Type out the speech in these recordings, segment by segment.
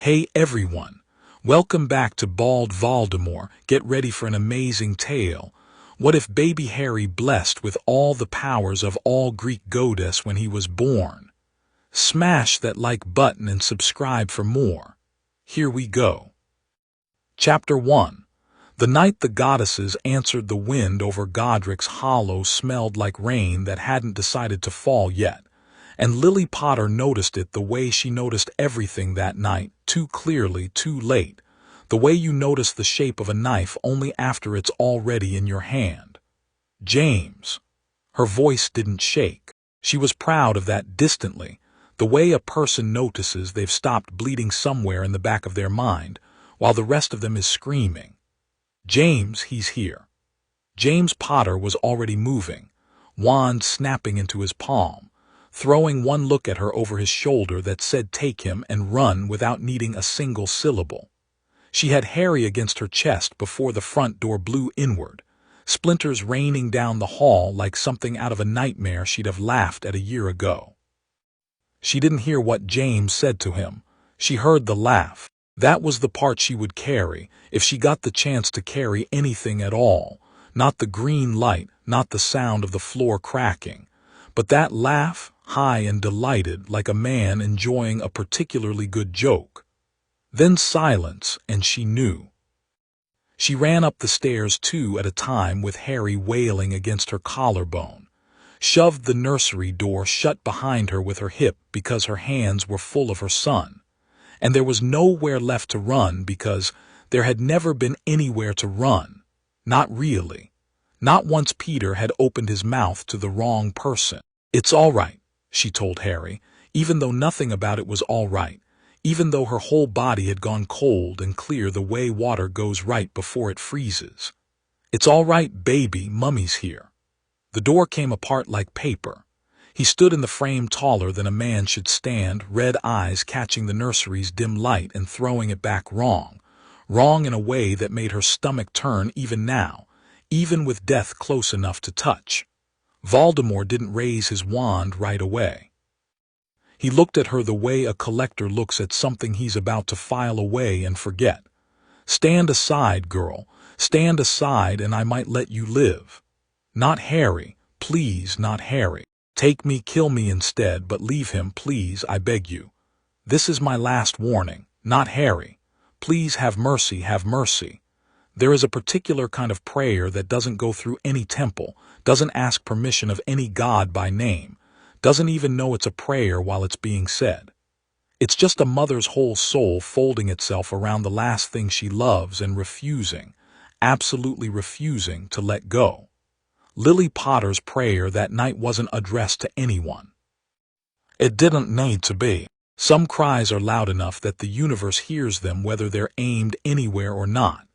Hey everyone, welcome back to Bald Voldemort. Get ready for an amazing tale. What if baby Harry blessed with all the powers of all Greek goddess when he was born? Smash that like button and subscribe for more. Here we go. Chapter 1. The night the goddesses answered the wind over Godric's hollow smelled like rain that hadn't decided to fall yet. And Lily Potter noticed it the way she noticed everything that night, too clearly, too late. The way you notice the shape of a knife only after it's already in your hand. James. Her voice didn't shake. She was proud of that distantly, the way a person notices they've stopped bleeding somewhere in the back of their mind, while the rest of them is screaming. James, he's here. James Potter was already moving, wand snapping into his palm, throwing one look at her over his shoulder that said take him and run without needing a single syllable. She had Harry against her chest before the front door blew inward, splinters raining down the hall like something out of a nightmare she'd have laughed at a year ago. She didn't hear what James said to him. She heard the laugh. That was the part she would carry, if she got the chance to carry anything at all. Not the green light, not the sound of the floor cracking, but that laugh, high and delighted like a man enjoying a particularly good joke. Then silence, and she knew. She ran up the stairs two at a time with Harry wailing against her collarbone, shoved the nursery door shut behind her with her hip because her hands were full of her son, and there was nowhere left to run because there had never been anywhere to run. Not really. Not once Peter had opened his mouth to the wrong person. It's all right, she told Harry, even though nothing about it was all right, even though her whole body had gone cold and clear the way water goes right before it freezes. It's all right, baby, Mummy's here. The door came apart like paper. He stood in the frame taller than a man should stand, red eyes catching the nursery's dim light and throwing it back wrong in a way that made her stomach turn even now, even with death close enough to touch. Voldemort didn't raise his wand right away. He looked at her the way a collector looks at something he's about to file away and forget. Stand aside, girl. Stand aside and I might let you live. Not Harry. Please, not Harry. Take me, kill me instead, but leave him, please, I beg you. This is my last warning. Not Harry. Please have mercy, have mercy. There is a particular kind of prayer that doesn't go through any temple, doesn't ask permission of any god by name, doesn't even know it's a prayer while it's being said. It's just a mother's whole soul folding itself around the last thing she loves and refusing, absolutely refusing to let go. Lily Potter's prayer that night wasn't addressed to anyone. It didn't need to be. Some cries are loud enough that the universe hears them whether they're aimed anywhere or not.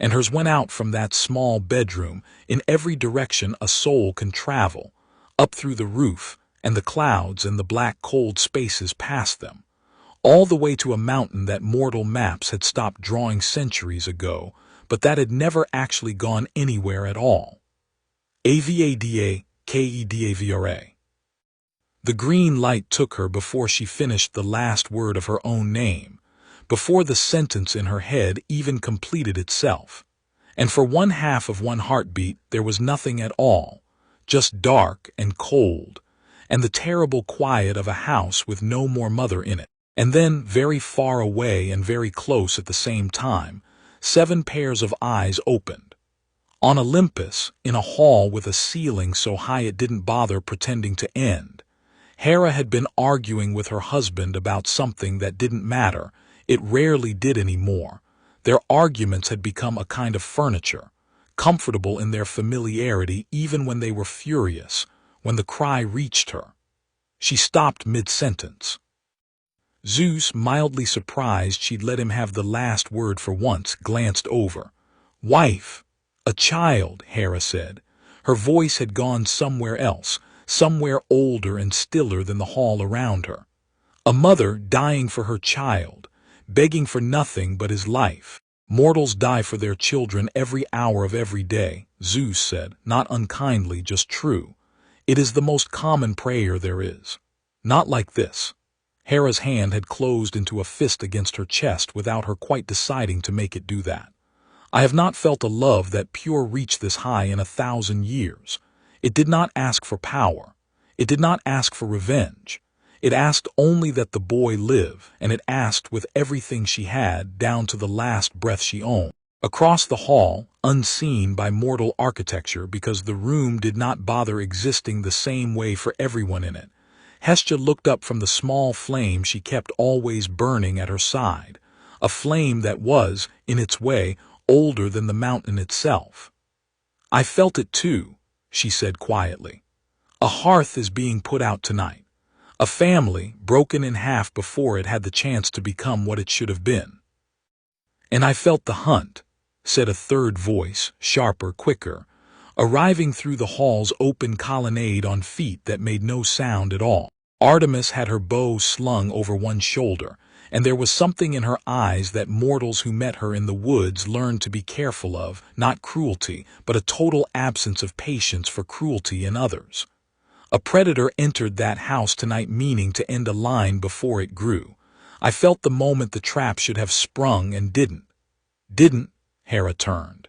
And hers went out from that small bedroom in every direction a soul can travel, up through the roof and the clouds and the black cold spaces past them, all the way to a mountain that mortal maps had stopped drawing centuries ago, but that had never actually gone anywhere at all. Avada Kedavra. The green light took her before she finished the last word of her own name, before the sentence in her head even completed itself. And for one half of one heartbeat there was nothing at all, just dark and cold, and the terrible quiet of a house with no more mother in it. And then, very far away and very close at the same time, 7 pairs of eyes opened. On Olympus, in a hall with a ceiling so high it didn't bother pretending to end, Hera had been arguing with her husband about something that didn't matter. It rarely did anymore. Their arguments had become a kind of furniture, comfortable in their familiarity even when they were furious, when the cry reached her. She stopped mid-sentence. Zeus, mildly surprised she'd let him have the last word for once, glanced over. Wife. A child, Hera said. Her voice had gone somewhere else, somewhere older and stiller than the hall around her. A mother dying for her child, begging for nothing but his life. Mortals die for their children every hour of every day, Zeus said, not unkindly, just true. It is the most common prayer there is. Not like this. Hera's hand had closed into a fist against her chest without her quite deciding to make it do that. I have not felt a love that pure reached this high in 1,000 years. It did not ask for power. It did not ask for revenge. It asked only that the boy live, and it asked with everything she had, down to the last breath she owned. Across the hall, unseen by mortal architecture because the room did not bother existing the same way for everyone in it, Hestia looked up from the small flame she kept always burning at her side, a flame that was, in its way, older than the mountain itself. "I felt it too," she said quietly. "A hearth is being put out tonight. A family broken in half before it had the chance to become what it should have been." "And I felt the hunt," said a third voice, sharper, quicker, arriving through the hall's open colonnade on feet that made no sound at all. Artemis had her bow slung over one shoulder, and there was something in her eyes that mortals who met her in the woods learned to be careful of, not cruelty, but a total absence of patience for cruelty in others. A predator entered that house tonight meaning to end a line before it grew. I felt the moment the trap should have sprung and didn't. "Didn't," Hera turned.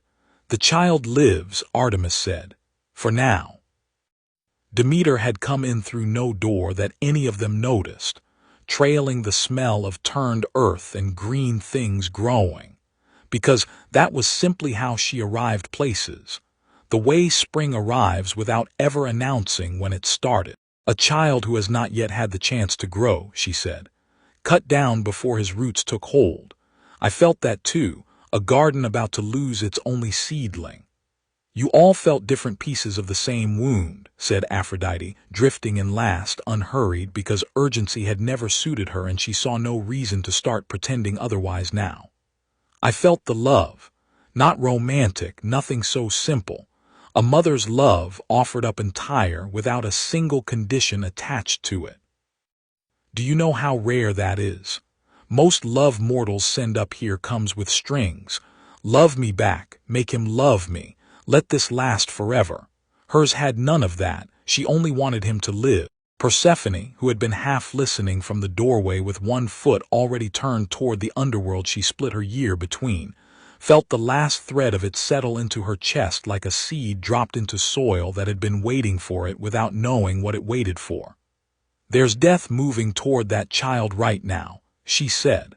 "The child lives," Artemis said. "For now." Demeter had come in through no door that any of them noticed, trailing the smell of turned earth and green things growing, because that was simply how she arrived places, the way spring arrives without ever announcing when it started. "A child who has not yet had the chance to grow," she said, "cut down before his roots took hold. I felt that too, a garden about to lose its only seedling." "You all felt different pieces of the same wound," said Aphrodite, drifting in last, unhurried, because urgency had never suited her and she saw no reason to start pretending otherwise now. "I felt the love. Not romantic, nothing so simple. A mother's love offered up entire, without a single condition attached to it. Do you know how rare that is? Most love mortals send up here comes with strings. Love me back, make him love me, let this last forever. Hers had none of that, she only wanted him to live. Persephone, who had been half listening from the doorway with one foot already turned toward the underworld she split her year between, felt the last thread of it settle into her chest like a seed dropped into soil that had been waiting for it without knowing what it waited for. "There's death moving toward that child right now," she said.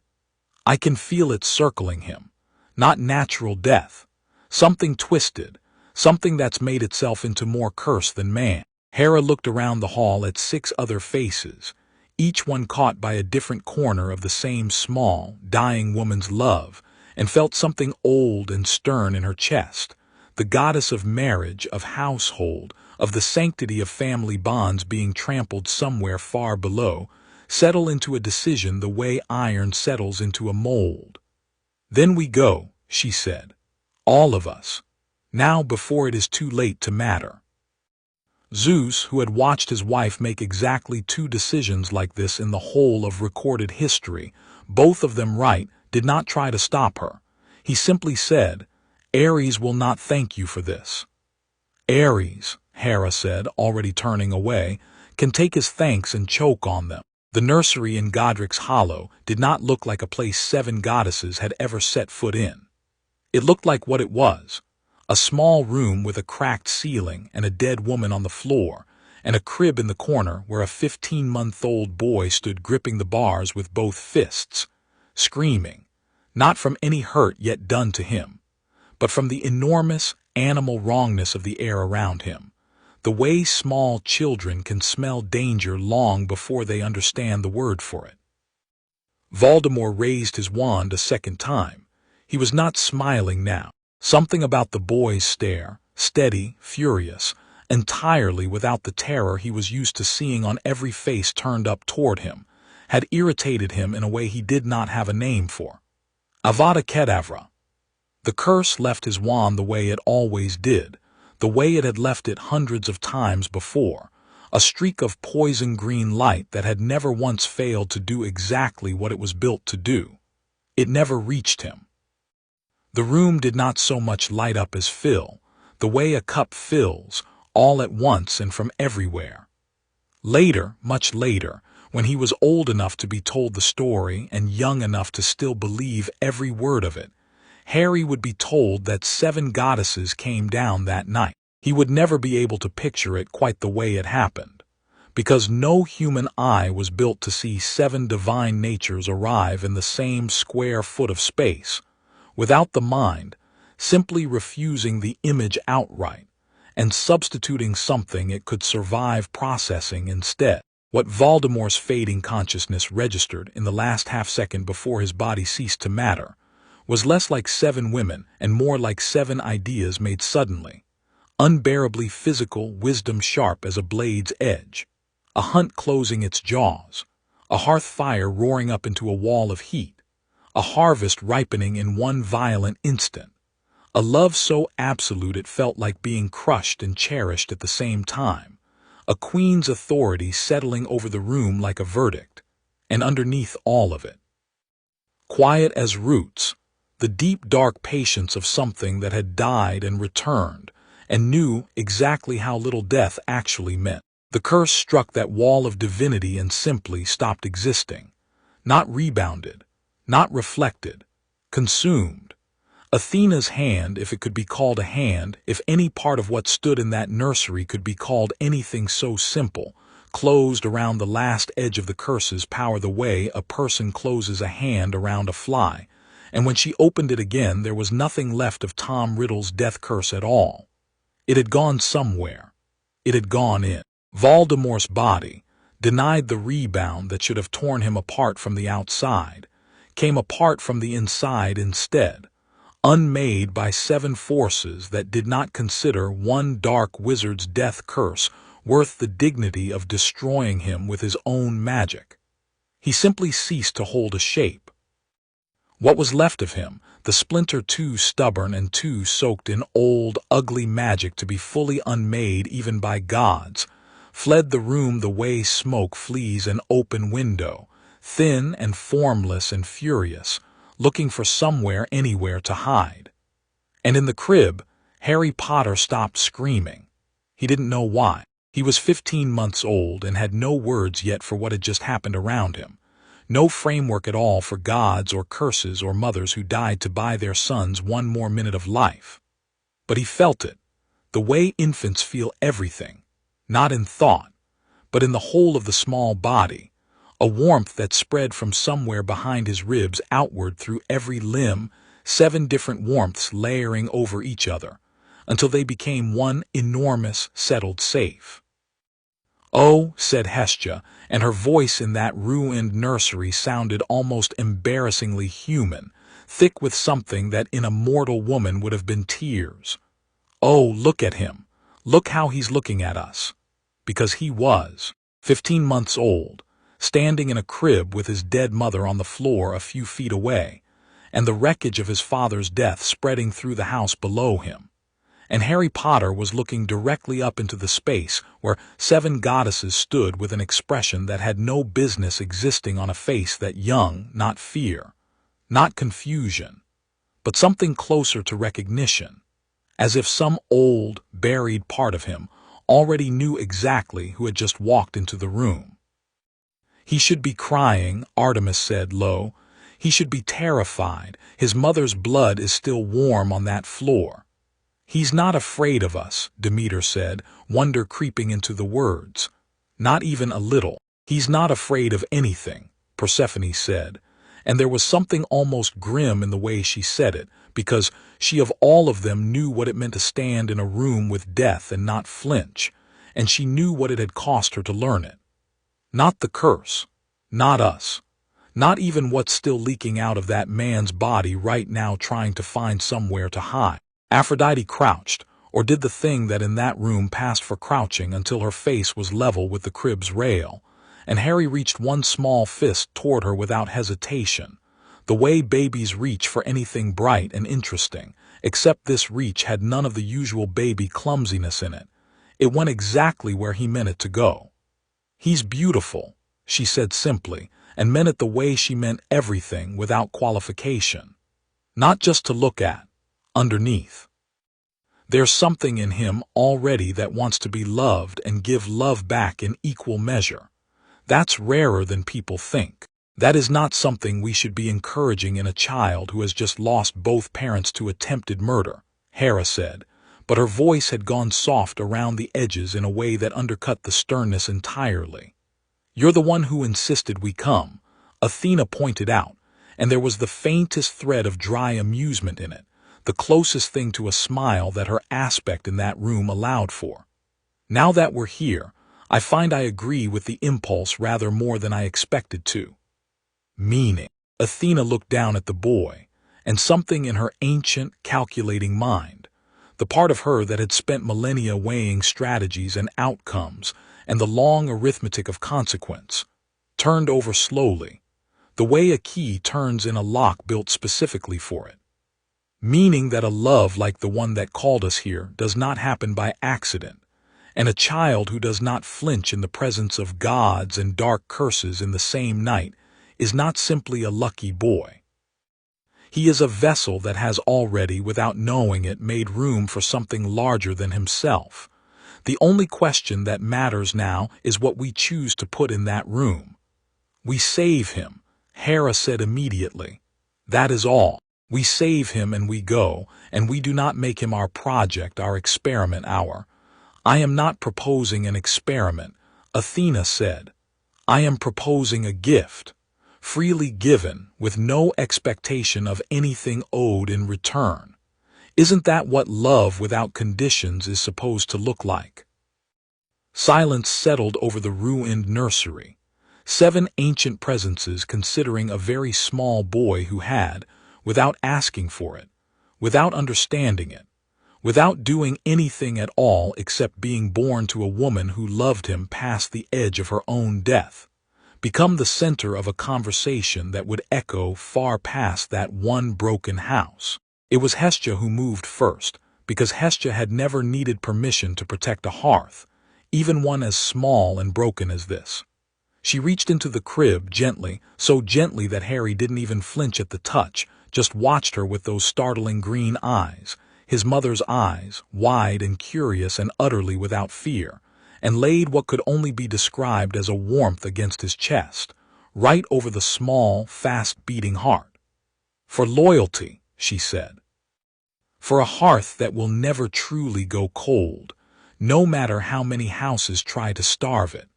"I can feel it circling him. Not natural death. Something twisted. Something that's made itself into more curse than man." Hera looked around the hall at 6 other faces, each one caught by a different corner of the same small, dying woman's love, and felt something old and stern in her chest, the goddess of marriage, of household, of the sanctity of family bonds being trampled somewhere far below, settle into a decision the way iron settles into a mold. "Then we go," she said. "All of us. Now before it is too late to matter." Zeus, who had watched his wife make exactly 2 decisions like this in the whole of recorded history, both of them right, did not try to stop her. He simply said, "Ares will not thank you for this." "Ares," Hera said, already turning away, "can take his thanks and choke on them." The nursery in Godric's Hollow did not look like a place 7 goddesses had ever set foot in. It looked like what it was, a small room with a cracked ceiling and a dead woman on the floor, and a crib in the corner where a 15-month-old boy stood gripping the bars with both fists, screaming, not from any hurt yet done to him, but from the enormous, animal wrongness of the air around him. The way small children can smell danger long before they understand the word for it. Voldemort raised his wand a second time. He was not smiling now. Something about the boy's stare, steady, furious, entirely without the terror he was used to seeing on every face turned up toward him, had irritated him in a way he did not have a name for. Avada Kedavra. The curse left his wand the way it always did, the way it had left it hundreds of times before, a streak of poison-green light that had never once failed to do exactly what it was built to do. It never reached him. The room did not so much light up as fill, the way a cup fills, all at once and from everywhere. Later, much later, when he was old enough to be told the story and young enough to still believe every word of it, Harry would be told that 7 goddesses came down that night. He would never be able to picture it quite the way it happened, because no human eye was built to see 7 divine natures arrive in the same square foot of space, without the mind simply refusing the image outright and substituting something it could survive processing instead. What Voldemort's fading consciousness registered in the last half-second before his body ceased to matter was less like 7 women and more like 7 ideas made suddenly, unbearably physical wisdom sharp as a blade's edge, a hunt closing its jaws, a hearth fire roaring up into a wall of heat, a harvest ripening in one violent instant, a love so absolute it felt like being crushed and cherished at the same time, a queen's authority settling over the room like a verdict, and underneath all of it, quiet as roots, the deep dark patience of something that had died and returned, and knew exactly how little death actually meant. The curse struck that wall of divinity and simply stopped existing, not rebounded, not reflected, consumed. Athena's hand, if it could be called a hand, if any part of what stood in that nursery could be called anything so simple, closed around the last edge of the curse's power the way a person closes a hand around a fly, and when she opened it again there was nothing left of Tom Riddle's death curse at all. It had gone somewhere. It had gone in. Voldemort's body, denied the rebound that should have torn him apart from the outside, came apart from the inside instead, unmade by 7 forces that did not consider one dark wizard's death curse worth the dignity of destroying him with his own magic. He simply ceased to hold a shape. What was left of him, the splinter too stubborn and too soaked in old, ugly magic to be fully unmade even by gods, fled the room the way smoke flees an open window, thin and formless and furious, looking for somewhere anywhere to hide. And in the crib, Harry Potter stopped screaming. He didn't know why. He was 15 months old and had no words yet for what had just happened around him. No framework at all for gods or curses or mothers who died to buy their sons one more minute of life. But he felt it, the way infants feel everything, not in thought, but in the whole of the small body, a warmth that spread from somewhere behind his ribs outward through every limb, 7 different warmths layering over each other, until they became one enormous, settled safe. "Oh," said Hestia, and her voice in that ruined nursery sounded almost embarrassingly human, thick with something that in a mortal woman would have been tears. "Oh, look at him. Look how he's looking at us." Because he was 15 months old, standing in a crib with his dead mother on the floor a few feet away, and the wreckage of his father's death spreading through the house below him. And Harry Potter was looking directly up into the space where 7 goddesses stood with an expression that had no business existing on a face that young, not fear, not confusion, but something closer to recognition, as if some old, buried part of him already knew exactly who had just walked into the room. "He should be crying," Artemis said low. "He should be terrified. His mother's blood is still warm on that floor." "He's not afraid of us," Demeter said, wonder creeping into the words. "Not even a little. He's not afraid of anything," Persephone said, and there was something almost grim in the way she said it, because she of all of them knew what it meant to stand in a room with death and not flinch, and she knew what it had cost her to learn it. Not the curse, not us, not even what's still leaking out of that man's body right now trying to find somewhere to hide. Aphrodite crouched, or did the thing that in that room passed for crouching until her face was level with the crib's rail, and Harry reached one small fist toward her without hesitation, the way babies reach for anything bright and interesting, except this reach had none of the usual baby clumsiness in it. It went exactly where he meant it to go. "He's beautiful," she said simply, and meant it the way she meant everything without qualification. Not just to look at. Underneath. There's something in him already that wants to be loved and give love back in equal measure. That's rarer than people think. That is not something we should be encouraging in a child who has just lost both parents to attempted murder, Hera said, but her voice had gone soft around the edges in a way that undercut the sternness entirely. You're the one who insisted we come, Athena pointed out, and there was the faintest thread of dry amusement in it, the closest thing to a smile that her aspect in that room allowed for. Now that we're here, I find I agree with the impulse rather more than I expected to. Meaning, Athena looked down at the boy, and something in her ancient, calculating mind, the part of her that had spent millennia weighing strategies and outcomes and the long arithmetic of consequence, turned over slowly, the way a key turns in a lock built specifically for it. Meaning that a love like the one that called us here does not happen by accident, and a child who does not flinch in the presence of gods and dark curses in the same night is not simply a lucky boy. He is a vessel that has already, without knowing it, made room for something larger than himself. The only question that matters now is what we choose to put in that room. We save him, Hera said immediately. That is all. We save him and we go, and we do not make him our project, our experiment, I am not proposing an experiment, Athena said. I am proposing a gift, freely given, with no expectation of anything owed in return. Isn't that what love without conditions is supposed to look like? Silence settled over the ruined nursery. 7 ancient presences considering a very small boy who had, without asking for it, without understanding it, without doing anything at all except being born to a woman who loved him past the edge of her own death, become the center of a conversation that would echo far past that one broken house. It was Hestia who moved first, because Hestia had never needed permission to protect a hearth, even one as small and broken as this. She reached into the crib gently, so gently that Harry didn't even flinch at the touch, just watched her with those startling green eyes, his mother's eyes, wide and curious and utterly without fear, and laid what could only be described as a warmth against his chest, right over the small, fast-beating heart. For loyalty, she said. For a hearth that will never truly go cold, no matter how many houses try to starve it.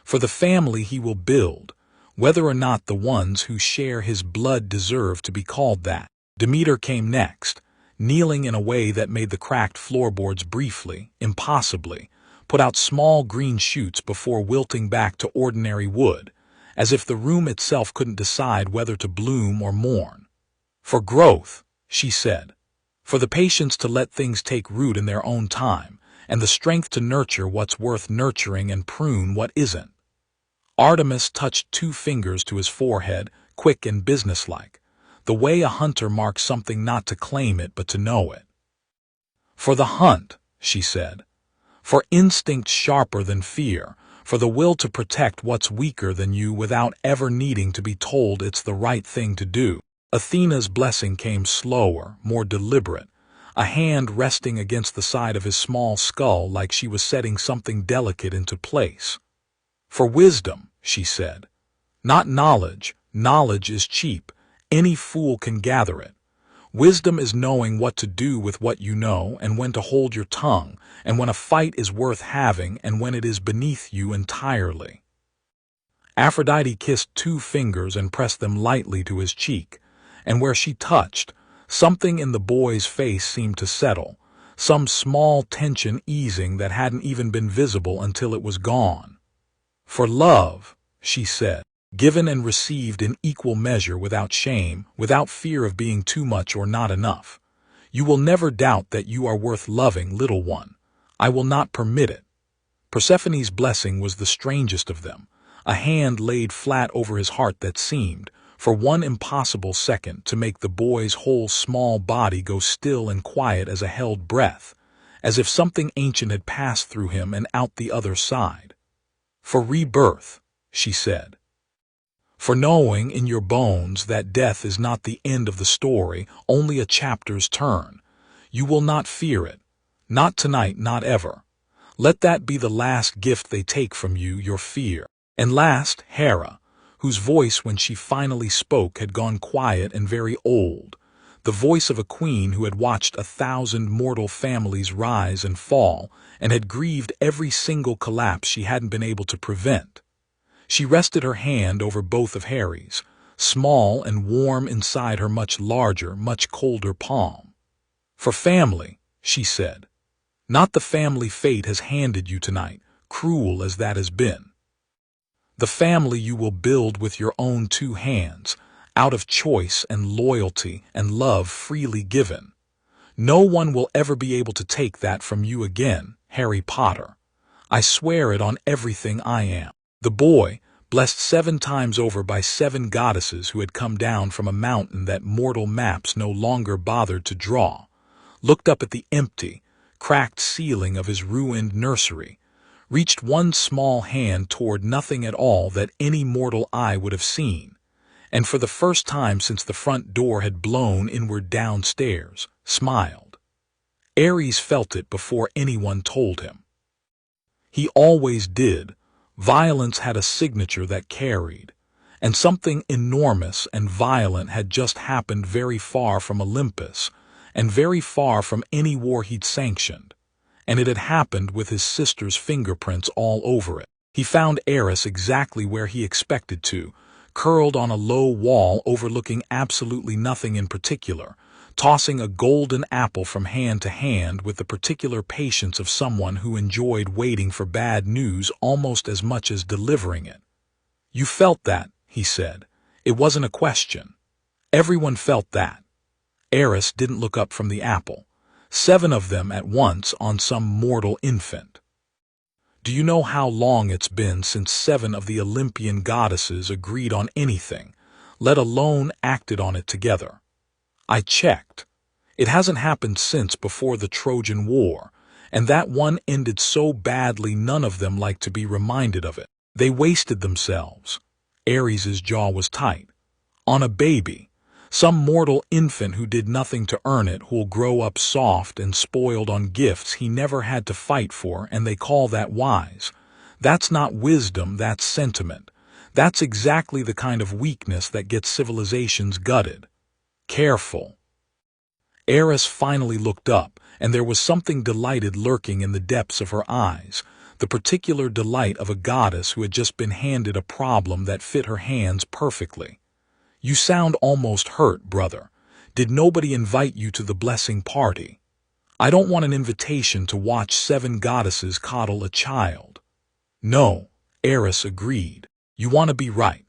For the family he will build, whether or not the ones who share his blood deserve to be called that. Demeter came next, kneeling in a way that made the cracked floorboards briefly, impossibly, put out small green shoots before wilting back to ordinary wood, as if the room itself couldn't decide whether to bloom or mourn. For growth, she said. For the patience to let things take root in their own time, and the strength to nurture what's worth nurturing and prune what isn't. Artemis touched 2 fingers to his forehead, quick and businesslike, the way a hunter marks something not to claim it but to know it. For the hunt, she said. For instinct sharper than fear, for the will to protect what's weaker than you without ever needing to be told it's the right thing to do. Athena's blessing came slower, more deliberate, a hand resting against the side of his small skull like she was setting something delicate into place. For wisdom, she said. Not knowledge. Knowledge is cheap. Any fool can gather it. Wisdom is knowing what to do with what you know and when to hold your tongue, and when a fight is worth having and when it is beneath you entirely. Aphrodite kissed 2 fingers and pressed them lightly to his cheek, and where she touched, something in the boy's face seemed to settle, some small tension easing that hadn't even been visible until it was gone. For love, she said, given and received in equal measure without shame, without fear of being too much or not enough. You will never doubt that you are worth loving, little one. I will not permit it. Persephone's blessing was the strangest of them, a hand laid flat over his heart that seemed, for one impossible second, to make the boy's whole small body go still and quiet as a held breath, as if something ancient had passed through him and out the other side. For rebirth, she said. For knowing in your bones that death is not the end of the story, only a chapter's turn. You will not fear it. Not tonight, not ever. Let that be the last gift they take from you, your fear. And last, Hera, whose voice when she finally spoke had gone quiet and very old, the voice of a queen who had watched 1,000 mortal families rise and fall and had grieved every single collapse she hadn't been able to prevent. She rested her hand over both of Harry's, small and warm inside her much larger, much colder palm. "For family," she said. "Not the family fate has handed you tonight, cruel as that has been. The family you will build with your own 2 hands, out of choice and loyalty and love freely given. No one will ever be able to take that from you again, Harry Potter. I swear it on everything I am." The boy, blessed 7 times over by 7 goddesses who had come down from a mountain that mortal maps no longer bothered to draw, looked up at the empty, cracked ceiling of his ruined nursery, reached one small hand toward nothing at all that any mortal eye would have seen, and for the first time since the front door had blown inward downstairs, smiled. Ares felt it before anyone told him. He always did. Violence had a signature that carried, and something enormous and violent had just happened very far from Olympus, and very far from any war he'd sanctioned, and it had happened with his sister's fingerprints all over it. He found Eris exactly where he expected to, curled on a low wall overlooking absolutely nothing in particular, tossing a golden apple from hand to hand with the particular patience of someone who enjoyed waiting for bad news almost as much as delivering it. "You felt that," he said. "It wasn't a question. Everyone felt that." Eris didn't look up from the apple. 7 of them at once on some mortal infant. "Do you know how long it's been since 7 of the Olympian goddesses agreed on anything, let alone acted on it together? I checked. It hasn't happened since before the Trojan War, and that one ended so badly none of them liked to be reminded of it. They wasted themselves." Ares's jaw was tight. "On a baby. Some mortal infant who did nothing to earn it, who'll grow up soft and spoiled on gifts he never had to fight for, and they call that wise. That's not wisdom, that's sentiment. That's exactly the kind of weakness that gets civilizations gutted. Careful." Eris finally looked up, and there was something delighted lurking in the depths of her eyes, the particular delight of a goddess who had just been handed a problem that fit her hands perfectly. "You sound almost hurt, brother. Did nobody invite you to the blessing party? I don't want an invitation to watch 7 goddesses coddle a child." "No," Eris agreed. "You want to be right.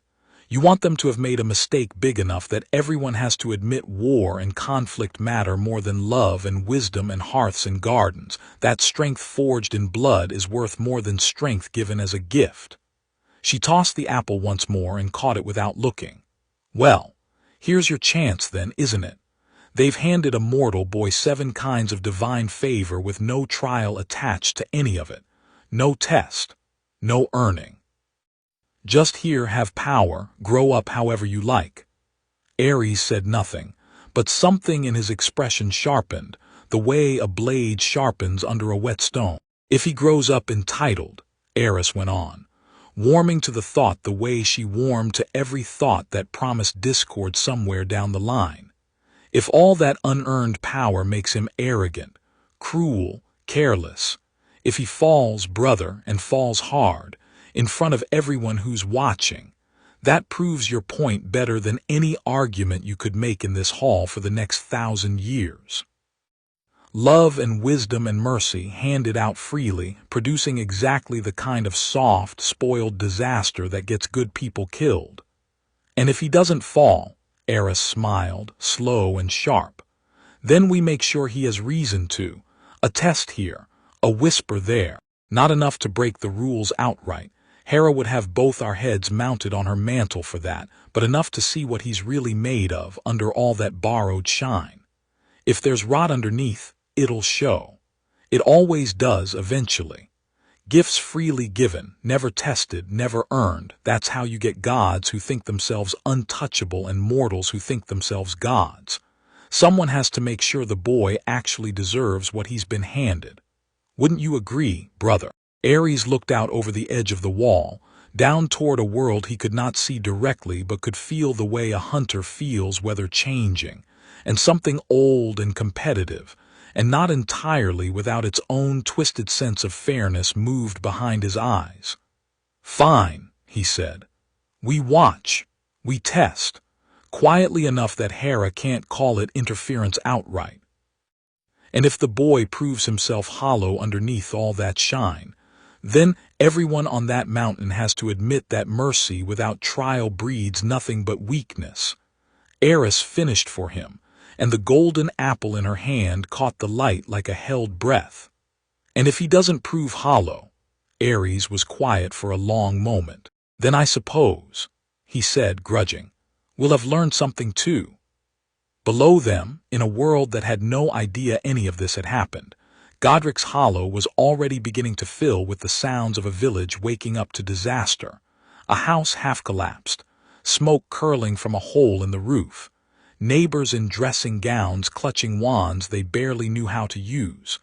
You want them to have made a mistake big enough that everyone has to admit war and conflict matter more than love and wisdom and hearths and gardens, that strength forged in blood is worth more than strength given as a gift." She tossed the apple once more and caught it without looking. "Well, here's your chance then, isn't it? They've handed a mortal boy 7 kinds of divine favor with no trial attached to any of it, no test, no earning. Just here, have power, grow up however you like." Ares said nothing, but something in his expression sharpened, the way a blade sharpens under a whetstone. "If he grows up entitled," Eris went on, warming to the thought the way she warmed to every thought that promised discord somewhere down the line. "If all that unearned power makes him arrogant, cruel, careless, if he falls, brother, and falls hard, in front of everyone who's watching, that proves your point better than any argument you could make in this hall for the next 1,000 years. Love and wisdom and mercy handed out freely, producing exactly the kind of soft, spoiled disaster that gets good people killed. And if he doesn't fall," Eris smiled, slow and sharp, "then we make sure he has reason to. A test here, a whisper there. Not enough to break the rules outright. Hera would have both our heads mounted on her mantle for that, but enough to see what he's really made of under all that borrowed shine. If there's rot underneath, it'll show. It always does eventually. Gifts freely given, never tested, never earned, that's how you get gods who think themselves untouchable and mortals who think themselves gods. Someone has to make sure the boy actually deserves what he's been handed. Wouldn't you agree, brother?" Ares looked out over the edge of the wall, down toward a world he could not see directly but could feel the way a hunter feels weather changing, and something old and competitive, and not entirely without its own twisted sense of fairness moved behind his eyes. "Fine," he said. "We watch. We test. Quietly enough that Hera can't call it interference outright. And if the boy proves himself hollow underneath all that shine, then everyone on that mountain has to admit that mercy without trial breeds nothing but weakness." Eris finished for him, and the golden apple in her hand caught the light like a held breath. "And if he doesn't prove hollow," Ares was quiet for a long moment, "then I suppose," he said, grudging, "we'll have learned something too." Below them, in a world that had no idea any of this had happened, Godric's hollow was already beginning to fill with the sounds of a village waking up to disaster. A house half collapsed, smoke curling from a hole in the roof, neighbors in dressing gowns clutching wands they barely knew how to use,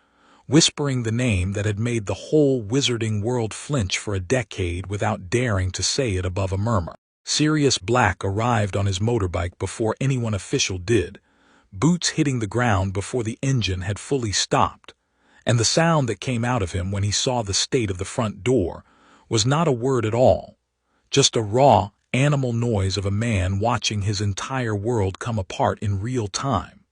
whispering the name that had made the whole wizarding world flinch for a decade without daring to say it above a murmur. Sirius Black arrived on his motorbike before anyone official did, boots hitting the ground before the engine had fully stopped, and the sound that came out of him when he saw the state of the front door was not a word at all, just a raw, animal noise of a man watching his entire world come apart in real time.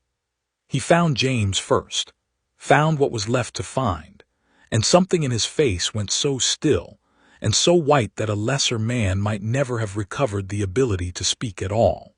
He found James first, found what was left to find, and something in his face went so still and so white that a lesser man might never have recovered the ability to speak at all.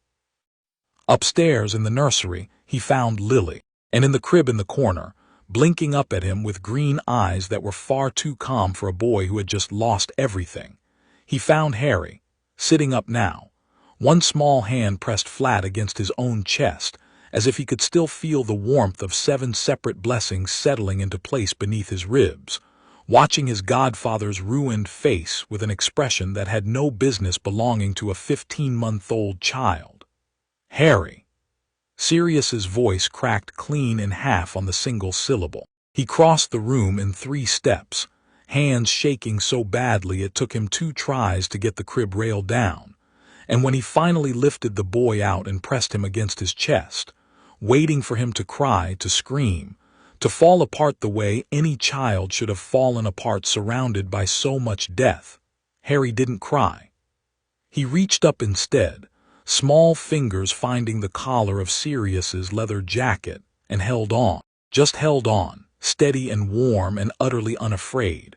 Upstairs in the nursery, he found Lily, and in the crib in the corner, blinking up at him with green eyes that were far too calm for a boy who had just lost everything, he found Harry, sitting up now, one small hand pressed flat against his own chest, as if he could still feel the warmth of 7 separate blessings settling into place beneath his ribs, watching his godfather's ruined face with an expression that had no business belonging to a 15-month-old child. "Harry." Sirius's voice cracked clean in half on the single syllable. He crossed the room in 3 steps, hands shaking so badly it took him 2 tries to get the crib rail down, and when he finally lifted the boy out and pressed him against his chest, waiting for him to cry, to scream, to fall apart the way any child should have fallen apart surrounded by so much death, Harry didn't cry. He reached up instead, small fingers finding the collar of Sirius's leather jacket, and held on, just held on, steady and warm and utterly unafraid,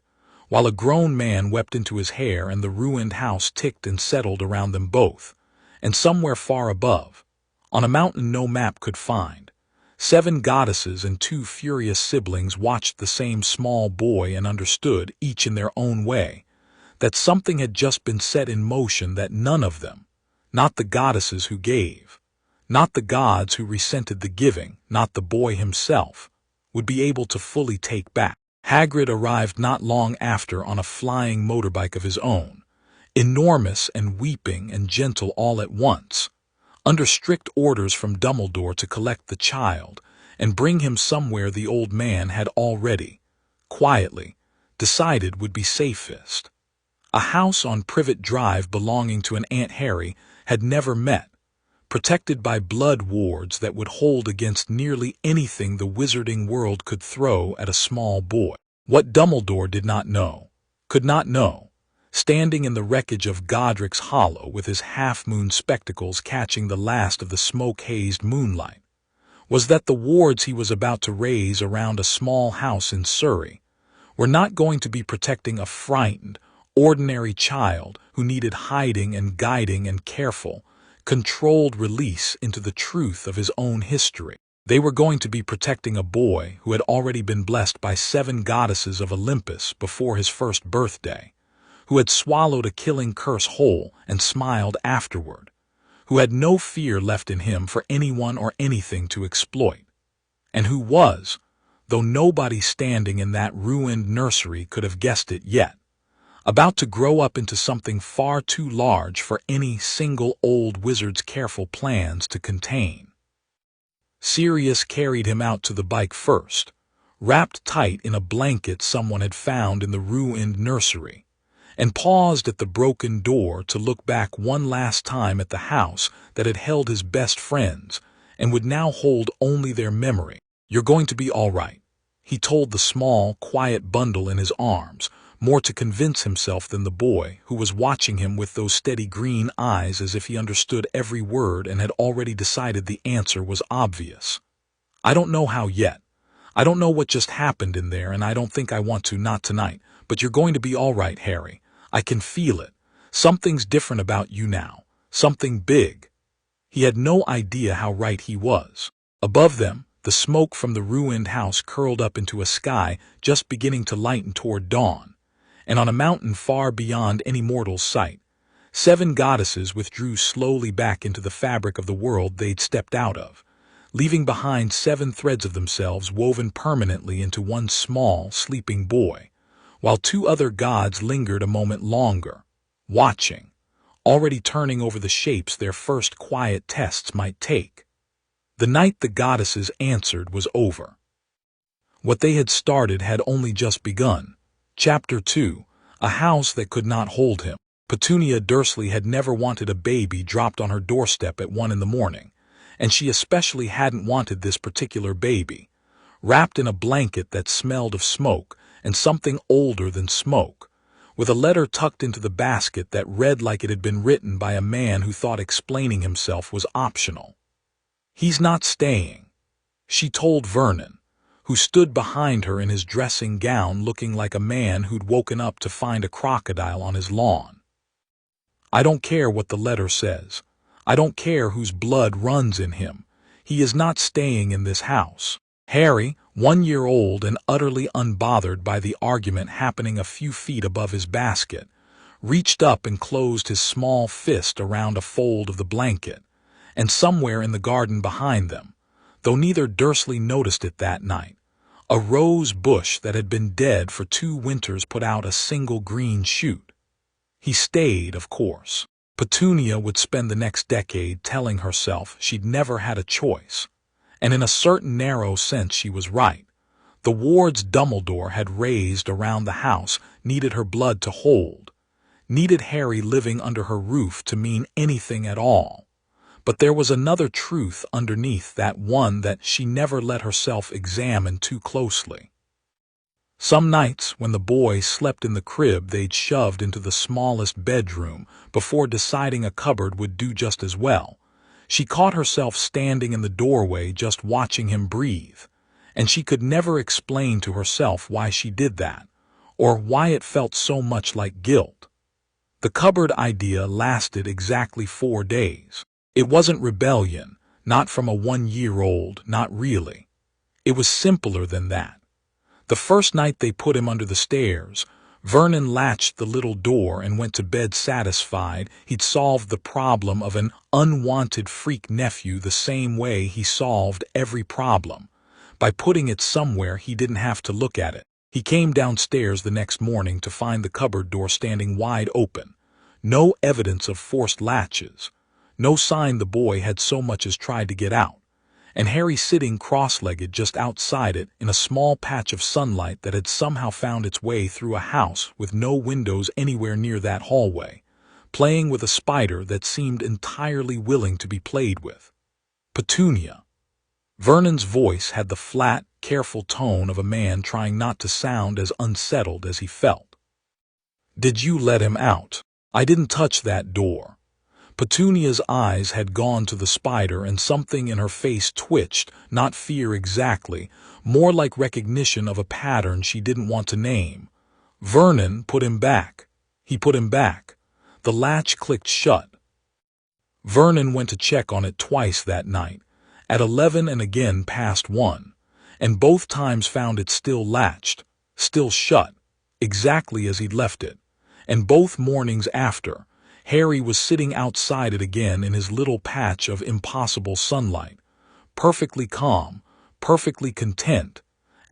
while a grown man wept into his hair and the ruined house ticked and settled around them both, and somewhere far above, on a mountain no map could find, 7 goddesses and 2 furious siblings watched the same small boy and understood, each in their own way, that something had just been set in motion that none of them, not the goddesses who gave, not the gods who resented the giving, not the boy himself, would be able to fully take back. Hagrid arrived not long after on a flying motorbike of his own, enormous and weeping and gentle all at once, under strict orders from Dumbledore to collect the child and bring him somewhere the old man had already, quietly, decided would be safest. A house on Privet Drive belonging to an Aunt Harry had never met, protected by blood wards that would hold against nearly anything the wizarding world could throw at a small boy. What Dumbledore did not know, could not know, standing in the wreckage of Godric's Hollow with his half-moon spectacles catching the last of the smoke-hazed moonlight, was that the wards he was about to raise around a small house in Surrey were not going to be protecting a frightened, ordinary child who needed hiding and guiding and careful, controlled release into the truth of his own history. They were going to be protecting a boy who had already been blessed by 7 goddesses of Olympus before his first birthday, who had swallowed a killing curse whole and smiled afterward, who had no fear left in him for anyone or anything to exploit, and who was, though nobody standing in that ruined nursery could have guessed it yet, about to grow up into something far too large for any single old wizard's careful plans to contain. Sirius carried him out to the bike first, wrapped tight in a blanket someone had found in the ruined nursery, and paused at the broken door to look back one last time at the house that had held his best friends and would now hold only their memory. "You're going to be all right," he told the small, quiet bundle in his arms, more to convince himself than the boy, who was watching him with those steady green eyes as if he understood every word and had already decided the answer was obvious. "I don't know how yet. I don't know what just happened in there, and I don't think I want to, not tonight, but you're going to be all right, Harry. I can feel it. Something's different about you now. Something big." He had no idea how right he was. Above them, the smoke from the ruined house curled up into a sky just beginning to lighten toward dawn, and on a mountain far beyond any mortal's sight, 7 goddesses withdrew slowly back into the fabric of the world they'd stepped out of, leaving behind 7 threads of themselves woven permanently into one small, sleeping boy, while 2 other gods lingered a moment longer, watching, already turning over the shapes their first quiet tests might take. The night the goddesses answered was over. What they had started had only just begun. Chapter 2, A House That Could Not Hold Him. Petunia Dursley had never wanted a baby dropped on her doorstep at 1 in the morning, and she especially hadn't wanted this particular baby, wrapped in a blanket that smelled of smoke and something older than smoke, with a letter tucked into the basket that read like it had been written by a man who thought explaining himself was optional. "He's not staying," she told Vernon, who stood behind her in his dressing gown looking like a man who'd woken up to find a crocodile on his lawn. "I don't care what the letter says. I don't care whose blood runs in him. He is not staying in this house." Harry, 1 year old and utterly unbothered by the argument happening a few feet above his basket, reached up and closed his small fist around a fold of the blanket, and somewhere in the garden behind them, though neither Dursley noticed it that night, a rose bush that had been dead for 2 winters put out a single green shoot. He stayed, of course. Petunia would spend the next decade telling herself she'd never had a choice, and in a certain narrow sense she was right. The wards Dumbledore had raised around the house needed her blood to hold, needed Harry living under her roof to mean anything at all. But there was another truth underneath that one that she never let herself examine too closely. Some nights, when the boy slept in the crib they'd shoved into the smallest bedroom before deciding a cupboard would do just as well, she caught herself standing in the doorway just watching him breathe, and she could never explain to herself why she did that, or why it felt so much like guilt. The cupboard idea lasted exactly 4 days. It wasn't rebellion, not from a 1-year-old, not really. It was simpler than that. The first night they put him under the stairs, Vernon latched the little door and went to bed satisfied he'd solved the problem of an unwanted freak nephew the same way he solved every problem, by putting it somewhere he didn't have to look at it. He came downstairs the next morning to find the cupboard door standing wide open, no evidence of forced latches, no sign the boy had so much as tried to get out, and Harry sitting cross-legged just outside it in a small patch of sunlight that had somehow found its way through a house with no windows anywhere near that hallway, playing with a spider that seemed entirely willing to be played with. "Petunia." Vernon's voice had the flat, careful tone of a man trying not to sound as unsettled as he felt. "Did you let him out?" "I didn't touch that door." Petunia's eyes had gone to the spider and something in her face twitched, not fear exactly, more like recognition of a pattern she didn't want to name. "Vernon put him back. He put him back." The latch clicked shut. Vernon went to check on it twice that night, at 11 and again past 1, and both times found it still latched, still shut, exactly as he'd left it, and both mornings after, Harry was sitting outside it again in his little patch of impossible sunlight, perfectly calm, perfectly content,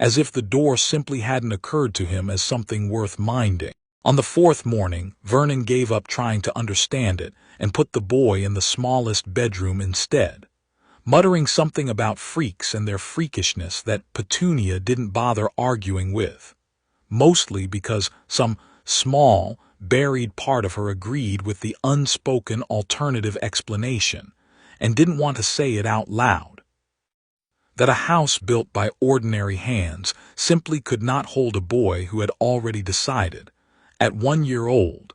as if the door simply hadn't occurred to him as something worth minding. On the 4th morning, Vernon gave up trying to understand it and put the boy in the smallest bedroom instead, muttering something about freaks and their freakishness that Petunia didn't bother arguing with, mostly because some small, buried part of her agreed with the unspoken alternative explanation and didn't want to say it out loud. That a house built by ordinary hands simply could not hold a boy who had already decided, at 1 year old,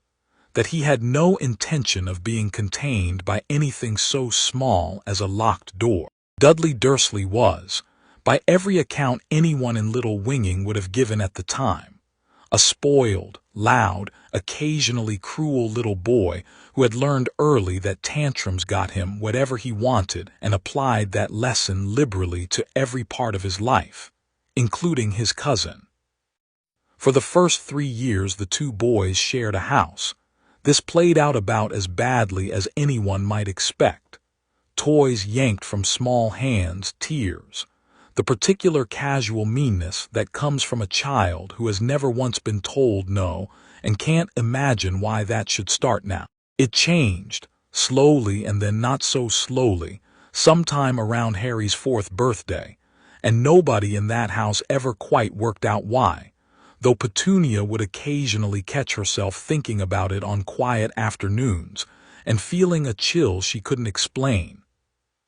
that he had no intention of being contained by anything so small as a locked door. Dudley Dursley was, by every account anyone in Little Winging would have given at the time, a spoiled, loud, occasionally cruel little boy who had learned early that tantrums got him whatever he wanted and applied that lesson liberally to every part of his life, including his cousin. For the first 3 years the two boys shared a house. This played out about as badly as anyone might expect. Toys yanked from small hands, tears, the particular casual meanness that comes from a child who has never once been told no and can't imagine why that should start now. It changed, slowly and then not so slowly, sometime around Harry's 4th birthday, and nobody in that house ever quite worked out why, though Petunia would occasionally catch herself thinking about it on quiet afternoons and feeling a chill she couldn't explain.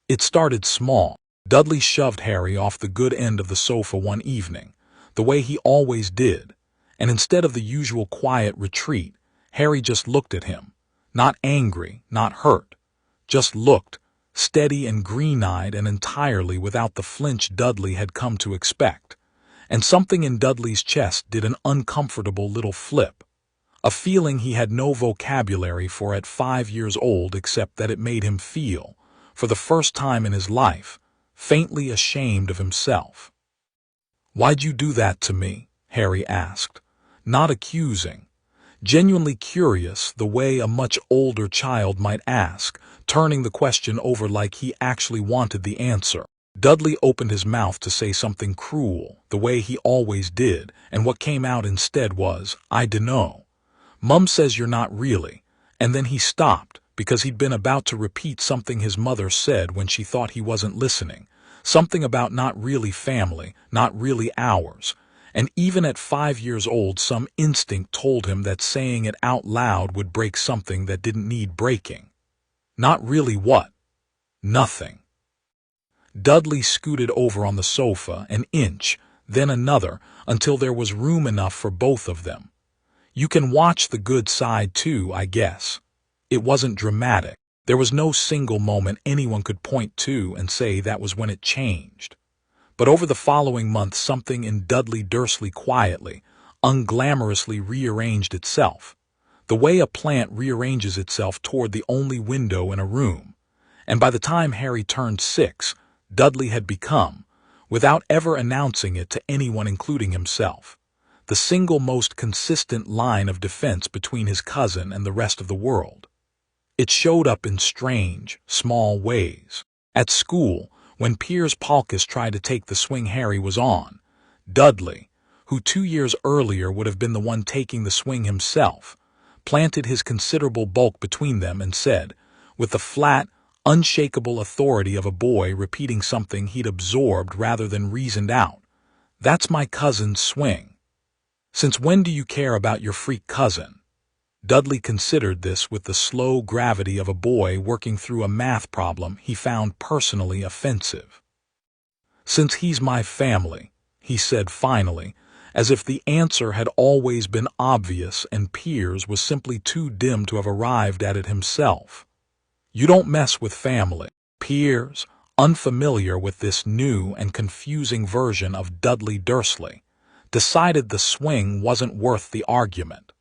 It started small. Dudley shoved Harry off the good end of the sofa one evening, the way he always did, and instead of the usual quiet retreat, Harry just looked at him, not angry, not hurt, just looked, steady and green-eyed and entirely without the flinch Dudley had come to expect. And something in Dudley's chest did an uncomfortable little flip, a feeling he had no vocabulary for at 5 years old except that it made him feel, for the first time in his life, faintly ashamed of himself. "Why'd you do that to me?" Harry asked, not accusing, genuinely curious the way a much older child might ask, turning the question over like he actually wanted the answer. Dudley opened his mouth to say something cruel, the way he always did, and what came out instead was, "I dunno. Mum says you're not really," and then he stopped, because he'd been about to repeat something his mother said when she thought he wasn't listening, something about not really family, not really ours, and even at 5 years old some instinct told him that saying it out loud would break something that didn't need breaking. Not really what? Nothing. Dudley scooted over on the sofa an inch, then another, until there was room enough for both of them. You can watch the good side too, I guess. It wasn't dramatic. There was no single moment anyone could point to and say that was when it changed. But over the following month something in Dudley Dursley quietly, unglamorously rearranged itself, the way a plant rearranges itself toward the only window in a room. And by the time Harry turned 6, Dudley had become, without ever announcing it to anyone including himself, the single most consistent line of defense between his cousin and the rest of the world. It showed up in strange, small ways. At school, when Piers Polkiss tried to take the swing Harry was on, Dudley, who 2 years earlier would have been the one taking the swing himself, planted his considerable bulk between them and said, with the flat, unshakable authority of a boy repeating something he'd absorbed rather than reasoned out, "That's my cousin's swing. Since when do you care about your freak cousin?" Dudley considered this with the slow gravity of a boy working through a math problem he found personally offensive. "Since he's my family," he said finally, as if the answer had always been obvious and Piers was simply too dim to have arrived at it himself. "You don't mess with family." Piers, unfamiliar with this new and confusing version of Dudley Dursley, decided the swing wasn't worth the argument.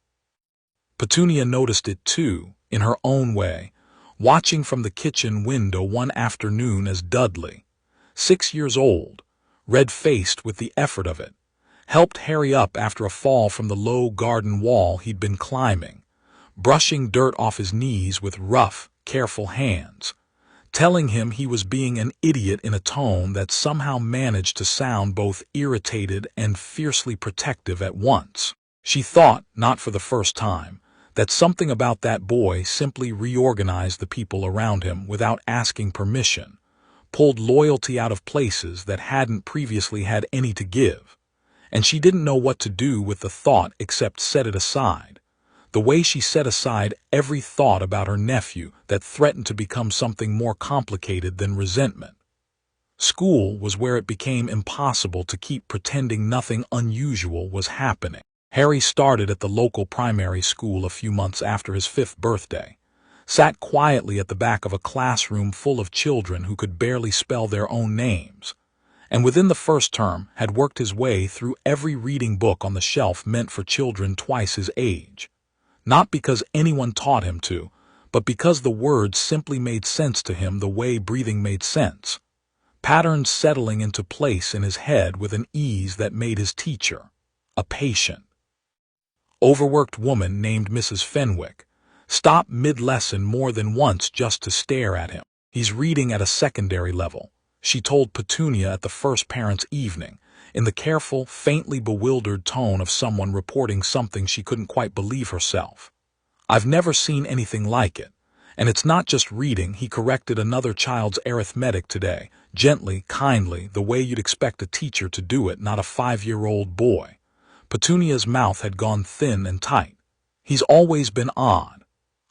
Petunia noticed it too, in her own way, watching from the kitchen window one afternoon as Dudley, 6 years old, red-faced with the effort of it, helped Harry up after a fall from the low garden wall he'd been climbing, brushing dirt off his knees with rough, careful hands, telling him he was being an idiot in a tone that somehow managed to sound both irritated and fiercely protective at once. She thought, not for the first time, that something about that boy simply reorganized the people around him without asking permission, pulled loyalty out of places that hadn't previously had any to give, and she didn't know what to do with the thought except set it aside, The way she set aside every thought about her nephew that threatened to become something more complicated than resentment. School was where it became impossible to keep pretending nothing unusual was happening. Harry started at the local primary school a few months after his 5th birthday, sat quietly at the back of a classroom full of children who could barely spell their own names, and within the first term had worked his way through every reading book on the shelf meant for children twice his age. Not because anyone taught him to, but because the words simply made sense to him the way breathing made sense, patterns settling into place in his head with an ease that made his teacher a patient, overworked woman named Mrs. Fenwick stop mid-lesson more than once just to stare at him. "He's reading at a secondary level," she told Petunia at the first parents' evening, in the careful, faintly bewildered tone of someone reporting something she couldn't quite believe herself. "I've never seen anything like it. And it's not just reading," he corrected another child's arithmetic today, gently, kindly, the way you'd expect a teacher to do it, not a 5-year-old boy. Petunia's mouth had gone thin and tight. "He's always been odd."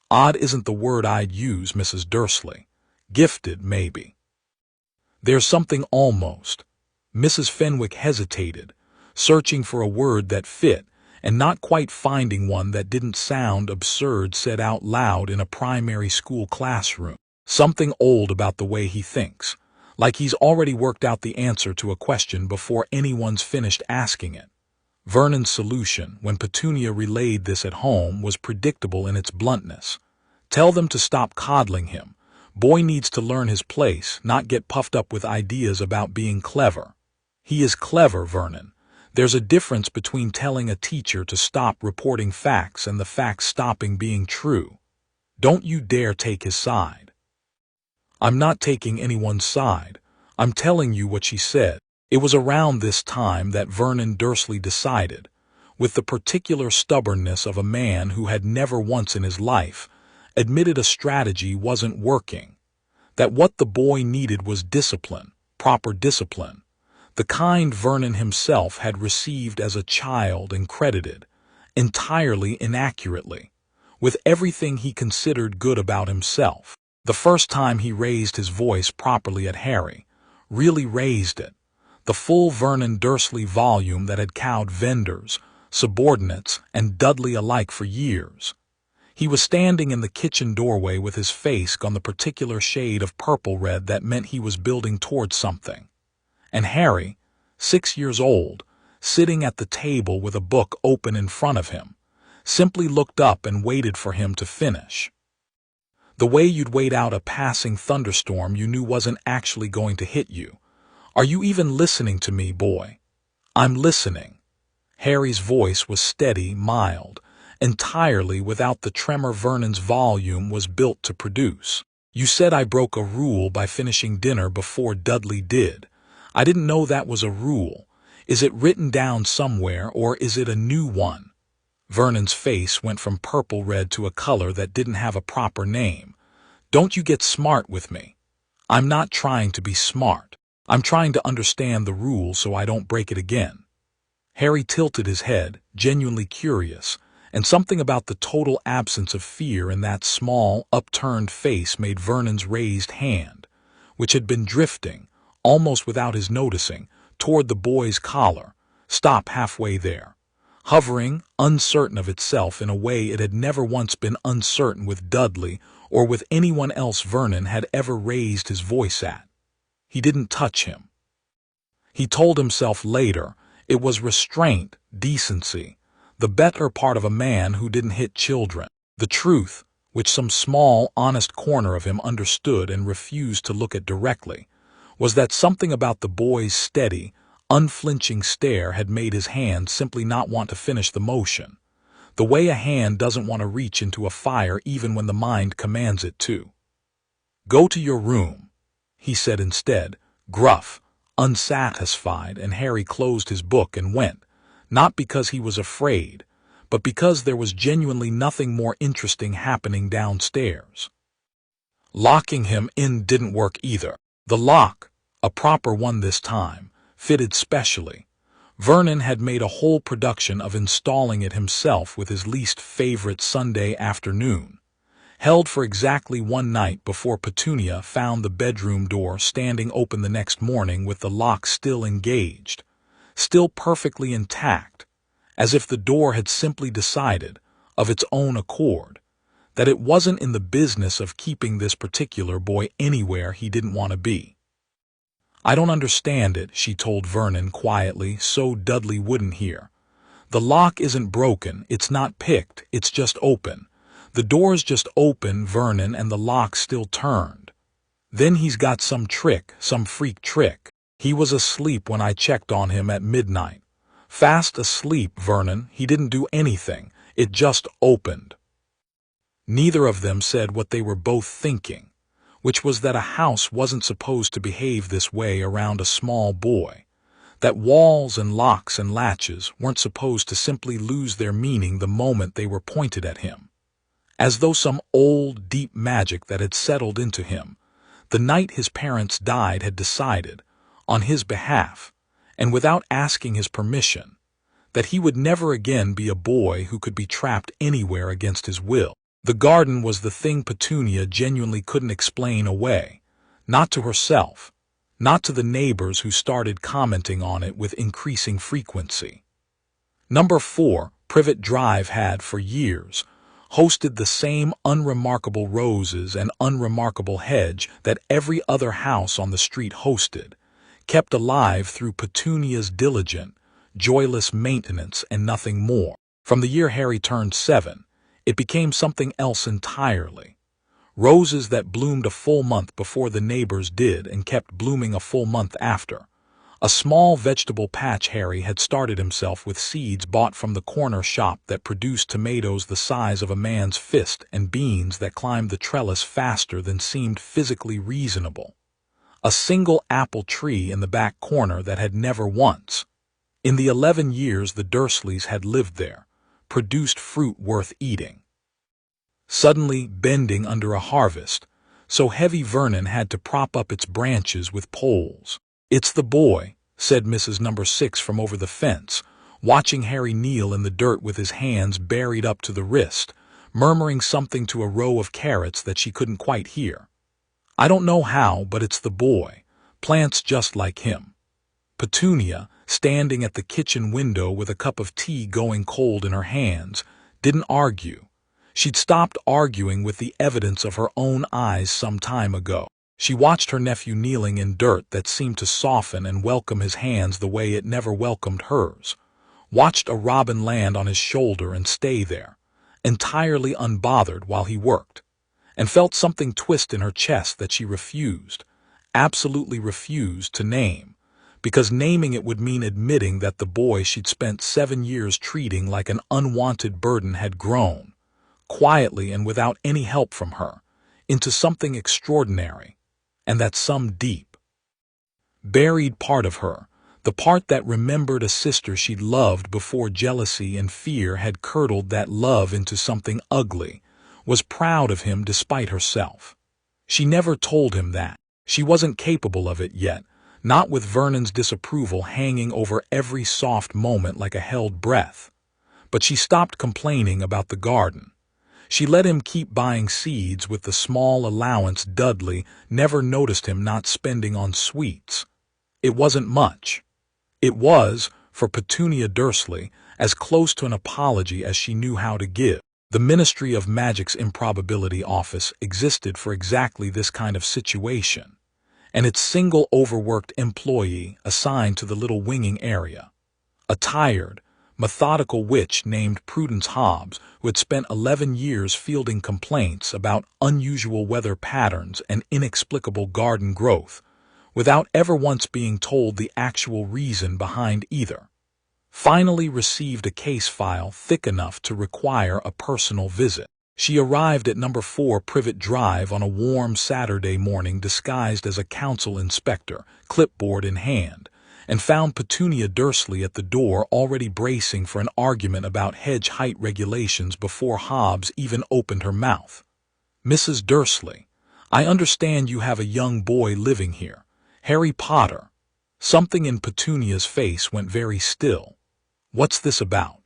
"Odd isn't the word I'd use, Mrs. Dursley. Gifted, maybe." "There's something almost." Mrs. Fenwick hesitated, searching for a word that fit, and not quite finding one that didn't sound absurd said out loud in a primary school classroom. "Something old about the way he thinks, like he's already worked out the answer to a question before anyone's finished asking it." Vernon's solution, when Petunia relayed this at home, was predictable in its bluntness. "Tell them to stop coddling him. Boy needs to learn his place, not get puffed up with ideas about being clever." "He is clever, Vernon. There's a difference between telling a teacher to stop reporting facts and the facts stopping being true. Don't you dare take his side." "I'm not taking anyone's side. I'm telling you what she said." It was around this time that Vernon Dursley decided, with the particular stubbornness of a man who had never once in his life admitted a strategy wasn't working, that what the boy needed was discipline, proper discipline, the kind Vernon himself had received as a child and credited, entirely inaccurately, with everything he considered good about himself. The first time he raised his voice properly at Harry, really raised it, the full Vernon Dursley volume that had cowed vendors, subordinates, and Dudley alike for years. He was standing in the kitchen doorway with his face gone the particular shade of purple-red that meant he was building towards something. And Harry, 6 years old, sitting at the table with a book open in front of him, simply looked up and waited for him to finish. The way you'd wait out a passing thunderstorm you knew wasn't actually going to hit you. "Are you even listening to me, boy?" "I'm listening." Harry's voice was steady, mild, entirely without the tremor Vernon's volume was built to produce. "You said I broke a rule by finishing dinner before Dudley did. I didn't know that was a rule. Is it written down somewhere, or is it a new one?" Vernon's face went from purple-red to a color that didn't have a proper name. "Don't you get smart with me." "I'm not trying to be smart. I'm trying to understand the rule so I don't break it again." Harry tilted his head, genuinely curious, and something about the total absence of fear in that small, upturned face made Vernon's raised hand, which had been drifting, almost without his noticing, toward the boy's collar, stop halfway there, hovering, uncertain of itself in a way it had never once been uncertain with Dudley or with anyone else Vernon had ever raised his voice at. He didn't touch him. He told himself later it was restraint, decency, the better part of a man who didn't hit children. The truth, which some small, honest corner of him understood and refused to look at directly, was that something about the boy's steady, unflinching stare had made his hand simply not want to finish the motion, the way a hand doesn't want to reach into a fire even when the mind commands it to. "Go to your room," he said instead, gruff, unsatisfied, and Harry closed his book and went, not because he was afraid, but because there was genuinely nothing more interesting happening downstairs. Locking him in didn't work either. The lock, a proper one this time, fitted specially. Vernon had made a whole production of installing it himself with his least favorite Sunday afternoon, held for exactly one night before Petunia found the bedroom door standing open the next morning with the lock still engaged, still perfectly intact, as if the door had simply decided, of its own accord, that it wasn't in the business of keeping this particular boy anywhere he didn't want to be. "I don't understand it," she told Vernon quietly, so Dudley wouldn't hear. "The lock isn't broken, it's not picked, it's just open. The door's just open, Vernon, and the lock's still turned. Then he's got some trick, some freak trick. He was asleep when I checked on him at midnight. Fast asleep, Vernon, he didn't do anything, it just opened." Neither of them said what they were both thinking, which was that a house wasn't supposed to behave this way around a small boy, that walls and locks and latches weren't supposed to simply lose their meaning the moment they were pointed at him, as though some old, deep magic that had settled into him the night his parents died had decided, on his behalf, and without asking his permission, that he would never again be a boy who could be trapped anywhere against his will. The garden was the thing Petunia genuinely couldn't explain away, not to herself, not to the neighbors who started commenting on it with increasing frequency. Number 4, Privet Drive had, for years, hosted the same unremarkable roses and unremarkable hedge that every other house on the street hosted, kept alive through Petunia's diligent, joyless maintenance and nothing more. From the year Harry turned 7, it became something else entirely. Roses that bloomed a full month before the neighbors did and kept blooming a full month after. A small vegetable patch Harry had started himself with seeds bought from the corner shop that produced tomatoes the size of a man's fist and beans that climbed the trellis faster than seemed physically reasonable. A single apple tree in the back corner that had never once, in the 11 years the Dursleys had lived there, produced fruit worth eating. Suddenly bending under a harvest, so heavy Vernon had to prop up its branches with poles. "It's the boy," said Mrs. Number 6 from over the fence, watching Harry kneel in the dirt with his hands buried up to the wrist, murmuring something to a row of carrots that she couldn't quite hear. "I don't know how, but it's the boy. Plants just like him." Petunia, standing at the kitchen window with a cup of tea going cold in her hands, didn't argue. She'd stopped arguing with the evidence of her own eyes some time ago. She watched her nephew kneeling in dirt that seemed to soften and welcome his hands the way it never welcomed hers, watched a robin land on his shoulder and stay there, entirely unbothered while he worked, and felt something twist in her chest that she refused, absolutely refused to name, because naming it would mean admitting that the boy she'd spent 7 years treating like an unwanted burden had grown, quietly and without any help from her, into something extraordinary, and that some deep, buried part of her, the part that remembered a sister she'd loved before jealousy and fear had curdled that love into something ugly, was proud of him despite herself. She never told him that. She wasn't capable of it yet, not with Vernon's disapproval hanging over every soft moment like a held breath. But she stopped complaining about the garden. She let him keep buying seeds with the small allowance Dudley never noticed him not spending on sweets. It wasn't much. It was, for Petunia Dursley, as close to an apology as she knew how to give. The Ministry of Magic's Improbability Office existed for exactly this kind of situation, and its single overworked employee assigned to the little winging area, a tired, methodical witch named Prudence Hobbs, who had spent 11 years fielding complaints about unusual weather patterns and inexplicable garden growth, without ever once being told the actual reason behind either, finally received a case file thick enough to require a personal visit. She arrived at number 4 Privet Drive on a warm Saturday morning disguised as a council inspector, clipboard in hand, and found Petunia Dursley at the door already bracing for an argument about hedge height regulations before Hobbs even opened her mouth. "Mrs. Dursley, I understand you have a young boy living here, Harry Potter," Something in Petunia's face went very still. "What's this about?"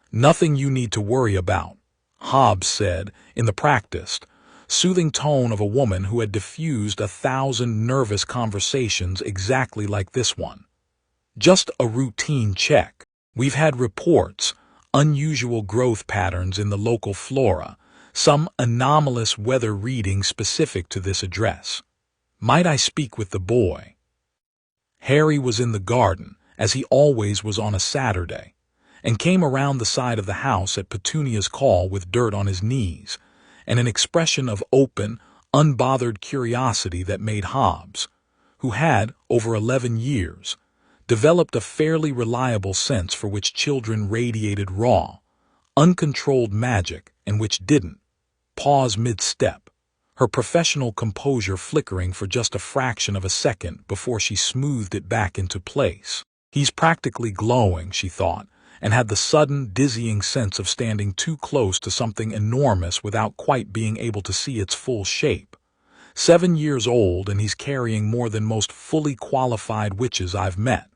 "Nothing you need to worry about," Hobbs said, in the practiced, soothing tone of a woman who had diffused 1,000 nervous conversations exactly like this one. "Just a routine check. We've had reports, unusual growth patterns in the local flora, some anomalous weather readings specific to this address. Might I speak with the boy?" Harry was in the garden, as he always was on a Saturday, and came around the side of the house at Petunia's call with dirt on his knees, and an expression of open, unbothered curiosity that made Hobbs, who had, over 11 years, developed a fairly reliable sense for which children radiated raw, uncontrolled magic and which didn't, pause mid-step, her professional composure flickering for just a fraction of a second before she smoothed it back into place. He's practically glowing, she thought, and had the sudden, dizzying sense of standing too close to something enormous without quite being able to see its full shape. 7 years old, and he's carrying more than most fully qualified witches I've met.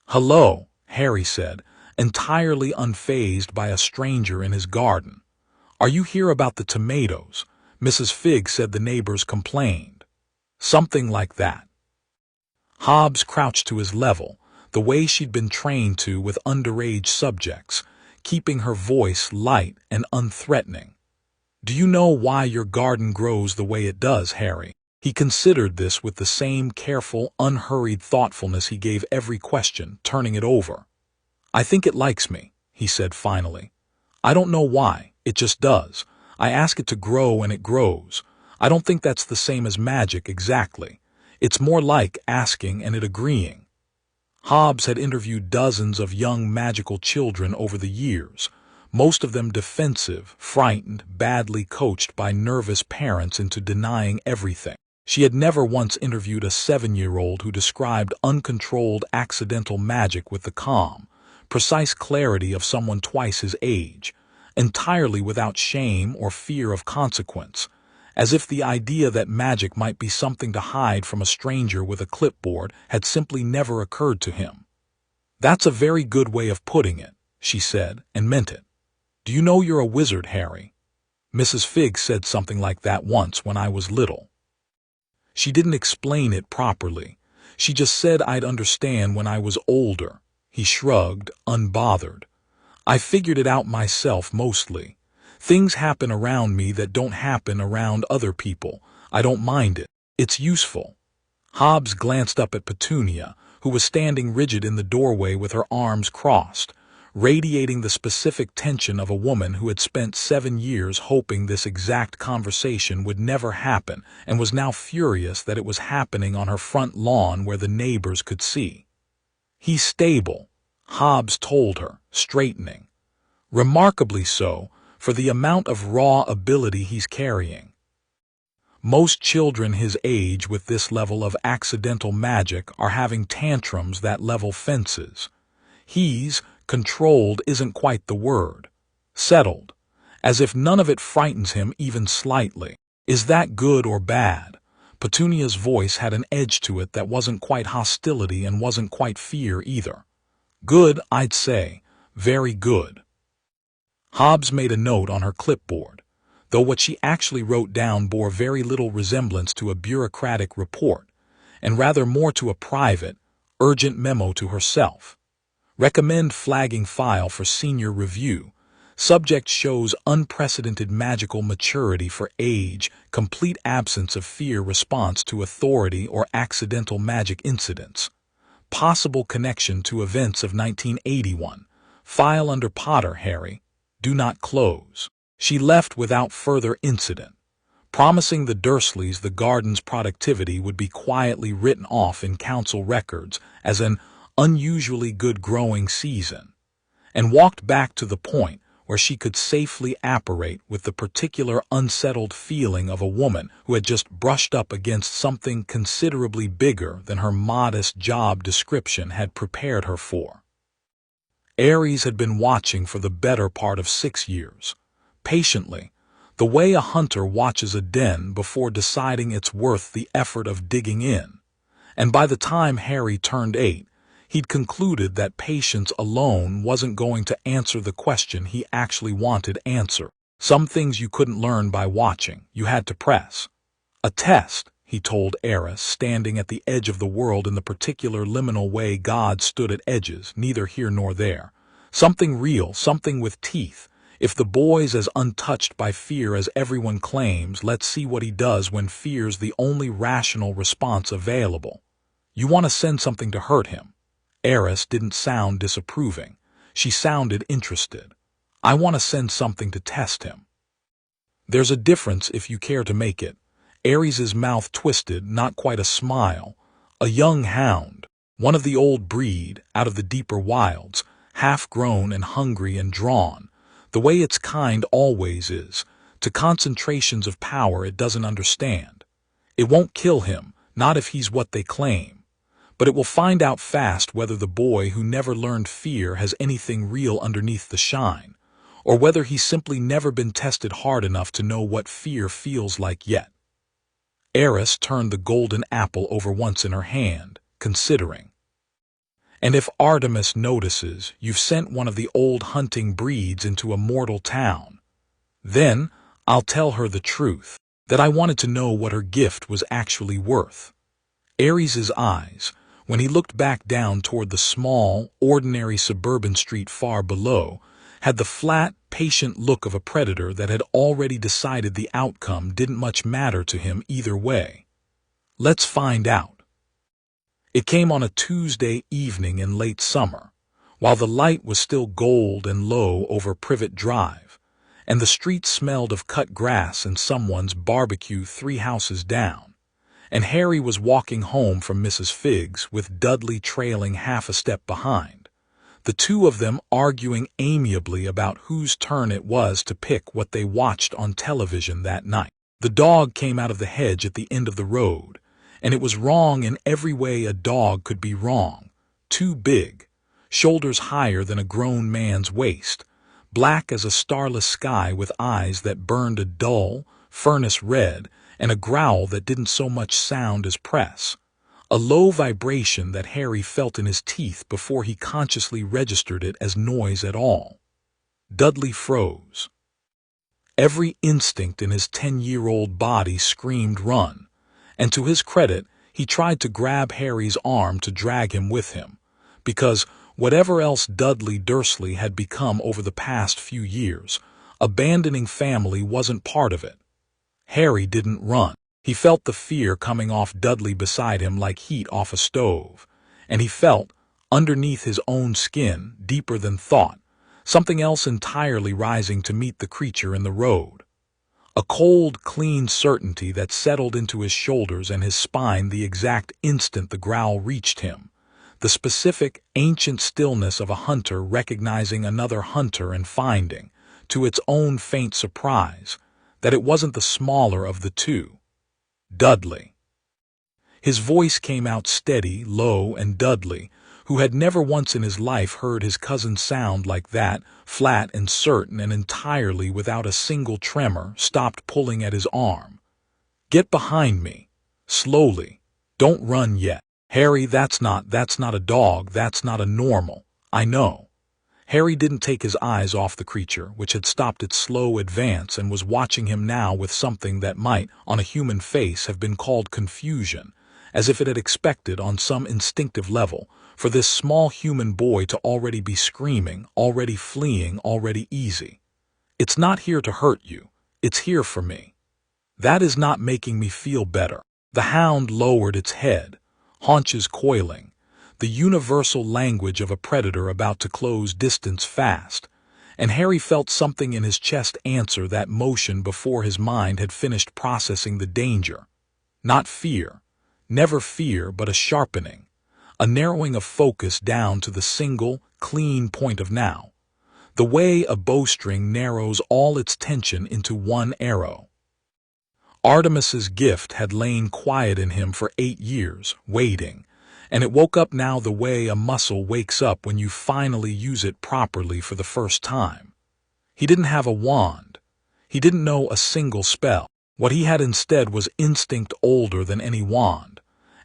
"Hello," Harry said, entirely unfazed by a stranger in his garden. "Are you here about the tomatoes? Mrs. Fig said the neighbors complained." Something like that. Hobbs crouched to his level, the way she'd been trained to with underage subjects, keeping her voice light and unthreatening. "Do you know why your garden grows the way it does, Harry?" He considered this with the same careful, unhurried thoughtfulness he gave every question, turning it over. "I think it likes me," he said finally. "I don't know why, it just does. I ask it to grow and it grows. I don't think that's the same as magic exactly. It's more like asking and it agreeing." Hobbs had interviewed dozens of young magical children over the years, most of them defensive, frightened, badly coached by nervous parents into denying everything. She had never once interviewed a 7-year-old who described uncontrolled accidental magic with the calm, precise clarity of someone twice his age, entirely without shame or fear of consequence, as if the idea that magic might be something to hide from a stranger with a clipboard had simply never occurred to him. "That's a very good way of putting it," she said, and meant it. "Do you know you're a wizard, Harry? Mrs. Fig said something like that once when I was little. She didn't explain it properly. She just said I'd understand when I was older." He shrugged, unbothered. "I figured it out myself mostly. Things happen around me that don't happen around other people. I don't mind it. It's useful." Hobbs glanced up at Petunia, who was standing rigid in the doorway with her arms crossed, radiating the specific tension of a woman who had spent 7 years hoping this exact conversation would never happen and was now furious that it was happening on her front lawn where the neighbors could see. "He's stable," Hobbs told her, straightening. "Remarkably so, for the amount of raw ability he's carrying. Most children his age with this level of accidental magic are having tantrums that level fences. He's controlled isn't quite the word. Settled, as if none of it frightens him even slightly. Is that good or bad?" Petunia's voice had an edge to it that wasn't quite hostility and wasn't quite fear either. "Good, I'd say. Very good." Hobbs made a note on her clipboard, though what she actually wrote down bore very little resemblance to a bureaucratic report, and rather more to a private, urgent memo to herself. "Recommend flagging file for senior review. Subject shows unprecedented magical maturity for age, complete absence of fear response to authority or accidental magic incidents. Possible connection to events of 1981. File under Potter, Harry. Do not close." She left without further incident, promising the Dursleys the garden's productivity would be quietly written off in council records as an unusually good growing season, and walked back to the point where she could safely apparate with the particular unsettled feeling of a woman who had just brushed up against something considerably bigger than her modest job description had prepared her for. Ares had been watching for the better part of 6 years, patiently, the way a hunter watches a den before deciding it's worth the effort of digging in, And by the time Harry turned 8, he'd concluded that patience alone wasn't going to answer the question he actually wanted answered. Some things you couldn't learn by watching, you had to press. A test, he told Hera, standing at the edge of the world in the particular liminal way God stood at edges, neither here nor there. Something real, something with teeth. If the boy's as untouched by fear as everyone claims, let's see what he does when fear's the only rational response available. You want to send something to hurt him. Eris didn't sound disapproving. She sounded interested. I want to send something to test him. There's a difference if you care to make it. Ares's mouth twisted, not quite a smile. A young hound, one of the old breed, out of the deeper wilds, half-grown and hungry and drawn, the way its kind always is, to concentrations of power it doesn't understand. It won't kill him, not if he's what they claim. But it will find out fast whether the boy who never learned fear has anything real underneath the shine, or whether he's simply never been tested hard enough to know what fear feels like yet. Eris turned the golden apple over once in her hand, considering. And if Artemis notices you've sent one of the old hunting breeds into a mortal town, then I'll tell her the truth, that I wanted to know what her gift was actually worth. Ares's eyes, when he looked back down toward the small, ordinary suburban street far below, had the flat, patient look of a predator that had already decided the outcome didn't much matter to him either way. Let's find out. It came on a Tuesday evening in late summer, while the light was still gold and low over Privet Drive, and the street smelled of cut grass and someone's barbecue 3 houses down, and Harry was walking home from Mrs. Figg's with Dudley trailing half a step behind, the two of them arguing amiably about whose turn it was to pick what they watched on television that night. The dog came out of the hedge at the end of the road, and it was wrong in every way a dog could be wrong. Too big, shoulders higher than a grown man's waist, black as a starless sky with eyes that burned a dull, furnace red, and a growl that didn't so much sound as press. A low vibration that Harry felt in his teeth before he consciously registered it as noise at all. Dudley froze. Every instinct in his 10-year-old body screamed run, and to his credit, he tried to grab Harry's arm to drag him with him, because whatever else Dudley Dursley had become over the past few years, abandoning family wasn't part of it. Harry didn't run. He felt the fear coming off Dudley beside him like heat off a stove, and he felt, underneath his own skin, deeper than thought, something else entirely rising to meet the creature in the road. A cold, clean certainty that settled into his shoulders and his spine the exact instant the growl reached him, the specific, ancient stillness of a hunter recognizing another hunter and finding, to its own faint surprise, that it wasn't the smaller of the two. Dudley. His voice came out steady, low, and Dudley, who had never once in his life heard his cousin sound like that, flat and certain and entirely without a single tremor, stopped pulling at his arm. Get behind me. Slowly. Don't run yet. Harry, that's not a dog, that's not a normal. I know. Harry didn't take his eyes off the creature, which had stopped its slow advance and was watching him now with something that might, on a human face, have been called confusion, as if it had expected, on some instinctive level, for this small human boy to already be screaming, already fleeing, already easy. It's not here to hurt you. It's here for me. That is not making me feel better. The hound lowered its head, haunches coiling, the universal language of a predator about to close distance fast, and Harry felt something in his chest answer that motion before his mind had finished processing the danger. Not fear, never fear, but a sharpening, a narrowing of focus down to the single, clean point of now, the way a bowstring narrows all its tension into one arrow. Artemis's gift had lain quiet in him for 8 years, waiting, and it woke up now the way a muscle wakes up when you finally use it properly for the first time. He didn't have a wand. He didn't know a single spell. What he had instead was instinct older than any wand,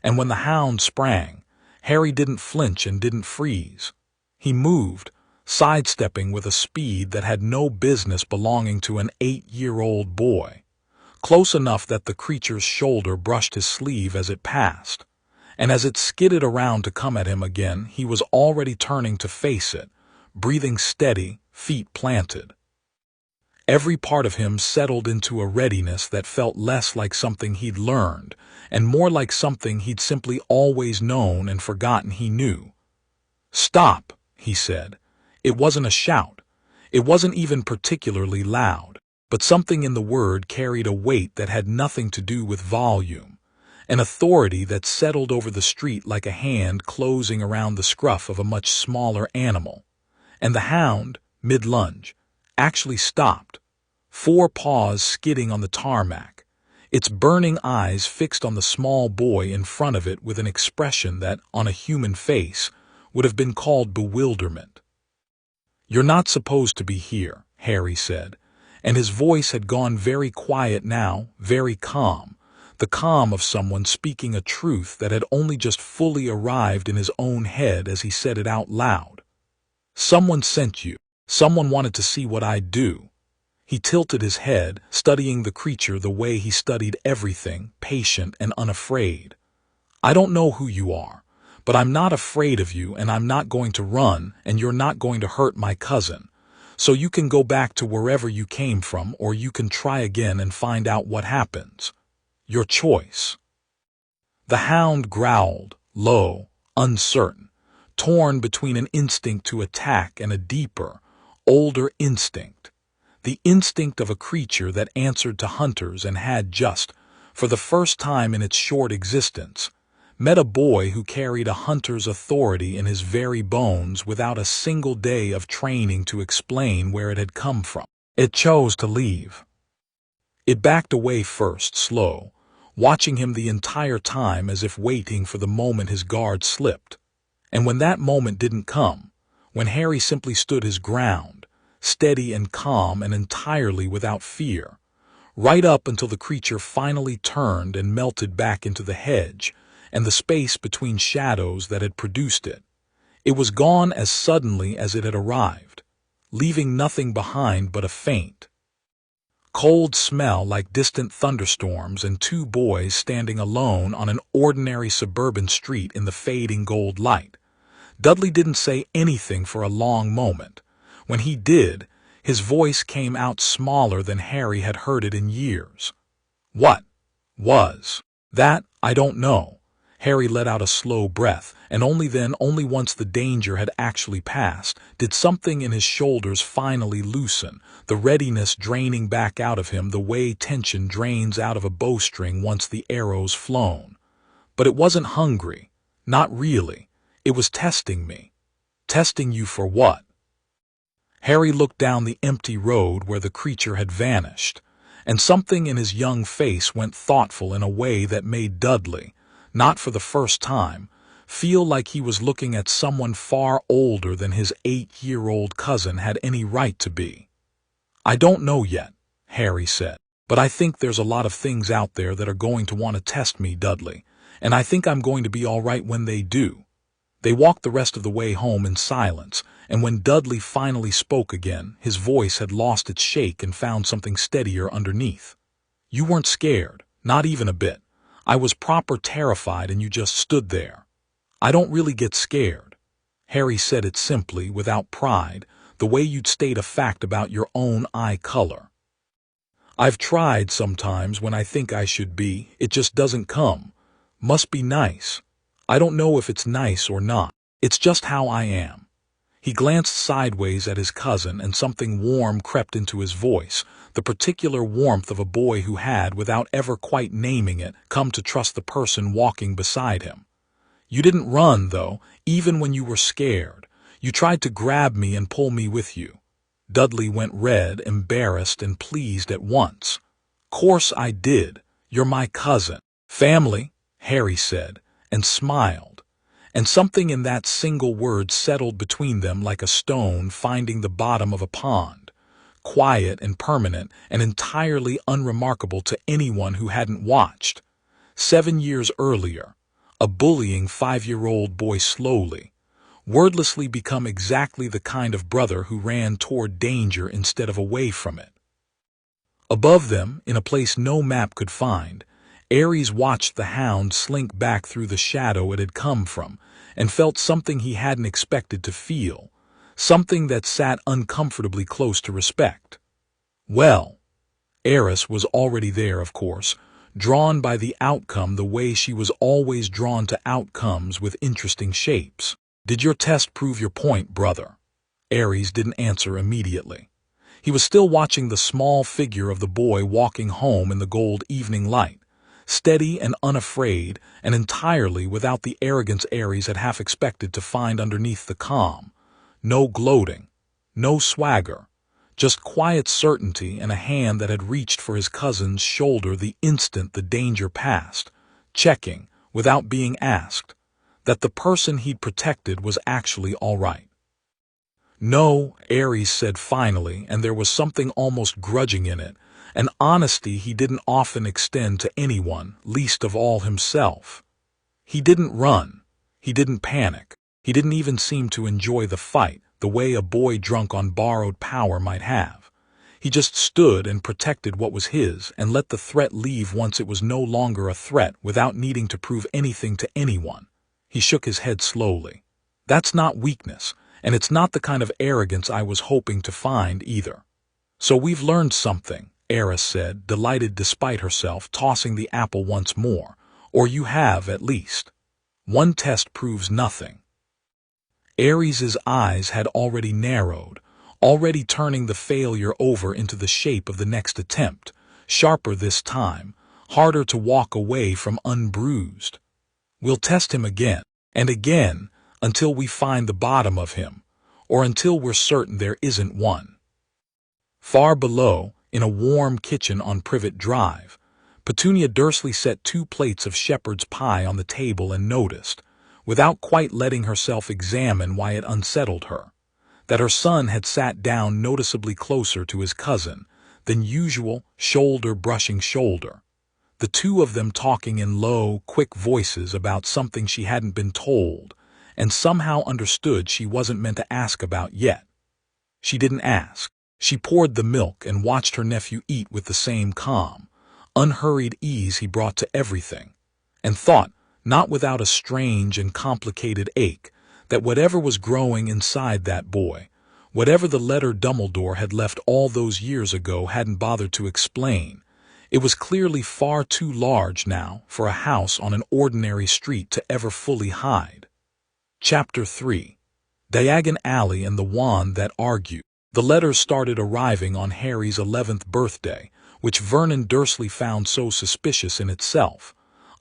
And when the hound sprang, Harry didn't flinch and didn't freeze. He moved, sidestepping with a speed that had no business belonging to an 8-year-old boy, close enough that the creature's shoulder brushed his sleeve as it passed. And as it skidded around to come at him again, he was already turning to face it, breathing steady, feet planted. Every part of him settled into a readiness that felt less like something he'd learned, and more like something he'd simply always known and forgotten he knew. "Stop," he said. It wasn't a shout. It wasn't even particularly loud, but something in the word carried a weight that had nothing to do with volume, an authority that settled over the street like a hand closing around the scruff of a much smaller animal. And the hound, mid-lunge, actually stopped, 4 paws skidding on the tarmac, its burning eyes fixed on the small boy in front of it with an expression that, on a human face, would have been called bewilderment. "You're not supposed to be here," Harry said, and his voice had gone very quiet now, very calm, the calm of someone speaking a truth that had only just fully arrived in his own head as he said it out loud. "Someone sent you. Someone wanted to see what I'd do." He tilted his head, studying the creature the way he studied everything, patient and unafraid. "I don't know who you are, but I'm not afraid of you, and I'm not going to run, and you're not going to hurt my cousin. So you can go back to wherever you came from, or you can try again and find out what happens. Your choice." The hound growled, low, uncertain, torn between an instinct to attack and a deeper, older instinct. The instinct of a creature that answered to hunters and had just, for the first time in its short existence, met a boy who carried a hunter's authority in his very bones without a single day of training to explain where it had come from. It chose to leave. It backed away first, slow, watching him the entire time as if waiting for the moment his guard slipped. And when that moment didn't come, when Harry simply stood his ground, steady and calm and entirely without fear, right up until the creature finally turned and melted back into the hedge and the space between shadows that had produced it. It was gone as suddenly as it had arrived, leaving nothing behind but a faint, cold smell like distant thunderstorms and 2 boys standing alone on an ordinary suburban street in the fading gold light. Dudley didn't say anything for a long moment. When he did, his voice came out smaller than Harry had heard it in years. "What was that? I don't know." Harry let out a slow breath, and only then, only once the danger had actually passed, did something in his shoulders finally loosen, the readiness draining back out of him the way tension drains out of a bowstring once the arrow's flown. But it wasn't hungry. Not really. It was testing me. Testing you for what? Harry looked down the empty road where the creature had vanished, and something in his young face went thoughtful in a way that made Dudley, not for the first time, feel like he was looking at someone far older than his 8-year-old cousin had any right to be. "I don't know yet," Harry said, "but I think there's a lot of things out there that are going to want to test me, Dudley, and I think I'm going to be all right when they do." They walked the rest of the way home in silence, and when Dudley finally spoke again, his voice had lost its shake and found something steadier underneath. "You weren't scared, not even a bit. I was proper terrified and you just stood there. I don't really get scared." Harry said it simply, without pride, the way you'd state a fact about your own eye color. "I've tried sometimes when I think I should be, it just doesn't come. Must be nice. I don't know if it's nice or not. It's just how I am." He glanced sideways at his cousin, and something warm crept into his voice, the particular warmth of a boy who had, without ever quite naming it, come to trust the person walking beside him. "You didn't run, though, even when you were scared. You tried to grab me and pull me with you." Dudley went red, embarrassed and pleased at once. "Course I did. You're my cousin." "Family," Harry said, and smiled, and something in that single word settled between them like a stone finding the bottom of a pond, quiet and permanent and entirely unremarkable to anyone who hadn't watched. 7 years earlier, a bullying 5-year-old boy slowly, wordlessly become exactly the kind of brother who ran toward danger instead of away from it. Above them, in a place no map could find, Ares watched the hound slink back through the shadow it had come from, and felt something he hadn't expected to feel, something that sat uncomfortably close to respect. Well, Eris was already there, of course, drawn by the outcome the way she was always drawn to outcomes with interesting shapes. "Did your test prove your point, brother?" Ares didn't answer immediately. He was still watching the small figure of the boy walking home in the gold evening light, steady and unafraid, and entirely without the arrogance Ares had half expected to find underneath the calm. No gloating, no swagger, just quiet certainty and a hand that had reached for his cousin's shoulder the instant the danger passed, checking, without being asked, that the person he'd protected was actually all right. "No," Ares said finally, and there was something almost grudging in it, an honesty he didn't often extend to anyone, least of all himself. He didn't run. He didn't panic. He didn't even seem to enjoy the fight, the way a boy drunk on borrowed power might have. He just stood and protected what was his and let the threat leave once it was no longer a threat without needing to prove anything to anyone. He shook his head slowly. "That's not weakness, and it's not the kind of arrogance I was hoping to find either." "So we've learned something," Eris said, delighted despite herself, tossing the apple once more. "Or you have, at least. One test proves nothing." Ares's eyes had already narrowed, already turning the failure over into the shape of the next attempt, sharper this time, harder to walk away from unbruised. "We'll test him again, and again, until we find the bottom of him, or until we're certain there isn't one." Far below, in a warm kitchen on Privet Drive, Petunia Dursley set 2 plates of shepherd's pie on the table and noticed, without quite letting herself examine why it unsettled her, that her son had sat down noticeably closer to his cousin than usual, shoulder brushing shoulder, the two of them talking in low, quick voices about something she hadn't been told, and somehow understood she wasn't meant to ask about yet. She didn't ask. She poured the milk and watched her nephew eat with the same calm, unhurried ease he brought to everything, and thought, not without a strange and complicated ache, that whatever was growing inside that boy, whatever the letter Dumbledore had left all those years ago hadn't bothered to explain, it was clearly far too large now for a house on an ordinary street to ever fully hide. Chapter 3. Diagon Alley and the Wand That Argued. The letters started arriving on Harry's 11th birthday, which Vernon Dursley found so suspicious in itself.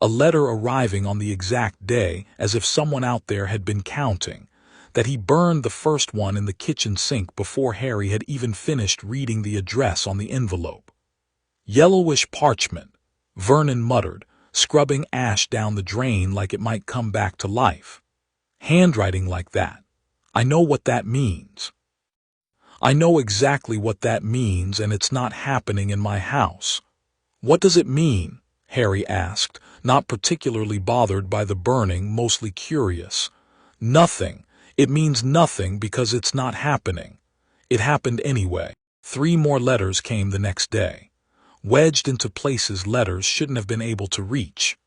A letter arriving on the exact day, as if someone out there had been counting, that he burned the first one in the kitchen sink before Harry had even finished reading the address on the envelope. "Yellowish parchment," Vernon muttered, scrubbing ash down the drain like it might come back to life. "Handwriting like that. I know what that means. I know exactly what that means, and it's not happening in my house." "What does it mean?" Harry asked, not particularly bothered by the burning, mostly curious. "Nothing. It means nothing because it's not happening." It happened anyway. 3 more letters came the next day, wedged into places letters shouldn't have been able to reach.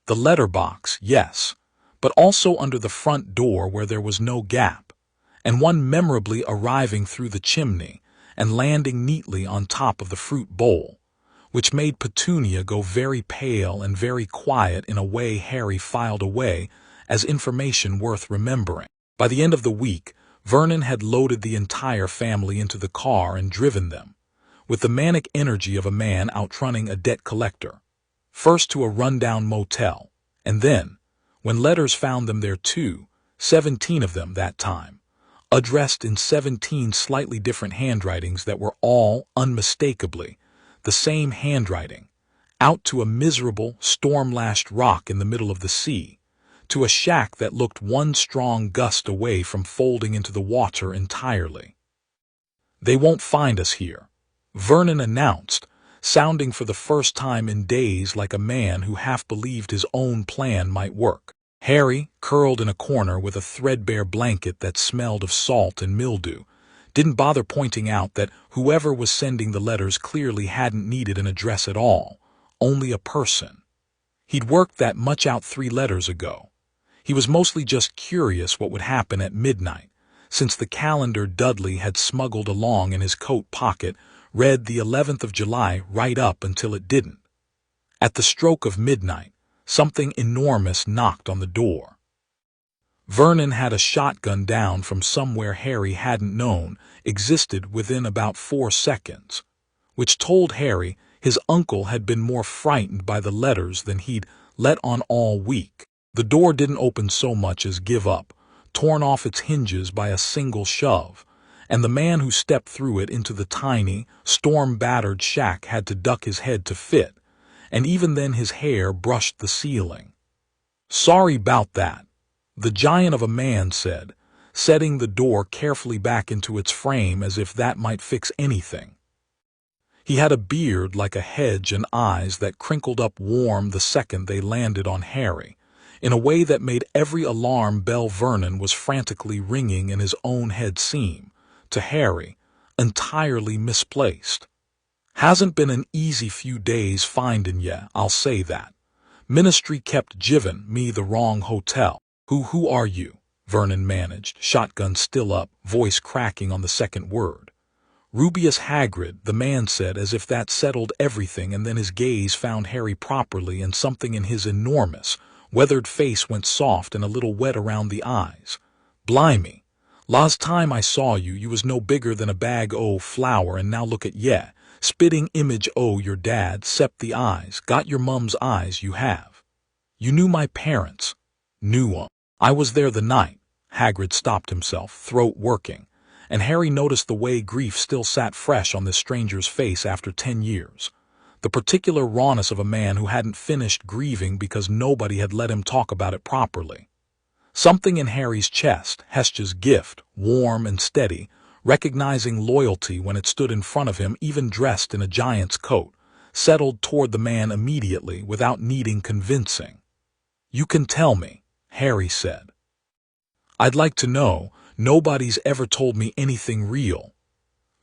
The letterbox, yes, but also under the front door where there was no gap, and one memorably arriving through the chimney and landing neatly on top of the fruit bowl, which made Petunia go very pale and very quiet in a way Harry filed away as information worth remembering. By the end of the week, Vernon had loaded the entire family into the car and driven them, with the manic energy of a man outrunning a debt collector, first to a rundown motel, and then, when letters found them there too, 17 of them that time, addressed in 17 slightly different handwritings that were all, unmistakably, the same handwriting, out to a miserable, storm-lashed rock in the middle of the sea, to a shack that looked one strong gust away from folding into the water entirely. "They won't find us here," Vernon announced, sounding for the first time in days like a man who half believed his own plan might work. Harry, curled in a corner with a threadbare blanket that smelled of salt and mildew, didn't bother pointing out that whoever was sending the letters clearly hadn't needed an address at all, only a person. He'd worked that much out 3 letters ago. He was mostly just curious what would happen at midnight, since the calendar Dudley had smuggled along in his coat pocket read the 11th of July right up until it didn't. At the stroke of midnight, something enormous knocked on the door. Vernon had a shotgun down from somewhere Harry hadn't known existed within about 4 seconds, which told Harry his uncle had been more frightened by the letters than he'd let on all week. The door didn't open so much as give up, torn off its hinges by a single shove, and the man who stepped through it into the tiny, storm-battered shack had to duck his head to fit, and even then his hair brushed the ceiling. "Sorry about that," the giant of a man said, setting the door carefully back into its frame as if that might fix anything. He had a beard like a hedge and eyes that crinkled up warm the second they landed on Harry, in a way that made every alarm bell Vernon was frantically ringing in his own head seem, to Harry, entirely misplaced. "Hasn't been an easy few days findin' ya, I'll say that. Ministry kept givin' me the wrong hotel." Who are you?" Vernon managed, shotgun still up, voice cracking on the second word. "Rubeus Hagrid," the man said as if that settled everything, and then his gaze found Harry properly and something in his enormous, weathered face went soft and a little wet around the eyes. "Blimey. Last time I saw you, you was no bigger than a bag o' flour, and now look at ye, spitting image o' your dad, 'cept the eyes, got your mum's eyes you have. You knew my parents." "Knew 'em. I was there the night." Hagrid stopped himself, throat working, and Harry noticed the way grief still sat fresh on this stranger's face after 10 years. The particular rawness of a man who hadn't finished grieving because nobody had let him talk about it properly. Something in Harry's chest, Hesja's gift, warm and steady, recognizing loyalty when it stood in front of him even dressed in a giant's coat, settled toward the man immediately without needing convincing. "You can tell me," Harry said. "I'd like to know. Nobody's ever told me anything real."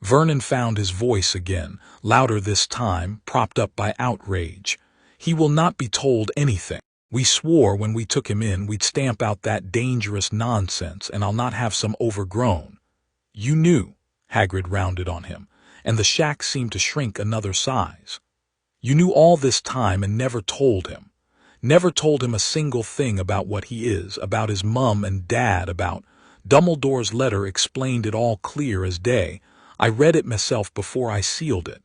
Vernon found his voice again, louder this time, propped up by outrage. "He will not be told anything. We swore when we took him in we'd stamp out that dangerous nonsense, and I'll not have some overgrown." "You knew," Hagrid rounded on him, and the shack seemed to shrink another size. "You knew all this time and never told him. Never told him a single thing about what he is, about his mum and dad, about—" Dumbledore's letter explained it all clear as day. "I read it myself before I sealed it.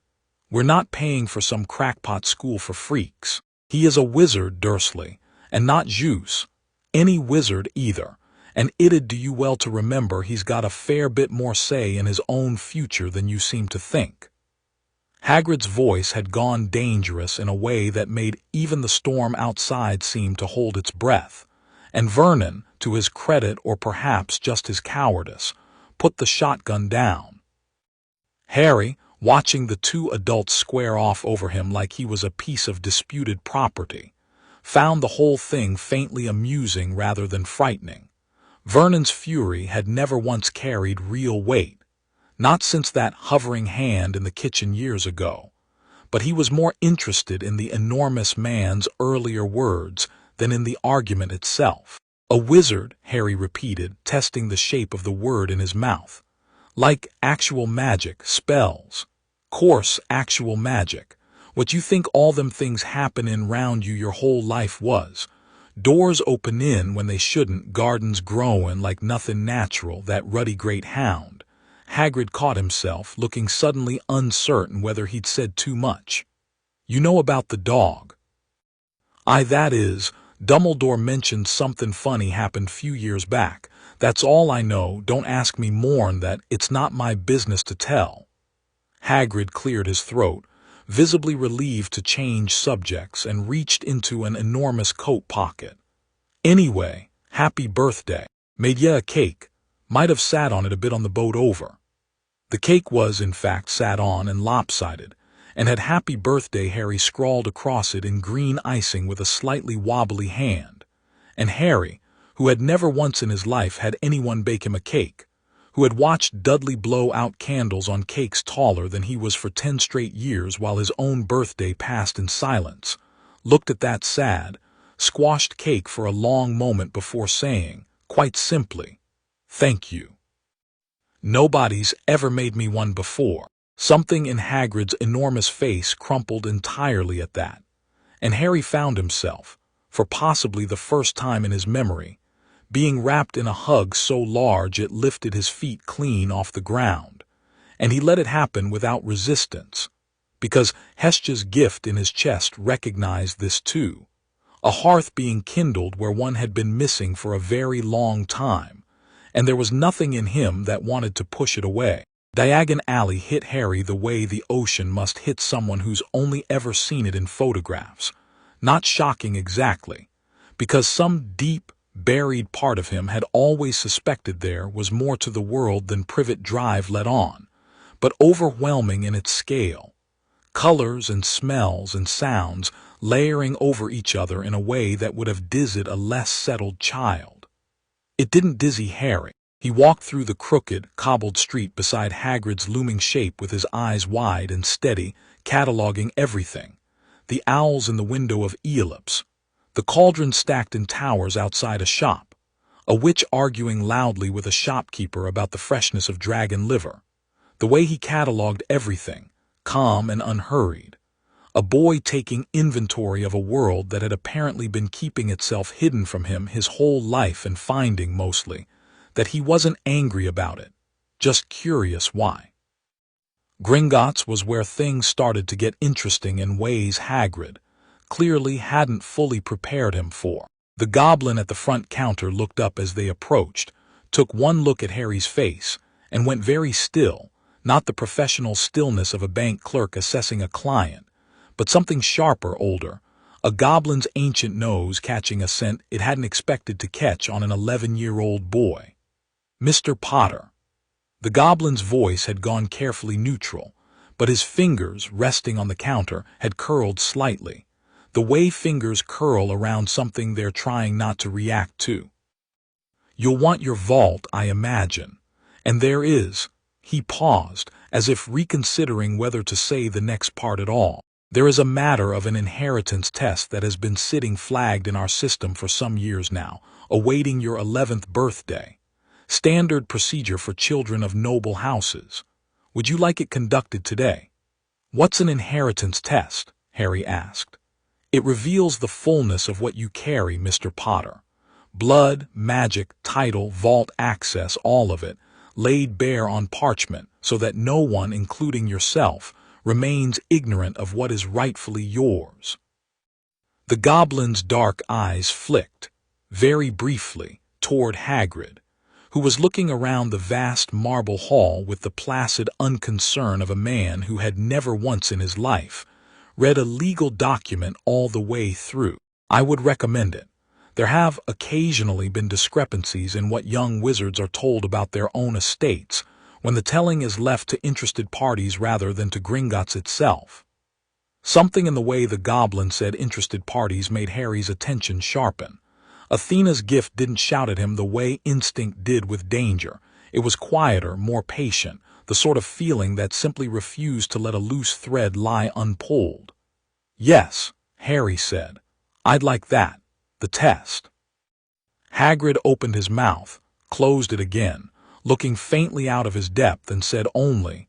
We're not paying for some crackpot school for freaks. He is a wizard, Dursley, and not Zeus. Any wizard either, and it'd do you well to remember he's got a fair bit more say in his own future than you seem to think." Hagrid's voice had gone dangerous in a way that made even the storm outside seem to hold its breath, and Vernon, to his credit or perhaps just his cowardice, put the shotgun down. Harry, watching the 2 adults square off over him like he was a piece of disputed property, found the whole thing faintly amusing rather than frightening. Vernon's fury had never once carried real weight, not since that hovering hand in the kitchen years ago, but he was more interested in the enormous man's earlier words than in the argument itself. "A wizard," Harry repeated, testing the shape of the word in his mouth. "Like actual magic, spells. Course actual magic. What you think all them things happenin' round you your whole life was. Doors open in when they shouldn't, gardens growin' like nothin' natural, that ruddy great hound." Hagrid caught himself, looking suddenly uncertain whether he'd said too much. "You know about the dog?" "Aye, that is, Dumbledore mentioned something funny happened few years back. That's all I know. Don't ask me more'n that. It's not my business to tell." Hagrid cleared his throat, visibly relieved to change subjects, and reached into an enormous coat pocket. "Anyway, happy birthday. Made ya a cake. Might have sat on it a bit on the boat over." The cake was, in fact, sat on and lopsided, and had "Happy Birthday" Harry scrawled across it in green icing with a slightly wobbly hand, And Harry, who had never once in his life had anyone bake him a cake, who had watched Dudley blow out candles on cakes taller than he was for 10 straight years while his own birthday passed in silence, looked at that sad, squashed cake for a long moment before saying, quite simply, "Thank you. Nobody's ever made me one before." Something in Hagrid's enormous face crumpled entirely at that, and Harry found himself, for possibly the first time in his memory, being wrapped in a hug so large it lifted his feet clean off the ground, and he let it happen without resistance, because Hesja's gift in his chest recognized this too, a hearth being kindled where one had been missing for a very long time, and there was nothing in him that wanted to push it away. Diagon Alley hit Harry the way the ocean must hit someone who's only ever seen it in photographs. Not shocking exactly, because some deep, buried part of him had always suspected there was more to the world than Privet Drive let on, but overwhelming in its scale. Colors and smells and sounds layering over each other in a way that would have dizzied a less settled child. It didn't dizzy Harry. He walked through the crooked, cobbled street beside Hagrid's looming shape with his eyes wide and steady, cataloging everything. The owls in the window of Aeolus, the cauldron stacked in towers outside a shop, a witch arguing loudly with a shopkeeper about the freshness of dragon liver. The way he cataloged everything, calm and unhurried. A boy taking inventory of a world that had apparently been keeping itself hidden from him his whole life and finding, mostly, that he wasn't angry about it, just curious why. Gringotts was where things started to get interesting in ways Hagrid clearly hadn't fully prepared him for. The goblin at the front counter looked up as they approached, took one look at Harry's face, and went very still, not the professional stillness of a bank clerk assessing a client, but something sharper, older, a goblin's ancient nose catching a scent it hadn't expected to catch on an 11-year-old boy. "Mr. Potter." The goblin's voice had gone carefully neutral, but his fingers, resting on the counter, had curled slightly, the way fingers curl around something they're trying not to react to. "You'll want your vault, I imagine. And there is—" he paused, as if reconsidering whether to say the next part at all. "There is a matter of an inheritance test that has been sitting flagged in our system for some years now, awaiting your 11th birthday. Standard procedure for children of noble houses. Would you like it conducted today?" "What's an inheritance test?" Harry asked. "It reveals the fullness of what you carry, Mr. Potter. Blood, magic, title, vault access, all of it, laid bare on parchment so that no one, including yourself, remains ignorant of what is rightfully yours." The goblin's dark eyes flicked, very briefly, toward Hagrid, who was looking around the vast marble hall with the placid unconcern of a man who had never once in his life read a legal document all the way through. "I would recommend it. There have occasionally been discrepancies in what young wizards are told about their own estates, when the telling is left to interested parties rather than to Gringotts itself." Something in the way the goblin said interested parties made Harry's attention sharpen. Athena's gift didn't shout at him the way instinct did with danger. It was quieter, more patient, the sort of feeling that simply refused to let a loose thread lie unpulled. "Yes," Harry said. "I'd like that. The test." Hagrid opened his mouth, closed it again, looking faintly out of his depth, and said only,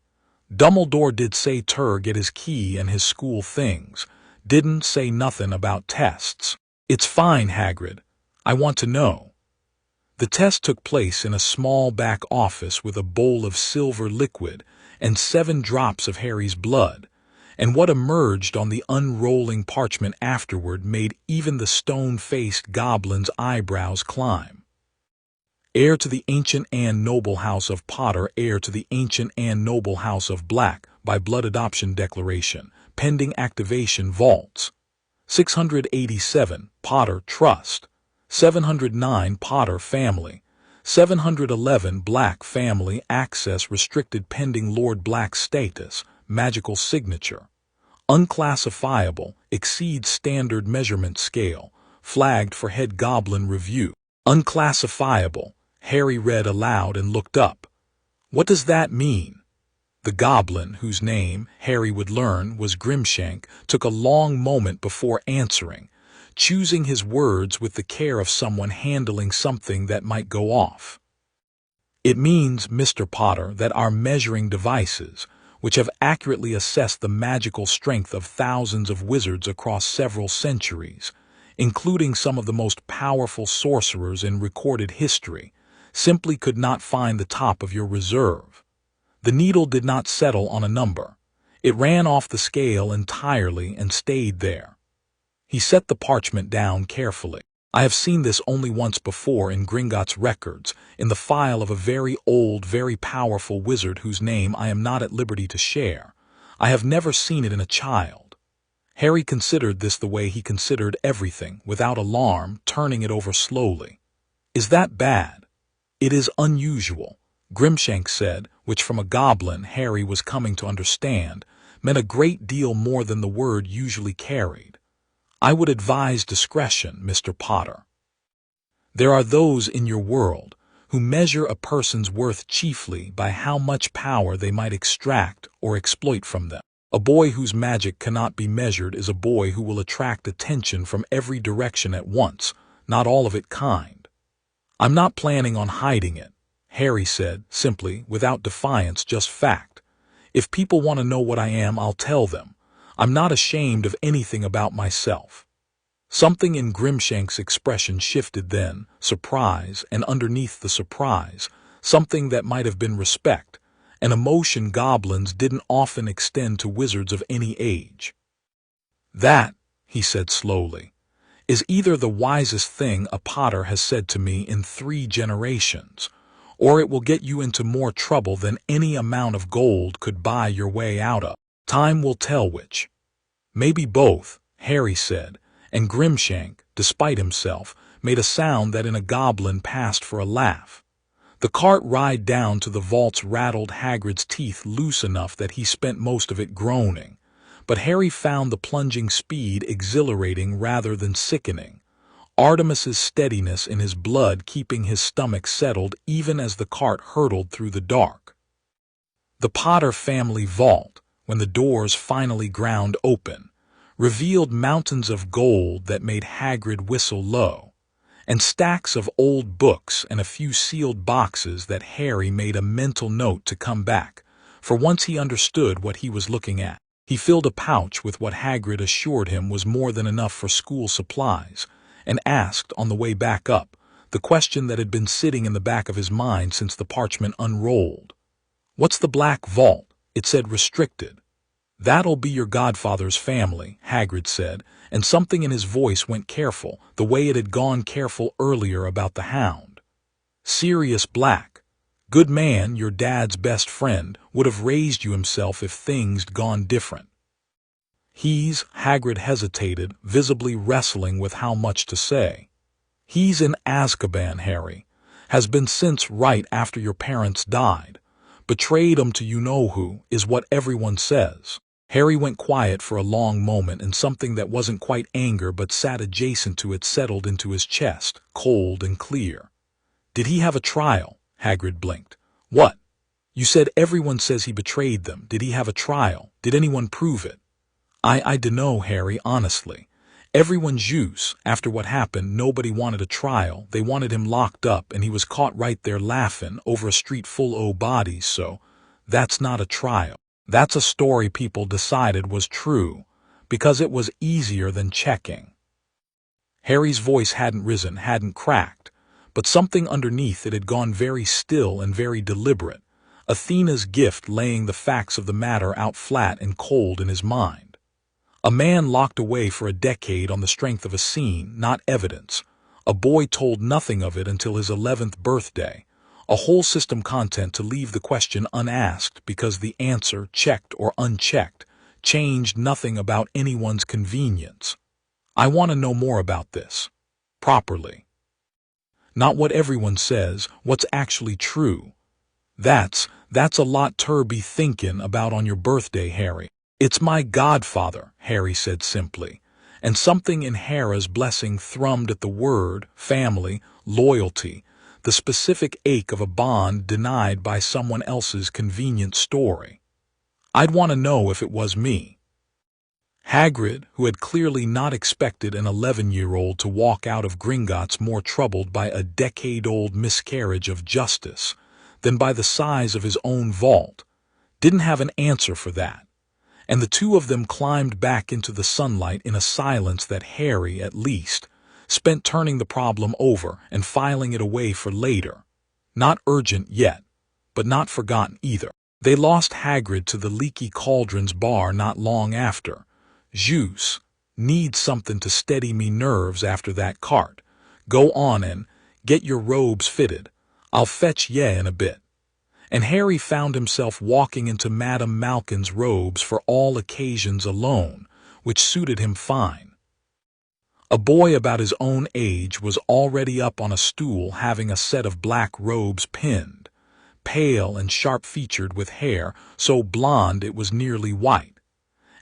"Dumbledore did say Tur get his key and his school things. Didn't say nothing about tests." "It's fine, Hagrid. I want to know." The test took place in a small back office with a bowl of silver liquid and 7 drops of Harry's blood, and what emerged on the unrolling parchment afterward made even the stone-faced goblin's eyebrows climb. "Heir to the ancient and noble house of Potter, heir to the ancient and noble house of Black, by blood adoption declaration, pending activation vaults. 687, Potter Trust. 709, Potter Family. 711, Black Family Access restricted pending Lord Black status, magical signature. Unclassifiable, exceeds standard measurement scale, flagged for head goblin review. Unclassifiable, Harry read aloud and looked up. What does that mean? The goblin, whose name Harry would learn was Grimshank, took a long moment before answering, choosing his words with the care of someone handling something that might go off. It means, Mr. Potter, that our measuring devices, which have accurately assessed the magical strength of thousands of wizards across several centuries, including some of the most powerful sorcerers in recorded history, simply could not find the top of your reserve. The needle did not settle on a number. It ran off the scale entirely and stayed there. He set the parchment down carefully. I have seen this only once before in Gringotts records, in the file of a very old, very powerful wizard whose name I am not at liberty to share. I have never seen it in a child. Harry considered this the way he considered everything, without alarm, turning it over slowly. Is that bad? It is unusual, Grimshank said, which from a goblin Harry was coming to understand, meant a great deal more than the word usually carried. I would advise discretion, Mr. Potter. There are those in your world who measure a person's worth chiefly by how much power they might extract or exploit from them. A boy whose magic cannot be measured is a boy who will attract attention from every direction at once, not all of it kind. I'm not planning on hiding it, Harry said, simply, without defiance, just fact. If people want to know what I am, I'll tell them. I'm not ashamed of anything about myself. Something in Grimshank's expression shifted then, surprise, and underneath the surprise, something that might have been respect, an emotion goblins didn't often extend to wizards of any age. That, he said slowly, is either the wisest thing a Potter has said to me in 3 generations, or it will get you into more trouble than any amount of gold could buy your way out of. Time will tell which. Maybe both, Harry said, and Grimshank, despite himself, made a sound that in a goblin passed for a laugh. The cart ride down to the vaults rattled Hagrid's teeth loose enough that he spent most of it groaning, but Harry found the plunging speed exhilarating rather than sickening, Artemis's steadiness in his blood keeping his stomach settled even as the cart hurtled through the dark. The Potter family vault, when the doors finally ground open, revealed mountains of gold that made Hagrid whistle low, and stacks of old books and a few sealed boxes that Harry made a mental note to come back, for once he understood what he was looking at. He filled a pouch with what Hagrid assured him was more than enough for school supplies, and asked, on the way back up, the question that had been sitting in the back of his mind since the parchment unrolled. What's the Black Vault? It said restricted. That'll be your godfather's family, Hagrid said, and something in his voice went careful, the way it had gone careful earlier about the hound. Sirius Black. Good man, your dad's best friend, would have raised you himself if things'd gone different. Hagrid hesitated, visibly wrestling with how much to say. He's in Azkaban, Harry. Has been since right after your parents died. Betrayed 'em to you-know-who, is what everyone says. Harry went quiet for a long moment, and something that wasn't quite anger but sat adjacent to it settled into his chest, cold and clear. Did he have a trial? Hagrid blinked. What? You said everyone says he betrayed them. Did he have a trial? Did anyone prove it? I dunno, Harry, honestly. Everyone's use, after what happened, nobody wanted a trial. They wanted him locked up, and he was caught right there laughing over a street full o' bodies, so that's not a trial. That's a story people decided was true, because it was easier than checking. Harry's voice hadn't risen, hadn't cracked, but something underneath it had gone very still and very deliberate, Athena's gift laying the facts of the matter out flat and cold in his mind. A man locked away for a decade on the strength of a scene, not evidence. A boy told nothing of it until his 11th birthday. A whole system content to leave the question unasked because the answer, checked or unchecked, changed nothing about anyone's convenience. I want to know more about this. Properly. Not what everyone says, what's actually true. That's a lot to be thinking about on your birthday, Harry. It's my godfather, Harry said simply, and something in Hera's blessing thrummed at the word, family, loyalty, the specific ache of a bond denied by someone else's convenient story. I'd want to know if it was me. Hagrid, who had clearly not expected an 11-year-old to walk out of Gringotts more troubled by a decade-old miscarriage of justice than by the size of his own vault, didn't have an answer for that, and the two of them climbed back into the sunlight in a silence that Harry, at least, spent turning the problem over and filing it away for later. Not urgent yet, but not forgotten either. They lost Hagrid to the Leaky Cauldron's bar not long after. "Zeus, need something to steady me nerves after that cart. Go on and get your robes fitted. I'll fetch ye in a bit." And Harry found himself walking into Madame Malkin's robes for all occasions alone, which suited him fine. A boy about his own age was already up on a stool having a set of black robes pinned, pale and sharp-featured with hair so blonde it was nearly white,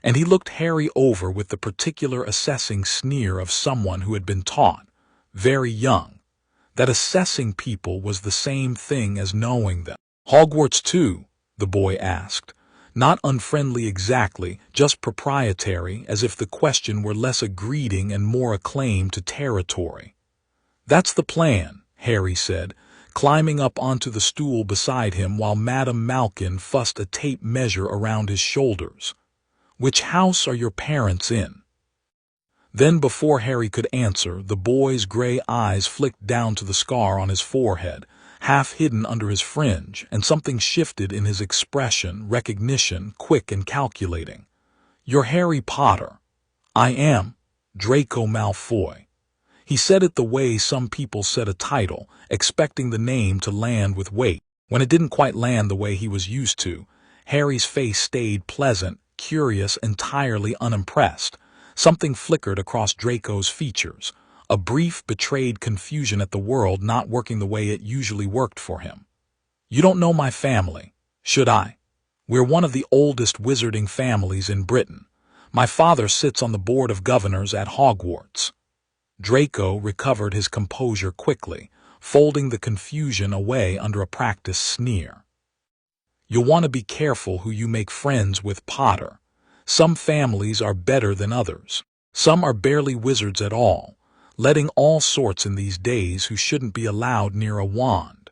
and he looked Harry over with the particular assessing sneer of someone who had been taught, very young, that assessing people was the same thing as knowing them. "Hogwarts too?" the boy asked. Not unfriendly exactly, just proprietary, as if the question were less a greeting and more a claim to territory. "That's the plan," Harry said, climbing up onto the stool beside him while Madame Malkin fussed a tape measure around his shoulders. "Which house are your parents in?" Then before Harry could answer, the boy's gray eyes flicked down to the scar on his forehead, half hidden under his fringe, and something shifted in his expression, recognition, quick and calculating. "You're Harry Potter." "I am, Draco Malfoy." He said it the way some people said a title, expecting the name to land with weight. When it didn't quite land the way he was used to, Harry's face stayed pleasant, curious, entirely unimpressed. Something flickered across Draco's features, a brief, betrayed confusion at the world not working the way it usually worked for him. "You don't know my family, should I? We're one of the oldest wizarding families in Britain. My father sits on the board of governors at Hogwarts." Draco recovered his composure quickly, folding the confusion away under a practiced sneer. "You'll want to be careful who you make friends with, Potter. Some families are better than others. Some are barely wizards at all, letting all sorts in these days who shouldn't be allowed near a wand."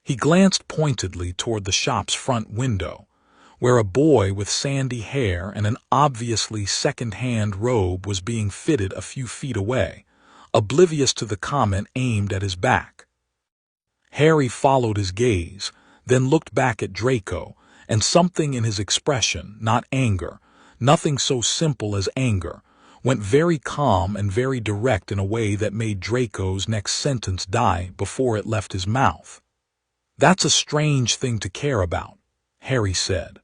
He glanced pointedly toward the shop's front window, where a boy with sandy hair and an obviously second-hand robe was being fitted a few feet away, oblivious to the comment aimed at his back. Harry followed his gaze, then looked back at Draco, and something in his expression, not anger, nothing so simple as anger, went very calm and very direct in a way that made Draco's next sentence die before it left his mouth. "That's a strange thing to care about," Harry said.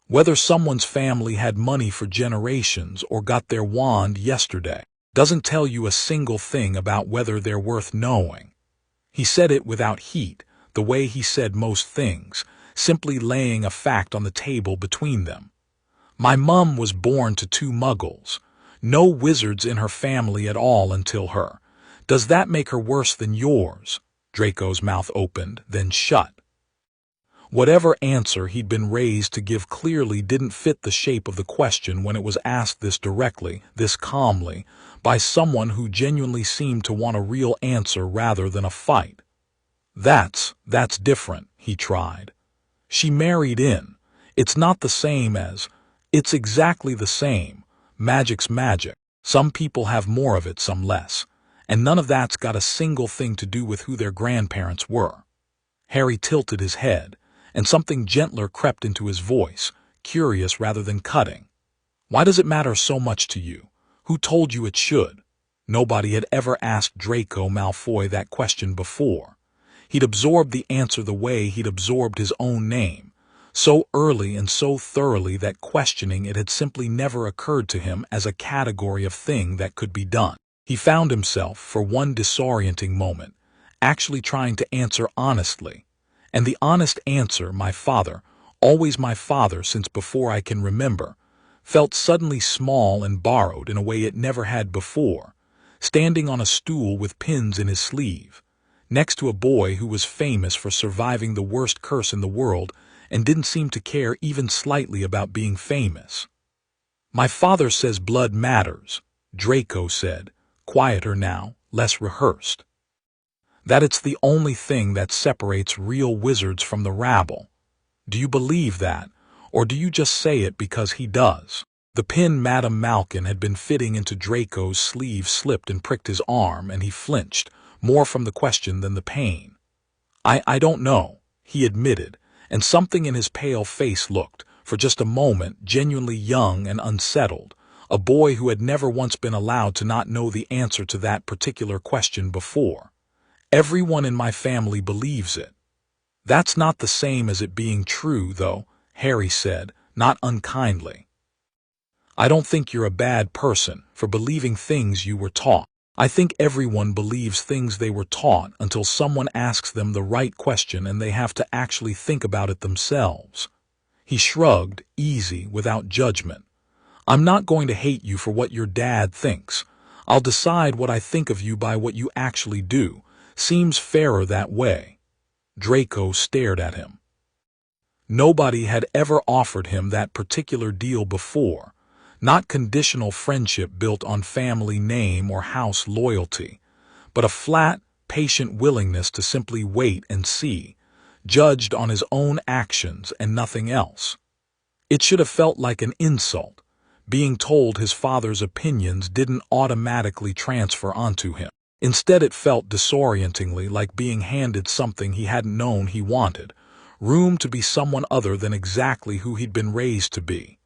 "Whether someone's family had money for generations or got their wand yesterday doesn't tell you a single thing about whether they're worth knowing." He said it without heat, the way he said most things, simply laying a fact on the table between them. "My mum was born to 2 muggles. No wizards in her family at all until her. Does that make her worse than yours?" Draco's mouth opened, then shut. Whatever answer he'd been raised to give clearly didn't fit the shape of the question when it was asked this directly, this calmly, by someone who genuinely seemed to want a real answer rather than a fight. That's different," he tried. "She married in. It's not the same as. It's exactly the same. Magic's magic. Some people have more of it, some less. And none of that's got a single thing to do with who their grandparents were." Harry tilted his head, and something gentler crept into his voice, curious rather than cutting. "Why does it matter so much to you? Who told you it should?" Nobody had ever asked Draco Malfoy that question before. He'd absorbed the answer the way he'd absorbed his own name, so early and so thoroughly that questioning it had simply never occurred to him as a category of thing that could be done. He found himself, for one disorienting moment, actually trying to answer honestly. And the honest answer, "My father, always my father since before I can remember," felt suddenly small and borrowed in a way it never had before, standing on a stool with pins in his sleeve, next to a boy who was famous for surviving the worst curse in the world and didn't seem to care even slightly about being famous. "My father says blood matters," Draco said, quieter now, less rehearsed. "That it's the only thing that separates real wizards from the rabble. Do you believe that, or do you just say it because he does?" The pin Madame Malkin had been fitting into Draco's sleeve slipped and pricked his arm, and he flinched, more from the question than the pain. I don't know," he admitted, and something in his pale face looked, for just a moment, genuinely young and unsettled, a boy who had never once been allowed to not know the answer to that particular question before. "Everyone in my family believes it." "That's not the same as it being true, though," Harry said, not unkindly. "I don't think you're a bad person for believing things you were taught. I think everyone believes things they were taught until someone asks them the right question and they have to actually think about it themselves." He shrugged, easy, without judgment. "I'm not going to hate you for what your dad thinks. I'll decide what I think of you by what you actually do. Seems fairer that way." Draco stared at him. Nobody had ever offered him that particular deal before. Not conditional friendship built on family name or house loyalty, but a flat, patient willingness to simply wait and see, judged on his own actions and nothing else. It should have felt like an insult, being told his father's opinions didn't automatically transfer onto him. Instead, it felt disorientingly like being handed something he hadn't known he wanted, room to be someone other than exactly who he'd been raised to be.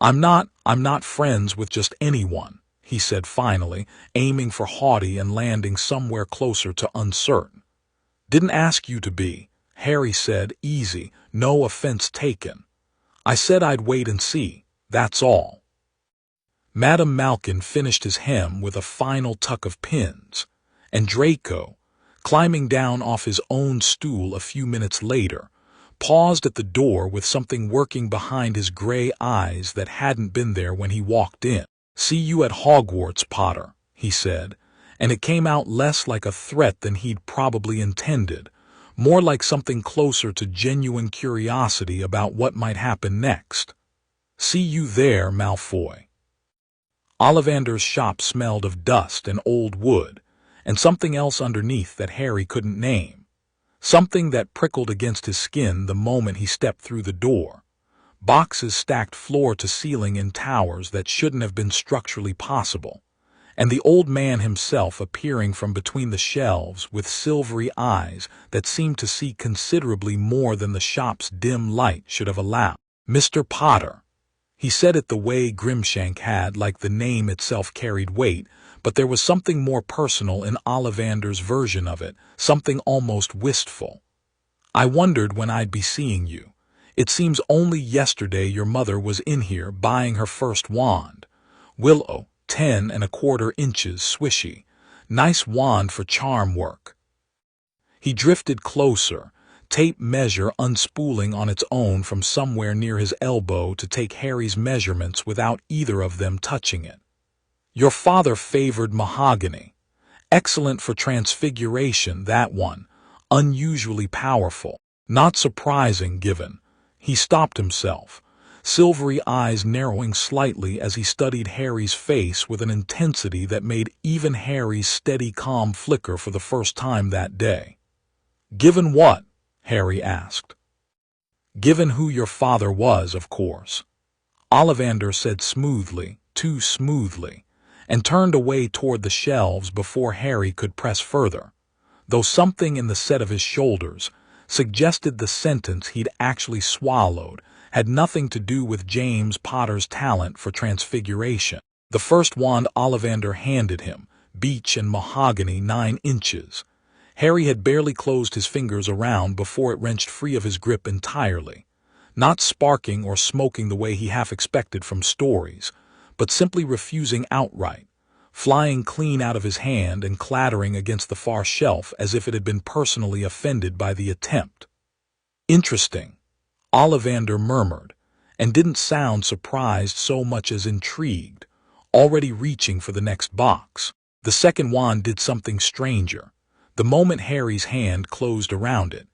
I'm not friends with just anyone," he said finally, aiming for haughty and landing somewhere closer to uncertain. "Didn't ask you to be," Harry said, easy, no offense taken. "I said I'd wait and see, that's all." Madame Malkin finished his hem with a final tuck of pins, and Draco, climbing down off his own stool a few minutes later, paused at the door with something working behind his gray eyes that hadn't been there when he walked in. "See you at Hogwarts, Potter," he said, and it came out less like a threat than he'd probably intended, more like something closer to genuine curiosity about what might happen next. "See you there, Malfoy." Ollivander's shop smelled of dust and old wood, and something else underneath that Harry couldn't name. Something that prickled against his skin the moment he stepped through the door. Boxes stacked floor to ceiling in towers that shouldn't have been structurally possible, and the old man himself appearing from between the shelves with silvery eyes that seemed to see considerably more than the shop's dim light should have allowed. "Mr. Potter." He said it the way Grimshank had, like the name itself carried weight, but there was something more personal in Ollivander's version of it, something almost wistful. "I wondered when I'd be seeing you. It seems only yesterday your mother was in here buying her first wand. Willow, 10¼ inches, swishy. Nice wand for charm work." He drifted closer, tape measure unspooling on its own from somewhere near his elbow to take Harry's measurements without either of them touching it. "Your father favored mahogany. Excellent for transfiguration, that one. Unusually powerful. Not surprising given." He stopped himself, silvery eyes narrowing slightly as he studied Harry's face with an intensity that made even Harry's steady calm flicker for the first time that day. "Given what?" Harry asked. "Given who your father was, of course," Ollivander said smoothly, too smoothly, and turned away toward the shelves before Harry could press further, though something in the set of his shoulders suggested the sentence he'd actually swallowed had nothing to do with James Potter's talent for transfiguration. The first wand Ollivander handed him, beech and mahogany, 9 inches. Harry had barely closed his fingers around before it wrenched free of his grip entirely, not sparking or smoking the way he half expected from stories, but simply refusing outright, flying clean out of his hand and clattering against the far shelf as if it had been personally offended by the attempt. "Interesting," Ollivander murmured, and didn't sound surprised so much as intrigued, already reaching for the next box. The second wand did something stranger. The moment Harry's hand closed around it,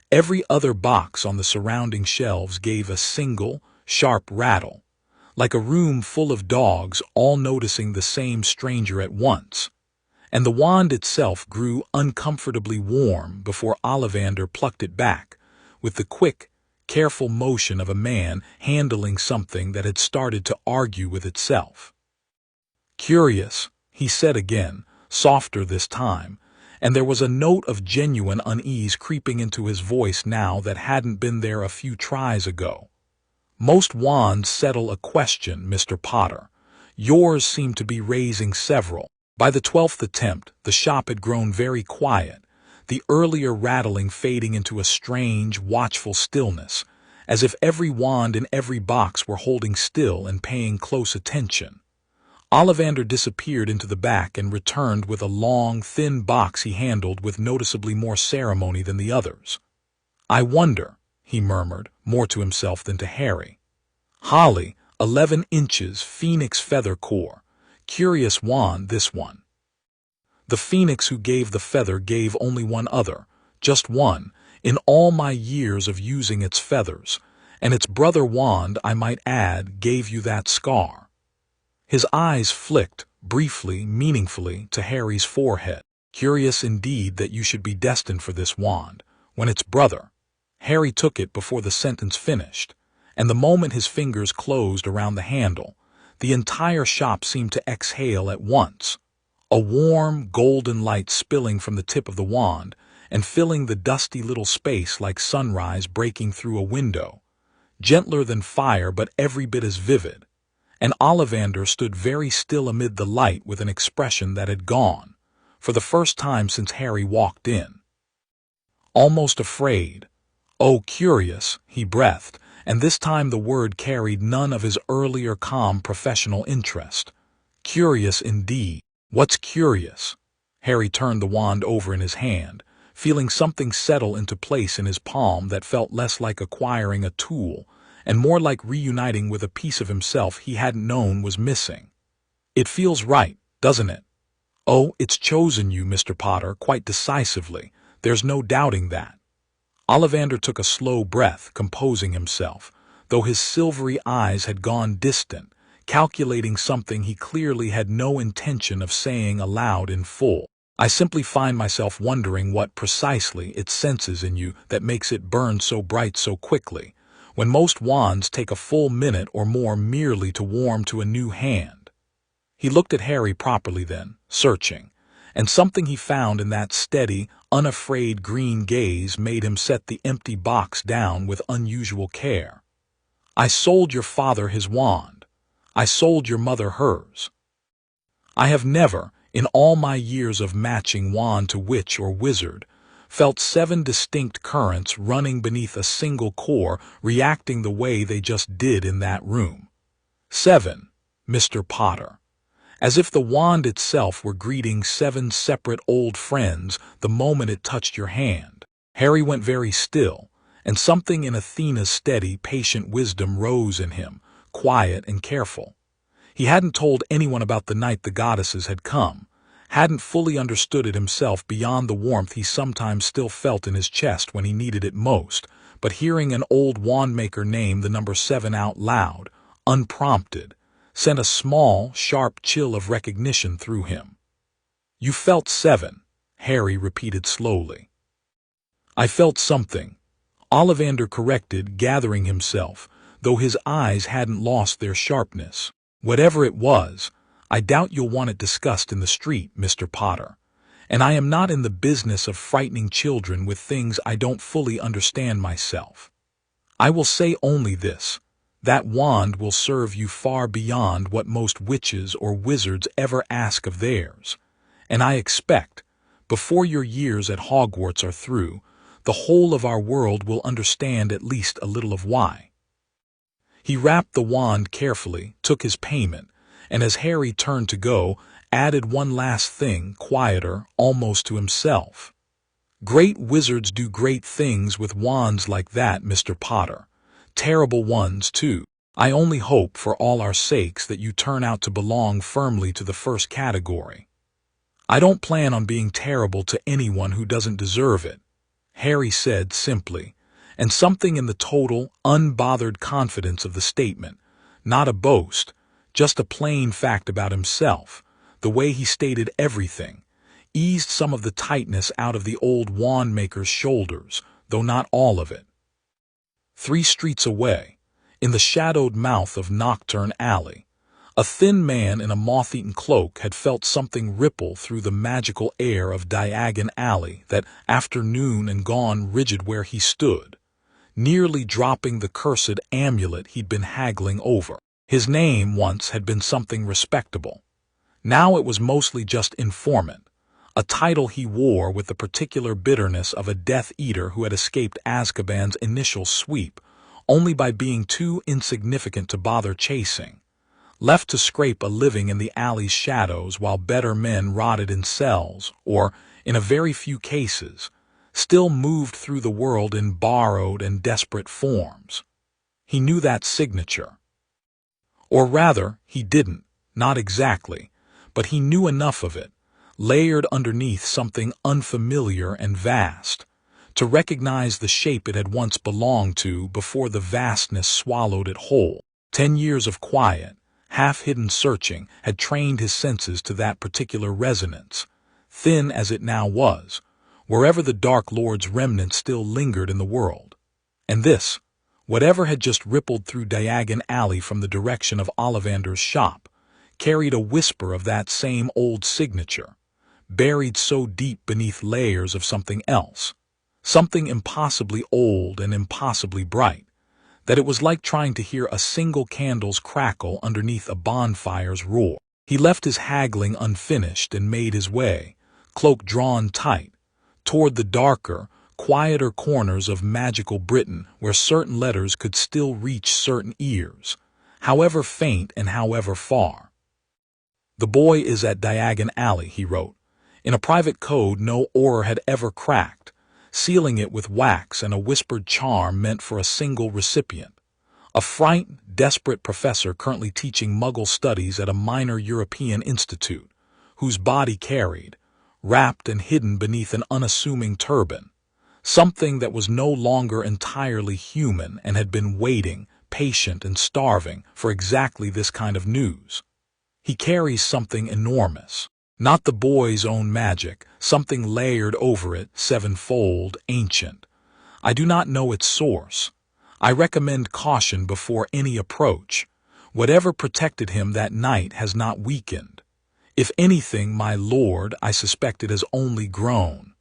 every other box on the surrounding shelves gave a single, sharp rattle, like a room full of dogs all noticing the same stranger at once. And the wand itself grew uncomfortably warm before Ollivander plucked it back, with the quick, careful motion of a man handling something that had started to argue with itself. "Curious," he said again, softer this time, and there was a note of genuine unease creeping into his voice now that hadn't been there a few tries ago. "Most wands settle a question, Mr. Potter. Yours seemed to be raising several." By the 12th attempt, the shop had grown very quiet, the earlier rattling fading into a strange, watchful stillness, as if every wand in every box were holding still and paying close attention. Ollivander disappeared into the back and returned with a long, thin box he handled with noticeably more ceremony than the others. "I wonder," he murmured, more to himself than to Harry. "Holly, 11 inches, phoenix feather core. Curious wand, this one." The phoenix who gave the feather gave only one other, just one, in all my years of using its feathers, and its brother wand, I might add, gave you that scar. His eyes flicked, briefly, meaningfully, to Harry's forehead. "Curious indeed that you should be destined for this wand, when its brother—" Harry took it before the sentence finished, and the moment his fingers closed around the handle, the entire shop seemed to exhale at once, a warm, golden light spilling from the tip of the wand and filling the dusty little space like sunrise breaking through a window, gentler than fire but every bit as vivid. And Ollivander stood very still amid the light with an expression that had gone, for the first time since Harry walked in. Almost afraid. "Oh, curious," he breathed, and this time the word carried none of his earlier calm professional interest. "Curious indeed. What's curious?" Harry turned the wand over in his hand, feeling something settle into place in his palm that felt less like acquiring a tool and more like reuniting with a piece of himself he hadn't known was missing. "It feels right, doesn't it?" "Oh, it's chosen you, Mr. Potter, quite decisively. There's no doubting that." Ollivander took a slow breath, composing himself, though his silvery eyes had gone distant, calculating something he clearly had no intention of saying aloud in full. "I simply find myself wondering what precisely it senses in you that makes it burn so bright so quickly, when most wands take a full minute or more merely to warm to a new hand." He looked at Harry properly then, searching, and something he found in that steady, unafraid green gaze made him set the empty box down with unusual care. "I sold your father his wand. I sold your mother hers. I have never, in all my years of matching wand to witch or wizard, felt 7 distinct currents running beneath a single core reacting the way they just did in that room. 7, Mr. Potter. As if the wand itself were greeting 7 separate old friends the moment it touched your hand." Harry went very still, and something in Athena's steady, patient wisdom rose in him, quiet and careful. He hadn't told anyone about the night the goddesses had come, hadn't fully understood it himself beyond the warmth he sometimes still felt in his chest when he needed it most, but hearing an old wandmaker name the number 7 out loud, unprompted, sent a small, sharp chill of recognition through him. "You felt 7, Harry repeated slowly. "I felt something," Ollivander corrected, gathering himself, though his eyes hadn't lost their sharpness. "Whatever it was, I doubt you'll want it discussed in the street, Mr. Potter, and I am not in the business of frightening children with things I don't fully understand myself. I will say only this: that wand will serve you far beyond what most witches or wizards ever ask of theirs, and I expect, before your years at Hogwarts are through, the whole of our world will understand at least a little of why." He wrapped the wand carefully, took his payment, and as Harry turned to go, added one last thing, quieter, almost to himself. "Great wizards do great things with wands like that, Mr. Potter. Terrible ones, too." I only hope for all our sakes that you turn out to belong firmly to the first category. I don't plan on being terrible to anyone who doesn't deserve it, Harry said simply, and something in the total, unbothered confidence of the statement, not a boast, just a plain fact about himself, the way he stated everything, eased some of the tightness out of the old wand-maker's shoulders, though not all of it. 3 streets away, in the shadowed mouth of Nocturne Alley, a thin man in a moth-eaten cloak had felt something ripple through the magical air of Diagon Alley that afternoon and gone rigid where he stood, nearly dropping the cursed amulet he'd been haggling over. His name once had been something respectable. Now it was mostly just informant, a title he wore with the particular bitterness of a Death Eater who had escaped Azkaban's initial sweep only by being too insignificant to bother chasing, left to scrape a living in the alley's shadows while better men rotted in cells or, in a very few cases, still moved through the world in borrowed and desperate forms. He knew that signature. Or rather, he didn't, not exactly, but he knew enough of it, layered underneath something unfamiliar and vast, to recognize the shape it had once belonged to before the vastness swallowed it whole. 10 years of quiet, half-hidden searching had trained his senses to that particular resonance, thin as it now was, wherever the Dark Lord's remnant still lingered in the world. And this, whatever had just rippled through Diagon Alley from the direction of Ollivander's shop, carried a whisper of that same old signature, buried so deep beneath layers of something else, something impossibly old and impossibly bright, that it was like trying to hear a single candle's crackle underneath a bonfire's roar. He left his haggling unfinished and made his way, cloak drawn tight, toward the darker, quieter corners of magical Britain where certain letters could still reach certain ears, however faint and however far. "The boy is at Diagon Alley," he wrote, in a private code no Auror had ever cracked, sealing it with wax and a whispered charm meant for a single recipient, a frightened, desperate professor currently teaching Muggle studies at a minor European institute, whose body carried, wrapped and hidden beneath an unassuming turban, something that was no longer entirely human and had been waiting, patient and starving, for exactly this kind of news. He carries something enormous. Not the boy's own magic, something layered over it, sevenfold, ancient. I do not know its source. I recommend caution before any approach. Whatever protected him that night has not weakened. If anything, my lord, I suspect it has only grown.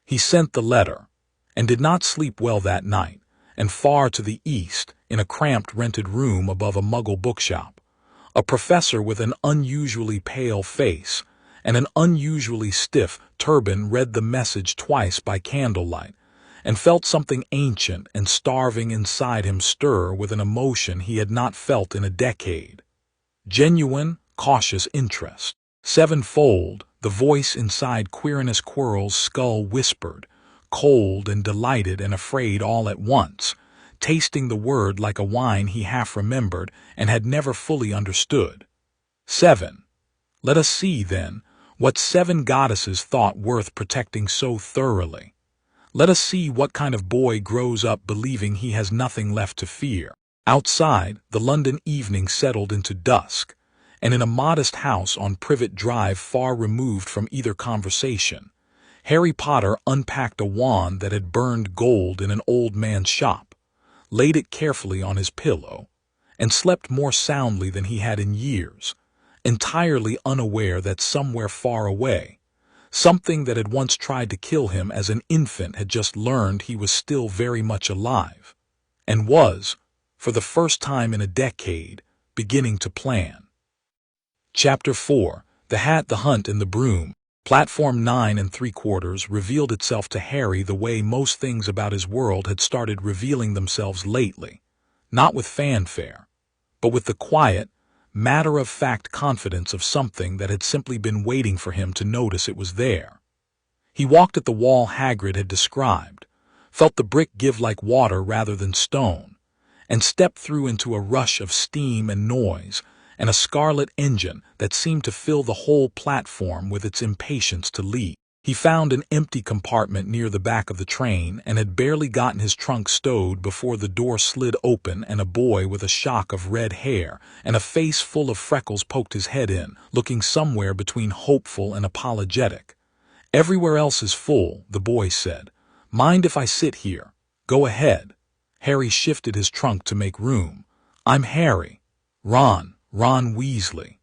He sent the letter, and did not sleep well that night, and far to the east, in a cramped rented room above a Muggle bookshop. A professor with an unusually pale face and an unusually stiff turban read the message twice by candlelight and felt something ancient and starving inside him stir with an emotion he had not felt in a decade. Genuine, cautious interest. Sevenfold, the voice inside Quirinus Quirrell's skull whispered, cold and delighted and afraid all at once, tasting the word like a wine he half remembered and had never fully understood. 7. Let us see, then, what 7 goddesses thought worth protecting so thoroughly. Let us see what kind of boy grows up believing he has nothing left to fear. Outside, the London evening settled into dusk, and in a modest house on Privet Drive far removed from either conversation, Harry Potter unpacked a wand that had burned gold in an old man's shop, laid it carefully on his pillow, and slept more soundly than he had in years, entirely unaware that somewhere far away, something that had once tried to kill him as an infant had just learned he was still very much alive, and was, for the first time in a decade, beginning to plan. Chapter 4. The Hat, the Hunt, and the Broom. Platform 9 3/4 revealed itself to Harry the way most things about his world had started revealing themselves lately, not with fanfare, but with the quiet, matter-of-fact confidence of something that had simply been waiting for him to notice it was there. He walked at the wall Hagrid had described, felt the brick give like water rather than stone, and stepped through into a rush of steam and noise, and a scarlet engine that seemed to fill the whole platform with its impatience to leave. He found an empty compartment near the back of the train and had barely gotten his trunk stowed before the door slid open and a boy with a shock of red hair and a face full of freckles poked his head in, looking somewhere between hopeful and apologetic. "Everywhere else is full," the boy said. "Mind if I sit here?" "Go ahead." Harry shifted his trunk to make room. "I'm Harry. Ron Weasley."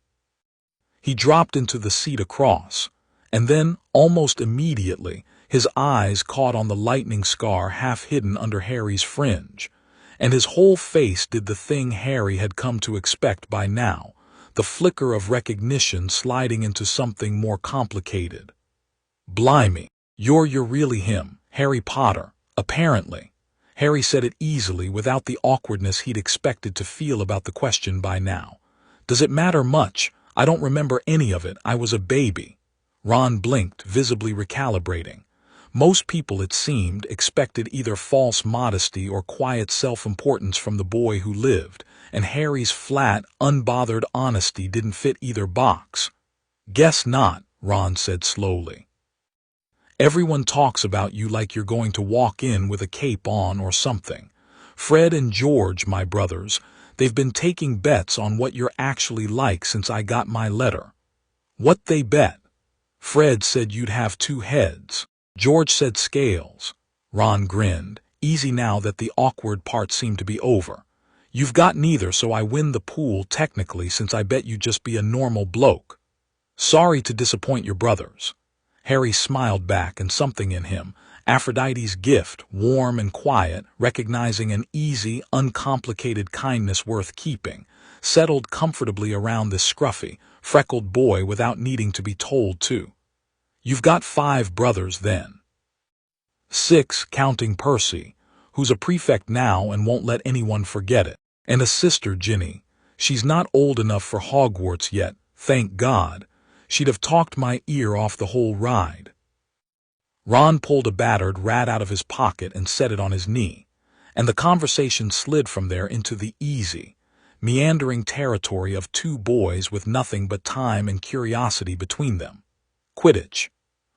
He dropped into the seat across. And then, almost immediately, his eyes caught on the lightning scar half hidden under Harry's fringe, and his whole face did the thing Harry had come to expect by now, the flicker of recognition sliding into something more complicated. "Blimey, you're really him, Harry Potter, apparently." Harry said it easily without the awkwardness he'd expected to feel about the question by now. "Does it matter much? I don't remember any of it. I was a baby." Ron blinked, visibly recalibrating. Most people, it seemed, expected either false modesty or quiet self-importance from the boy who lived, and Harry's flat, unbothered honesty didn't fit either box. "Guess not," Ron said slowly. "Everyone talks about you like you're going to walk in with a cape on or something. Fred and George, my brothers, they've been taking bets on what you're actually like since I got my letter." "What they bet?" "Fred said you'd have 2 heads. George said scales." Ron grinned, easy now that the awkward part seemed to be over. "You've got neither, so I win the pool technically since I bet you'd just be a normal bloke." "Sorry to disappoint your brothers." Harry smiled back, and something in him, Aphrodite's gift, warm and quiet, recognizing an easy, uncomplicated kindness worth keeping, settled comfortably around this scruffy, freckled boy without needing to be told to. "You've got 5 brothers, then." 6, counting Percy, who's a prefect now and won't let anyone forget it, and a sister, Ginny. She's not old enough for Hogwarts yet, thank God. She'd have talked my ear off the whole ride. Ron pulled a battered rat out of his pocket and set it on his knee, and the conversation slid from there into the easy, meandering territory of 2 boys with nothing but time and curiosity between them. Quidditch,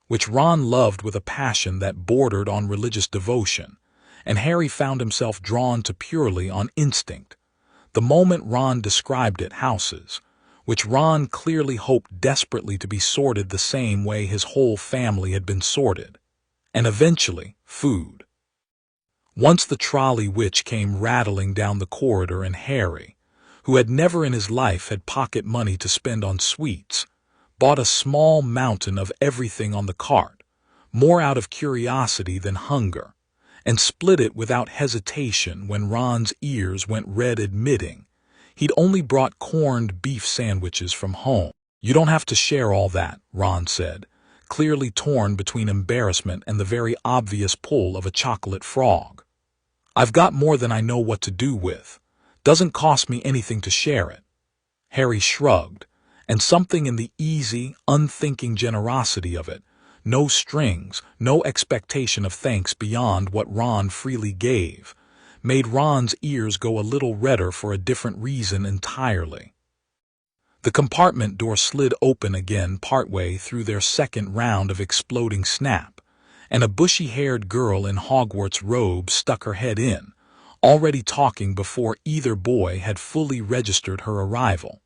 which Ron loved with a passion that bordered on religious devotion, and Harry found himself drawn to purely on instinct. The moment Ron described it, houses, which Ron clearly hoped desperately to be sorted the same way his whole family had been sorted, and eventually food. Once the trolley witch came rattling down the corridor and Harry, who had never in his life had pocket money to spend on sweets, bought a small mountain of everything on the cart, more out of curiosity than hunger, and split it without hesitation when Ron's ears went red, admitting he'd only brought corned beef sandwiches from home. "You don't have to share all that," Ron said, clearly torn between embarrassment and the very obvious pull of a chocolate frog. "I've got more than I know what to do with. Doesn't cost me anything to share it." Harry shrugged, and something in the easy, unthinking generosity of it, no strings, no expectation of thanks beyond what Ron freely gave, made Ron's ears go a little redder for a different reason entirely. The compartment door slid open again partway through their second round of exploding snap, and a bushy-haired girl in Hogwarts robes stuck her head in, already talking before either boy had fully registered her arrival.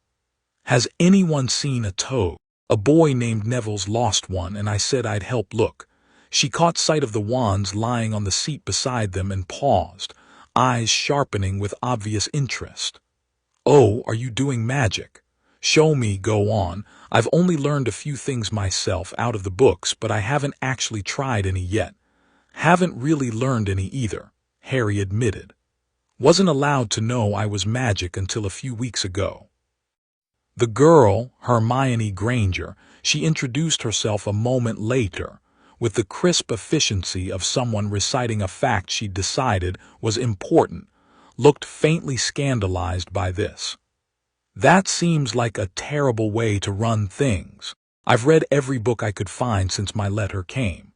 "Has anyone seen a toad? A boy named Neville's lost one, and I said I'd help look." She caught sight of the wands lying on the seat beside them and paused, eyes sharpening with obvious interest. "Oh, are you doing magic? Show me, go on. I've only learned a few things myself out of the books, but I haven't actually tried any yet." "Haven't really learned any either," Harry admitted. "Wasn't allowed to know I was magic until a few weeks ago." The girl, Hermione Granger, she introduced herself a moment later, with the crisp efficiency of someone reciting a fact she'd decided was important, looked faintly scandalized by this. "That seems like a terrible way to run things. I've read every book I could find since my letter came.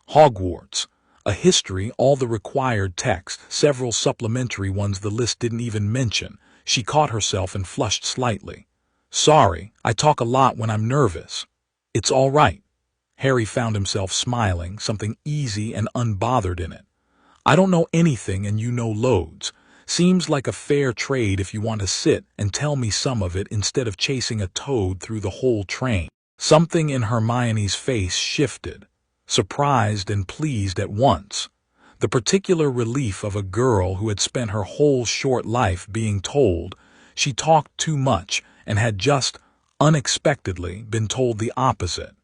Hogwarts, A history, all the required text, several supplementary ones the list didn't even mention. She caught herself and flushed slightly. Sorry, I talk a lot when I'm nervous. It's all right. Harry found himself smiling, something easy and unbothered in it. I don't know anything and you know loads. Seems like a fair trade if you want to sit and tell me some of it instead of chasing a toad through the whole train. Something in Hermione's face shifted, surprised and pleased at once. The particular relief of a girl who had spent her whole short life being told she talked too much and had just, unexpectedly, been told the opposite.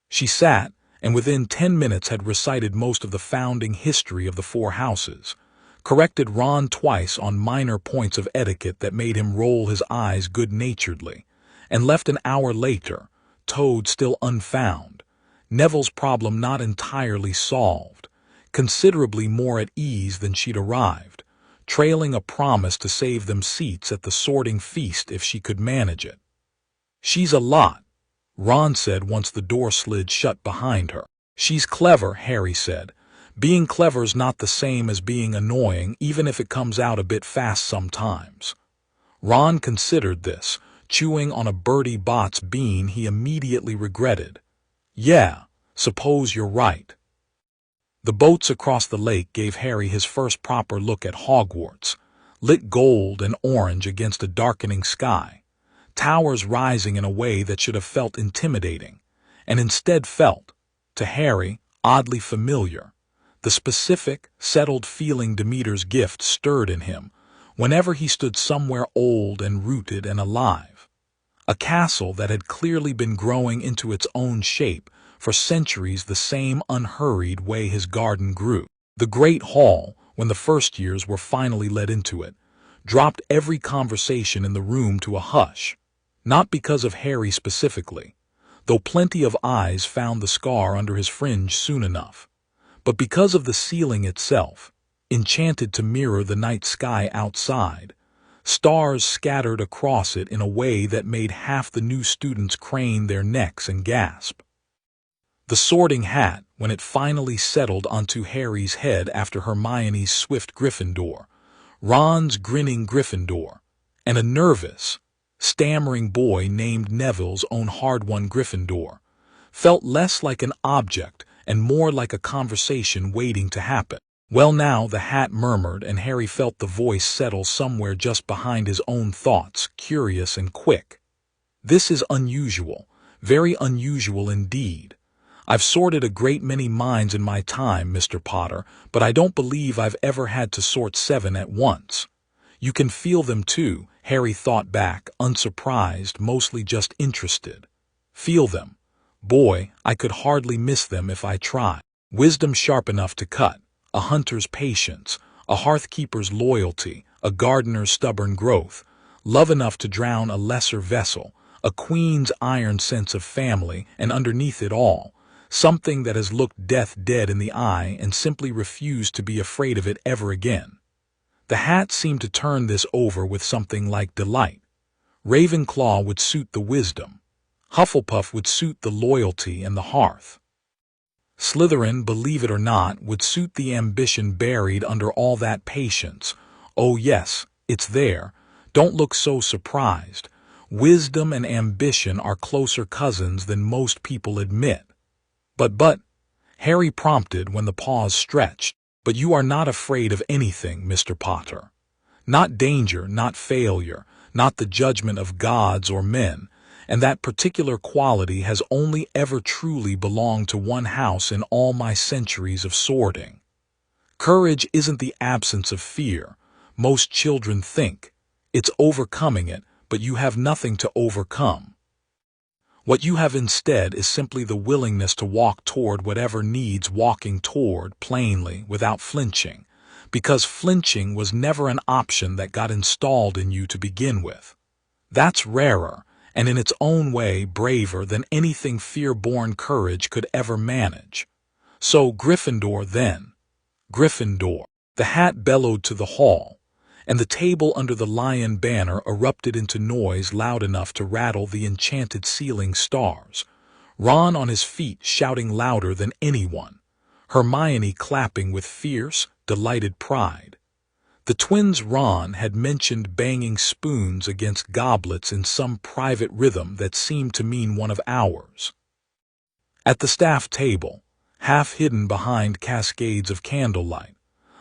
She sat, and within 10 minutes had recited most of the founding history of the four houses, corrected Ron twice on minor points of etiquette that made him roll his eyes good-naturedly, and left an hour later, Toad still unfound, Neville's problem not entirely solved, considerably more at ease than she'd arrived, trailing a promise to save them seats at the sorting feast if she could manage it. She's a lot, Ron said once the door slid shut behind her. She's clever, Harry said. Being clever's not the same as being annoying, even if it comes out a bit fast sometimes. Ron considered this, chewing on a Bertie Bott's bean he immediately regretted. Yeah, suppose you're right. The boats across the lake gave Harry his first proper look at Hogwarts, lit gold and orange against a darkening sky. Towers rising in a way that should have felt intimidating, and instead felt, to Harry, oddly familiar. The specific, settled feeling Demeter's gift stirred in him whenever he stood somewhere old and rooted and alive. A castle that had clearly been growing into its own shape for centuries the same unhurried way his garden grew. The great hall, when the first years were finally led into it, dropped every conversation in the room to a hush. Not because of Harry specifically, though plenty of eyes found the scar under his fringe soon enough, but because of the ceiling itself, enchanted to mirror the night sky outside, stars scattered across it in a way that made half the new students crane their necks and gasp. The sorting hat, when it finally settled onto Harry's head after Hermione's swift Gryffindor, Ron's grinning Gryffindor, and a nervous, stammering boy named Neville's own hard-won Gryffindor, felt less like an object and more like a conversation waiting to happen. Well, now, the hat murmured, and Harry felt the voice settle somewhere just behind his own thoughts, curious and quick. This is unusual, very unusual indeed. I've sorted a great many minds in my time, Mr. Potter, but I don't believe I've ever had to sort 7 at once. You can feel them too, Harry thought back, unsurprised, mostly just interested. Feel them. Boy, I could hardly miss them if I tried. Wisdom sharp enough to cut, a hunter's patience, a hearthkeeper's loyalty, a gardener's stubborn growth, love enough to drown a lesser vessel, a queen's iron sense of family, and underneath it all, something that has looked death dead in the eye and simply refused to be afraid of it ever again. The hat seemed to turn this over with something like delight. Ravenclaw would suit the wisdom. Hufflepuff would suit the loyalty and the hearth. Slytherin, believe it or not, would suit the ambition buried under all that patience. Oh yes, it's there. Don't look so surprised. Wisdom and ambition are closer cousins than most people admit. But, Harry prompted when the pause stretched. But you are not afraid of anything, Mr. Potter. Not danger, not failure, not the judgment of gods or men, and that particular quality has only ever truly belonged to one house in all my centuries of sorting. Courage isn't the absence of fear, most children think. It's overcoming it, but you have nothing to overcome. What you have instead is simply the willingness to walk toward whatever needs walking toward, plainly, without flinching, because flinching was never an option that got installed in you to begin with. That's rarer, and in its own way braver than anything fear-born courage could ever manage. So Gryffindor then. Gryffindor. The hat bellowed to the hall, and the table under the lion banner erupted into noise loud enough to rattle the enchanted ceiling stars, Ron on his feet shouting louder than anyone. Hermione clapping with fierce, delighted pride. The twins Ron had mentioned banging spoons against goblets in some private rhythm that seemed to mean one of ours. At the staff table, half hidden behind cascades of candlelight,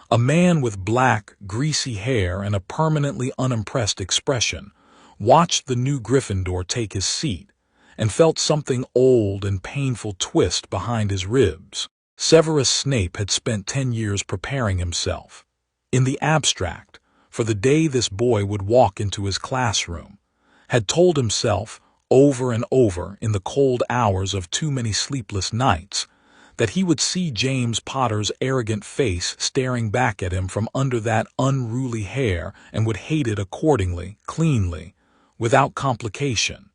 a man with black, greasy hair and a permanently unimpressed expression watched the new Gryffindor take his seat and felt something old and painful twist behind his ribs. Severus Snape had spent 10 years preparing himself, in the abstract, for the day this boy would walk into his classroom, had told himself over and over in the cold hours of too many sleepless nights that he would see James Potter's arrogant face staring back at him from under that unruly hair and would hate it accordingly, cleanly, without complication.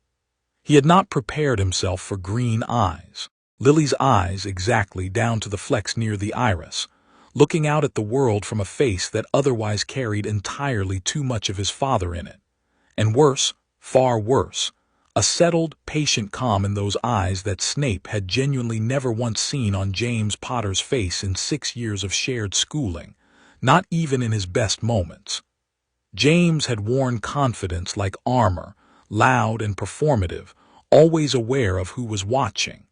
He had not prepared himself for green eyes, Lily's eyes exactly down to the flecks near the iris, looking out at the world from a face that otherwise carried entirely too much of his father in it. And worse, far worse, a settled, patient calm in those eyes that Snape had genuinely never once seen on James Potter's face in 6 years of shared schooling, not even in his best moments. James had worn confidence like armor, loud and performative, always aware of who was watching.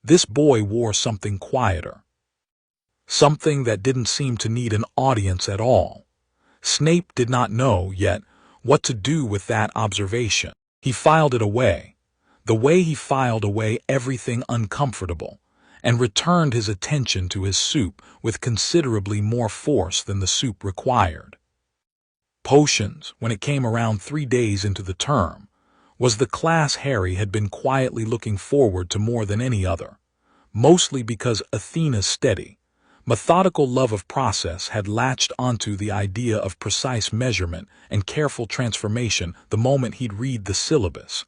This boy wore something quieter. Something that didn't seem to need an audience at all. Snape did not know, yet, what to do with that observation. He filed it away, the way he filed away everything uncomfortable, and returned his attention to his soup with considerably more force than the soup required. Potions, when it came around 3 days into the term, was the class Harry had been quietly looking forward to more than any other, mostly because Athena's steady, methodical love of process had latched onto the idea of precise measurement and careful transformation the moment he'd read the syllabus,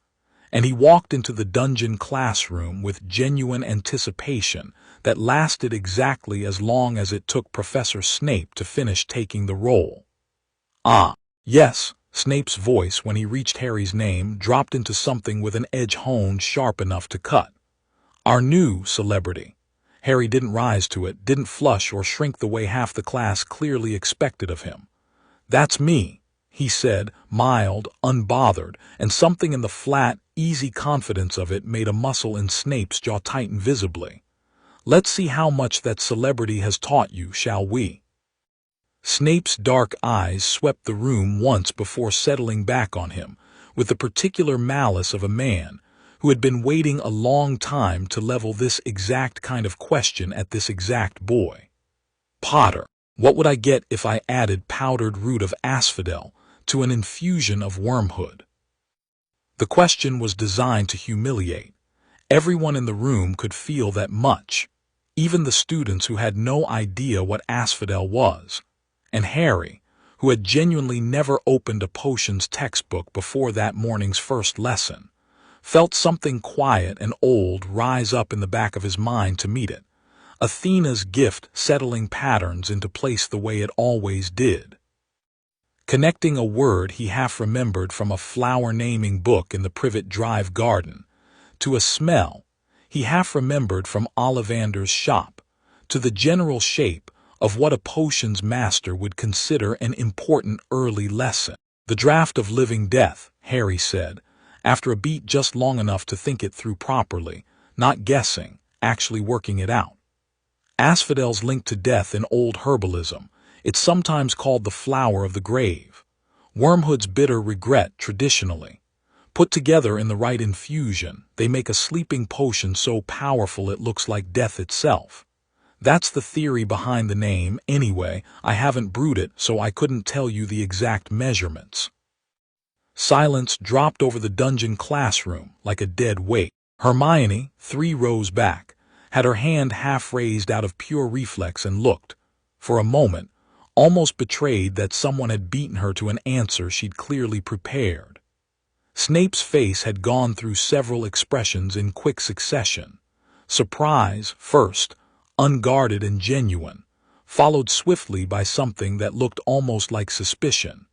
and he walked into the dungeon classroom with genuine anticipation that lasted exactly as long as it took Professor Snape to finish taking the roll. Ah, yes, Snape's voice when he reached Harry's name dropped into something with an edge honed sharp enough to cut. Our new celebrity. Harry didn't rise to it, didn't flush or shrink the way half the class clearly expected of him. "That's me," he said, mild, unbothered, and something in the flat, easy confidence of it made a muscle in Snape's jaw tighten visibly. "Let's see how much that celebrity has taught you, shall we?" Snape's dark eyes swept the room once before settling back on him, with the particular malice of a man who had been waiting a long time to level this exact kind of question at this exact boy. "Potter, what would I get if I added powdered root of asphodel to an infusion of wormwood?" The question was designed to humiliate. Everyone in the room could feel that much, even the students who had no idea what asphodel was, and Harry, who had genuinely never opened a potions textbook before that morning's first lesson, felt something quiet and old rise up in the back of his mind to meet it, Athena's gift settling patterns into place the way it always did. Connecting a word he half remembered from a flower-naming book in the Privet Drive garden, to a smell he half remembered from Ollivander's shop, to the general shape of what a potions master would consider an important early lesson. "The draft of living death," Harry said, after a beat just long enough to think it through properly, not guessing, actually working it out. Asphodel's linked to death in old herbalism. It's sometimes called the flower of the grave. Wormwood's bitter regret traditionally. Put together in the right infusion, they make a sleeping potion so powerful it looks like death itself. That's the theory behind the name. Anyway, I haven't brewed it, so I couldn't tell you the exact measurements. Silence dropped over the dungeon classroom like a dead weight. Hermione, 3 rows back, had her hand half raised out of pure reflex and looked, for a moment, almost betrayed that someone had beaten her to an answer she'd clearly prepared. Snape's face had gone through several expressions in quick succession. Surprise, first, unguarded and genuine, followed swiftly by something that looked almost like suspicion,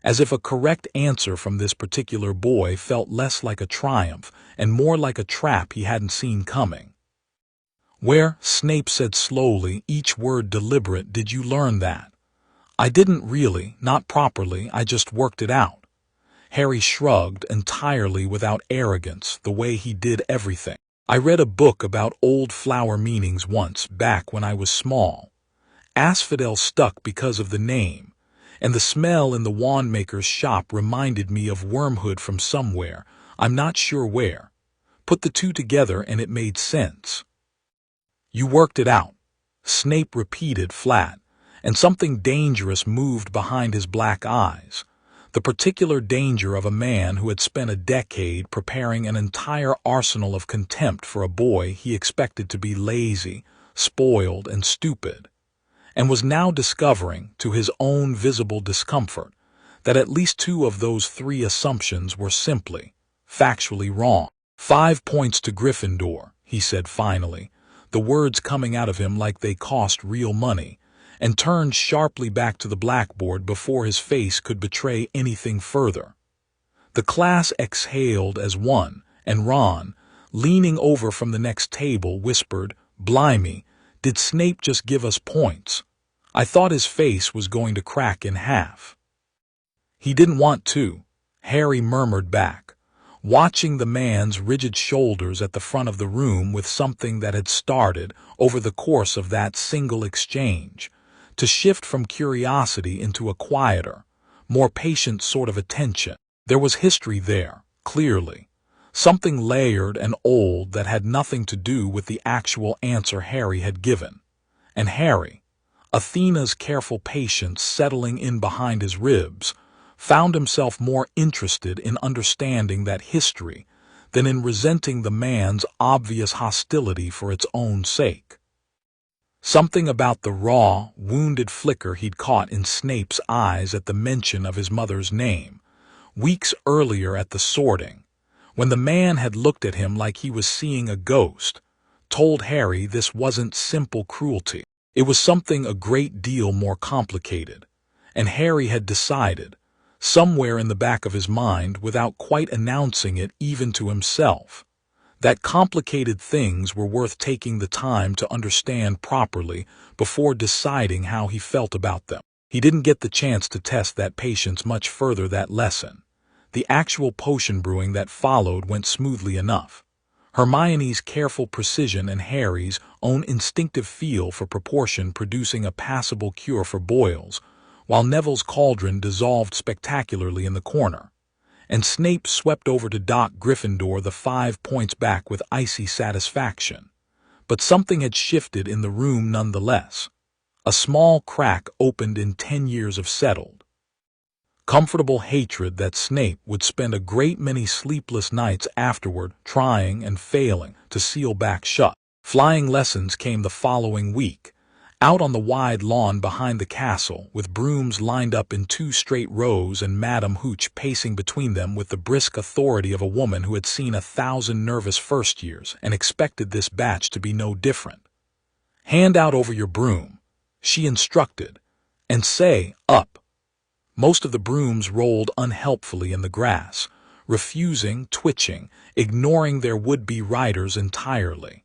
as if a correct answer from this particular boy felt less like a triumph and more like a trap he hadn't seen coming. Where, Snape said slowly, each word deliberate, did you learn that? I didn't really, not properly, I just worked it out. Harry shrugged, entirely without arrogance, the way he did everything. I read a book about old flower meanings once, back when I was small. Asphodel stuck because of the name, and the smell in the wandmaker's shop reminded me of wormhood from somewhere, I'm not sure where. Put the two together and it made sense. You worked it out, Snape repeated flat, and something dangerous moved behind his black eyes. The particular danger of a man who had spent a decade preparing an entire arsenal of contempt for a boy he expected to be lazy, spoiled, and stupid, and was now discovering, to his own visible discomfort, that at least two of those three assumptions were simply, factually wrong. 5 points to Gryffindor, he said finally, the words coming out of him like they cost real money, and turned sharply back to the blackboard before his face could betray anything further. The class exhaled as one, and Ron, leaning over from the next table, whispered, "Blimey, did Snape just give us points? I thought his face was going to crack in half." He didn't want to, Harry murmured back, watching the man's rigid shoulders at the front of the room with something that had started, over the course of that single exchange, to shift from curiosity into a quieter, more patient sort of attention. There was history there, clearly, something layered and old that had nothing to do with the actual answer Harry had given. And Harry, Athena's careful patience settling in behind his ribs, found himself more interested in understanding that history than in resenting the man's obvious hostility for its own sake. Something about the raw, wounded flicker he'd caught in Snape's eyes at the mention of his mother's name, weeks earlier at the sorting, when the man had looked at him like he was seeing a ghost, told Harry this wasn't simple cruelty. It was something a great deal more complicated, and Harry had decided, somewhere in the back of his mind without quite announcing it even to himself, that complicated things were worth taking the time to understand properly before deciding how he felt about them. He didn't get the chance to test that patience much further that lesson. The actual potion brewing that followed went smoothly enough. Hermione's careful precision and Harry's own instinctive feel for proportion producing a passable cure for boils, while Neville's cauldron dissolved spectacularly in the corner, and Snape swept over to dock Gryffindor the 5 points back with icy satisfaction. But something had shifted in the room nonetheless. A small crack opened in 10 years of settled, comfortable hatred that Snape would spend a great many sleepless nights afterward trying and failing to seal back shut. Flying lessons came the following week, out on the wide lawn behind the castle, with brooms lined up in 2 straight rows and Madame Hooch pacing between them with the brisk authority of a woman who had seen 1,000 nervous first years and expected this batch to be no different. "Hand out over your broom," she instructed, "and say, up." Most of the brooms rolled unhelpfully in the grass, refusing, twitching, ignoring their would-be riders entirely.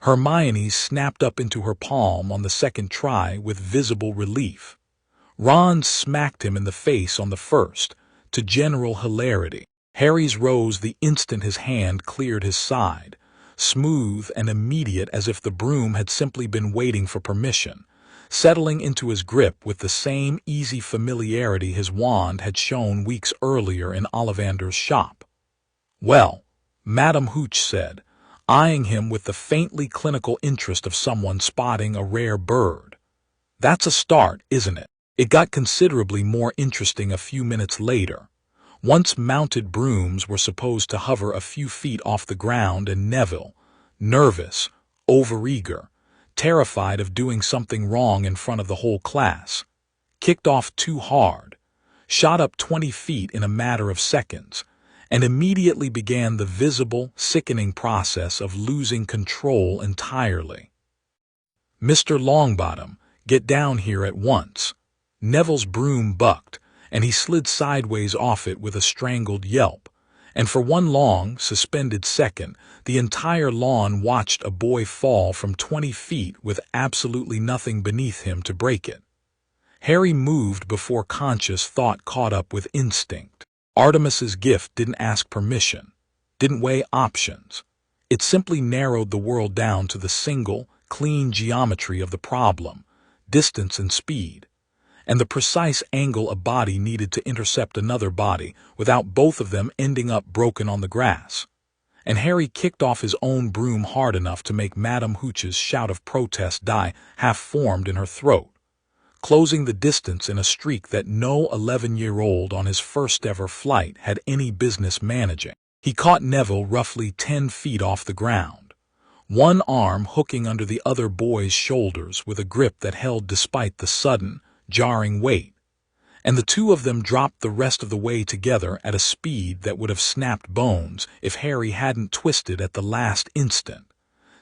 Hermione snapped up into her palm on the second try with visible relief. Ron smacked him in the face on the first, to general hilarity. Harry's rose the instant his hand cleared his side, smooth and immediate as if the broom had simply been waiting for permission, settling into his grip with the same easy familiarity his wand had shown weeks earlier in Ollivander's shop. "Well," Madame Hooch said, eyeing him with the faintly clinical interest of someone spotting a rare bird. "That's a start, isn't it?" It got considerably more interesting a few minutes later. Once mounted brooms were supposed to hover a few feet off the ground, and Neville, nervous, overeager, terrified of doing something wrong in front of the whole class, kicked off too hard, shot up 20 feet in a matter of seconds, and immediately began the visible, sickening process of losing control entirely. "Mr. Longbottom, get down here at once." Neville's broom bucked, and he slid sideways off it with a strangled yelp, And for one long, suspended second, the entire lawn watched a boy fall from 20 feet with absolutely nothing beneath him to break it. Harry moved before conscious thought caught up with instinct. Artemis's gift didn't ask permission, didn't weigh options. It simply narrowed the world down to the single, clean geometry of the problem, distance and speed, and the precise angle a body needed to intercept another body without both of them ending up broken on the grass. And Harry kicked off his own broom hard enough to make Madame Hooch's shout of protest die half-formed in her throat, closing the distance in a streak that no 11-year-old on his first-ever flight had any business managing. He caught Neville roughly 10 feet off the ground, one arm hooking under the other boy's shoulders with a grip that held despite the sudden, jarring weight, and the two of them dropped the rest of the way together at a speed that would have snapped bones if Harry hadn't twisted at the last instant,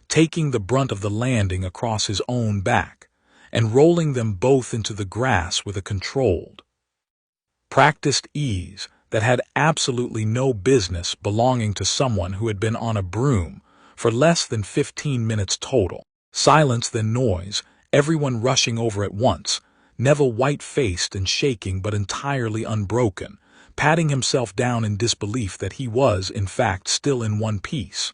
taking the brunt of the landing across his own back and rolling them both into the grass with a controlled, practiced ease that had absolutely no business belonging to someone who had been on a broom for less than 15 minutes total. Silence, then noise, everyone rushing over at once, Neville white-faced and shaking but entirely unbroken, patting himself down in disbelief that he was, in fact, still in one piece.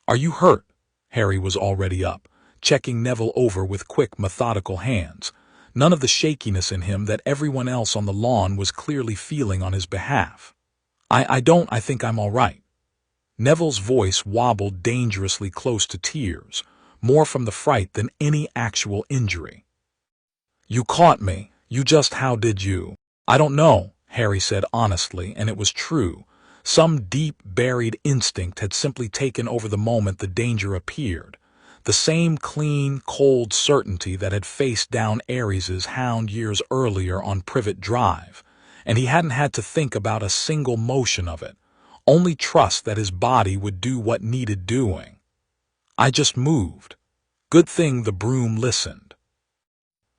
"Are you hurt?" Harry was already up, checking Neville over with quick, methodical hands, none of the shakiness in him that everyone else on the lawn was clearly feeling on his behalf. I think I'm all right." Neville's voice wobbled dangerously close to tears, more from the fright than any actual injury. "You caught me. How did you?" "I don't know," Harry said honestly, and it was true. Some deep, buried instinct had simply taken over the moment the danger appeared. The same clean, cold certainty that had faced down Ares's hound years earlier on Privet Drive, and he hadn't had to think about a single motion of it, only trust that his body would do what needed doing. "I just moved. Good thing the broom listened."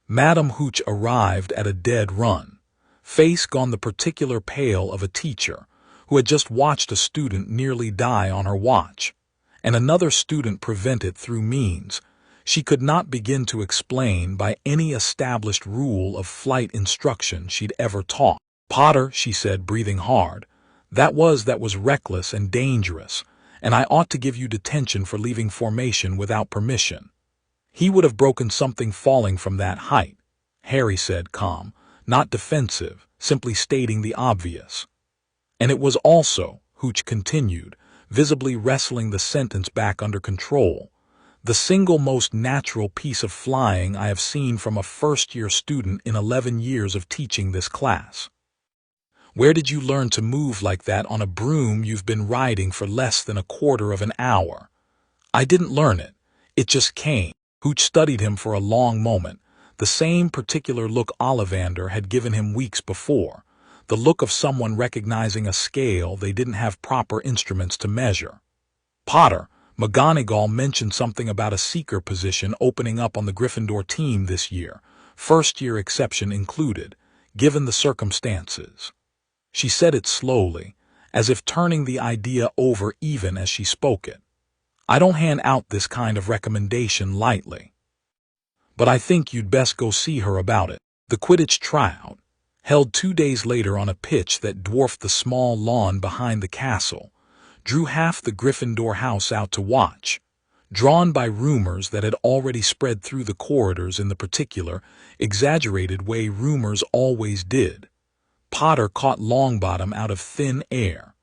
Madame Hooch arrived at a dead run, face gone the particular pale of a teacher who had just watched a student nearly die on her watch, and another student prevent it through means she could not begin to explain by any established rule of flight instruction she'd ever taught. "Potter," she said, breathing hard, that was reckless and dangerous, and I ought to give you detention for leaving formation without permission." "He would have broken something falling from that height," Harry said, calm, not defensive, simply stating the obvious. "And it was also," Hooch continued, visibly wrestling the sentence back under control, "the single most natural piece of flying I have seen from a first-year student in 11 years of teaching this class. Where did you learn to move like that on a broom you've been riding for less than a quarter of an hour?" "I didn't learn it. It just came." Hooch studied him for a long moment, the same particular look Ollivander had given him weeks before, the look of someone recognizing a scale they didn't have proper instruments to measure. "Potter, McGonagall mentioned something about a seeker position opening up on the Gryffindor team this year, first-year exception included, given the circumstances." She said it slowly, as if turning the idea over even as she spoke it. "I don't hand out this kind of recommendation lightly. But I think you'd best go see her about it." The Quidditch tryout, held 2 days later on a pitch that dwarfed the small lawn behind the castle, drew half the Gryffindor house out to watch, drawn by rumors that had already spread through the corridors in the particular, exaggerated way rumors always did. Potter caught Longbottom out of thin air,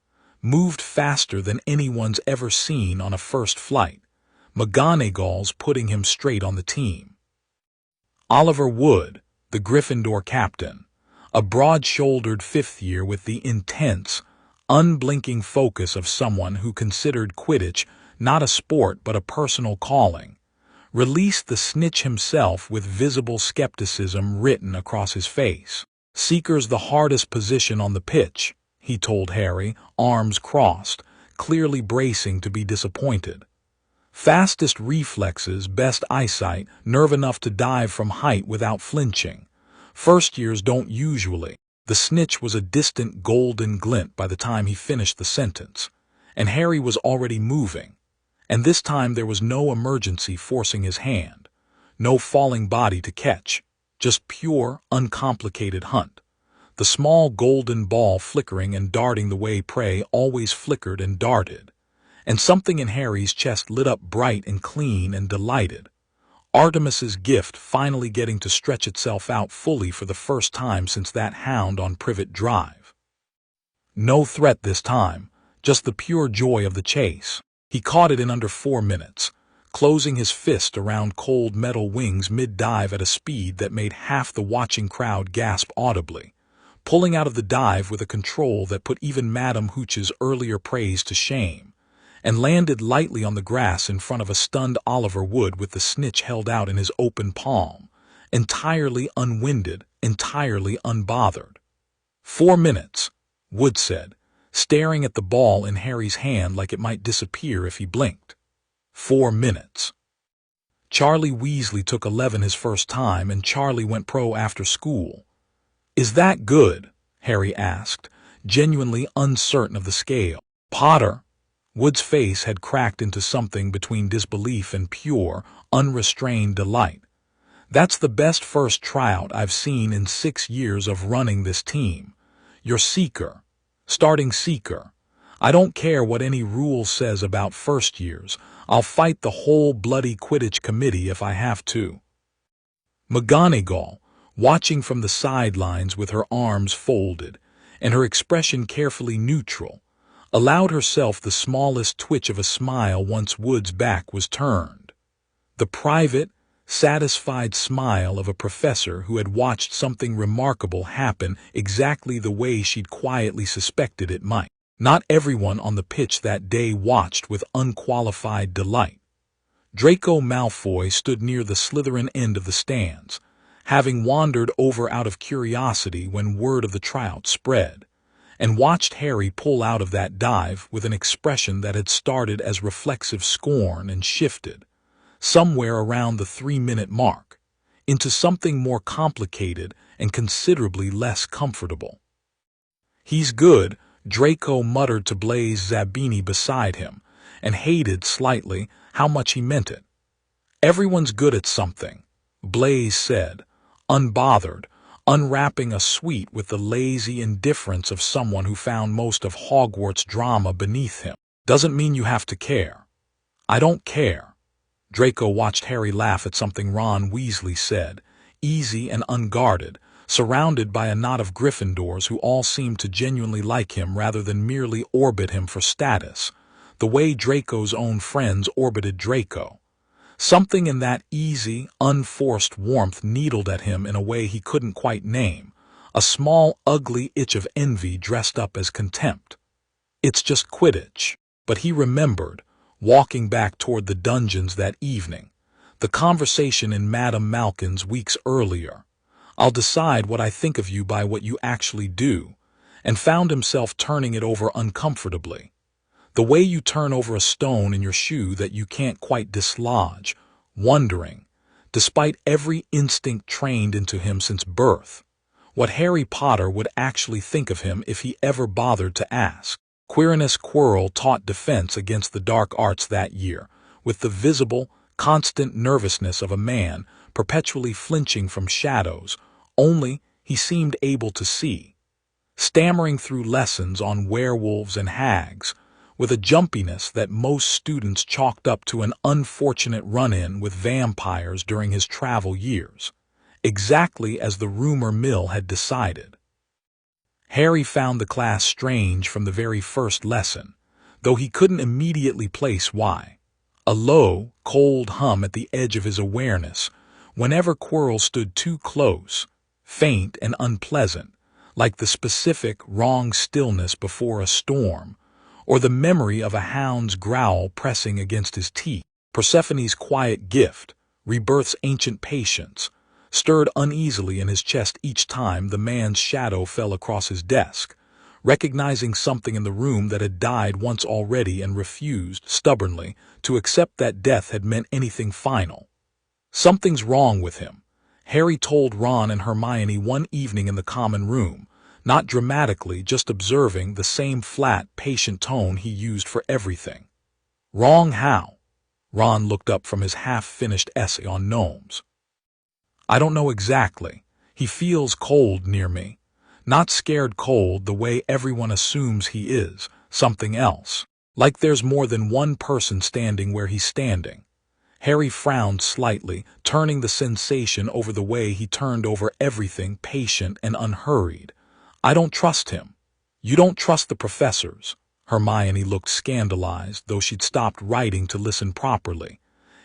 moved faster than anyone's ever seen on a first flight, McGonagall's putting him straight on the team. Oliver Wood, the Gryffindor captain, a broad-shouldered fifth year with the intense, unblinking focus of someone who considered Quidditch not a sport but a personal calling, released the snitch himself with visible skepticism written across his face. "Seeker's the hardest position on the pitch," he told Harry, arms crossed, clearly bracing to be disappointed. "Fastest reflexes, best eyesight, nerve enough to dive from height without flinching. First years don't usually." The snitch was a distant golden glint by the time he finished the sentence, and Harry was already moving, and this time there was no emergency forcing his hand, no falling body to catch, just pure, uncomplicated hunt. The small golden ball flickering and darting the way prey always flickered and darted, and something in Harry's chest lit up bright and clean and delighted. Artemis's gift finally getting to stretch itself out fully for the first time since that hound on Privet Drive. No threat this time, just the pure joy of the chase. He caught it in under 4 minutes, closing his fist around cold metal wings mid-dive at a speed that made half the watching crowd gasp audibly, pulling out of the dive with a control that put even Madame Hooch's earlier praise to shame, and landed lightly on the grass in front of a stunned Oliver Wood with the snitch held out in his open palm, entirely unwinded, entirely unbothered. 4 minutes, Wood said, staring at the ball in Harry's hand like it might disappear if he blinked. 4 minutes. Charlie Weasley took 11 his first time, and Charlie went pro after school. "Is that good?" Harry asked, genuinely uncertain of the scale. "Potter." Wood's face had cracked into something between disbelief and pure, unrestrained delight. "That's the best first tryout I've seen in 6 years of running this team. You're seeker. Starting seeker. I don't care what any rule says about first years. I'll fight the whole bloody Quidditch committee if I have to." McGonagall, watching from the sidelines with her arms folded and her expression carefully neutral, allowed herself the smallest twitch of a smile once Wood's back was turned. The private, satisfied smile of a professor who had watched something remarkable happen exactly the way she'd quietly suspected it might. Not everyone on the pitch that day watched with unqualified delight. Draco Malfoy stood near the Slytherin end of the stands, having wandered over out of curiosity when word of the tryout spread, and watched Harry pull out of that dive with an expression that had started as reflexive scorn and shifted, somewhere around the 3-minute mark, into something more complicated and considerably less comfortable. "He's good," Draco muttered to Blaise Zabini beside him, and hated slightly how much he meant it. "Everyone's good at something," Blaise said, unbothered, unwrapping a sweet with the lazy indifference of someone who found most of Hogwarts drama beneath him. "Doesn't mean you have to care." "I don't care." Draco watched Harry laugh at something Ron Weasley said, easy and unguarded, surrounded by a knot of Gryffindors who all seemed to genuinely like him rather than merely orbit him for status, the way Draco's own friends orbited Draco. Something in that easy, unforced warmth needled at him in a way he couldn't quite name, a small, ugly itch of envy dressed up as contempt. "It's just Quidditch." But he remembered, walking back toward the dungeons that evening, the conversation in Madame Malkin's weeks earlier. "I'll decide what I think of you by what you actually do," and found himself turning it over uncomfortably. The way you turn over a stone in your shoe that you can't quite dislodge, wondering, despite every instinct trained into him since birth, what Harry Potter would actually think of him if he ever bothered to ask. Quirinus Quirrell taught defense against the dark arts that year, with the visible, constant nervousness of a man perpetually flinching from shadows, only he seemed able to see. Stammering through lessons on werewolves and hags, with a jumpiness that most students chalked up to an unfortunate run-in with vampires during his travel years, exactly as the rumor mill had decided. Harry found the class strange from the very first lesson, though he couldn't immediately place why. A low, cold hum at the edge of his awareness, whenever Quirrell stood too close, faint and unpleasant, like the specific, wrong stillness before a storm, or the memory of a hound's growl pressing against his teeth. Persephone's quiet gift, rebirth's ancient patience, stirred uneasily in his chest each time the man's shadow fell across his desk, recognizing something in the room that had died once already and refused, stubbornly, to accept that death had meant anything final. "Something's wrong with him," Harry told Ron and Hermione one evening in the common room, Not dramatically, just observing the same flat, patient tone he used for everything. Wrong how? Ron looked up from his half-finished essay on gnomes. I don't know exactly. He feels cold near me. Not scared cold the way everyone assumes he is, something else. Like there's more than one person standing where he's standing. Harry frowned slightly, turning the sensation over the way he turned over everything, patient and unhurried. I don't trust him. You don't trust the professors. Hermione looked scandalized, though she'd stopped writing to listen properly.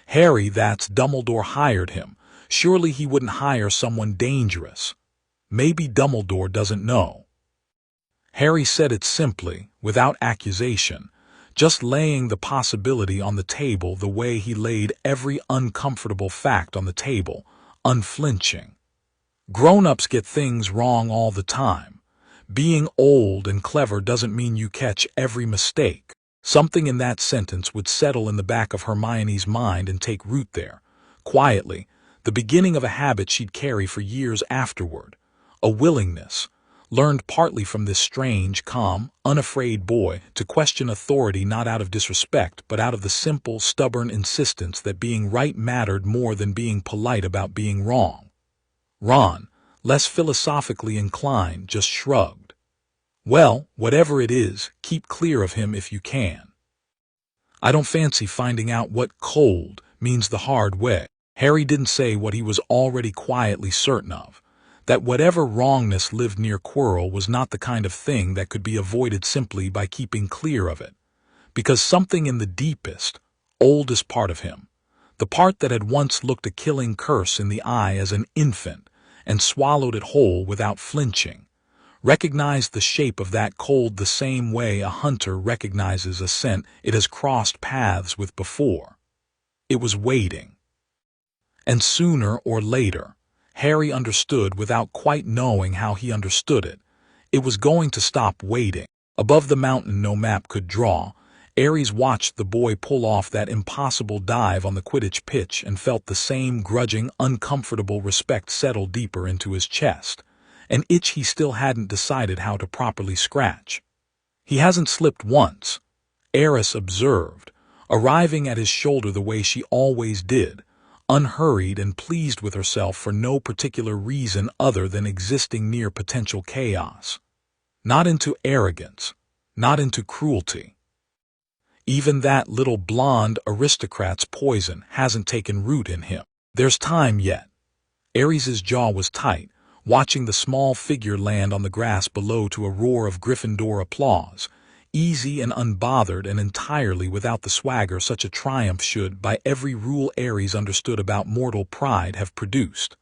Harry, that's Dumbledore hired him. Surely he wouldn't hire someone dangerous. Maybe Dumbledore doesn't know. Harry said it simply, without accusation, just laying the possibility on the table the way he laid every uncomfortable fact on the table, unflinching. Grown-ups get things wrong all the time. Being old and clever doesn't mean you catch every mistake. Something in that sentence would settle in the back of Hermione's mind and take root there, quietly, the beginning of a habit she'd carry for years afterward. A willingness, learned partly from this strange, calm, unafraid boy, to question authority not out of disrespect but out of the simple, stubborn insistence that being right mattered more than being polite about being wrong. Ron, less philosophically inclined, just shrugged. Well, whatever it is, keep clear of him if you can. I don't fancy finding out what cold means the hard way. Harry didn't say what he was already quietly certain of, that whatever wrongness lived near Quirrell was not the kind of thing that could be avoided simply by keeping clear of it, because something in the deepest, oldest part of him, the part that had once looked a killing curse in the eye as an infant and swallowed it whole without flinching, recognized the shape of that cold the same way a hunter recognizes a scent it has crossed paths with before. It was waiting. And sooner or later, Harry understood without quite knowing how he understood it. It was going to stop waiting. Above the mountain no map could draw, Ares watched the boy pull off that impossible dive on the Quidditch pitch and felt the same grudging, uncomfortable respect settle deeper into his chest, an itch he still hadn't decided how to properly scratch. He hasn't slipped once, Eris observed, arriving at his shoulder the way she always did, unhurried and pleased with herself for no particular reason other than existing near potential chaos. Not into arrogance, not into cruelty. Even that little blonde aristocrat's poison hasn't taken root in him. There's time yet. Ares's jaw was tight, watching the small figure land on the grass below to a roar of Gryffindor applause, easy and unbothered and entirely without the swagger such a triumph should, by every rule Ares understood about mortal pride, have produced.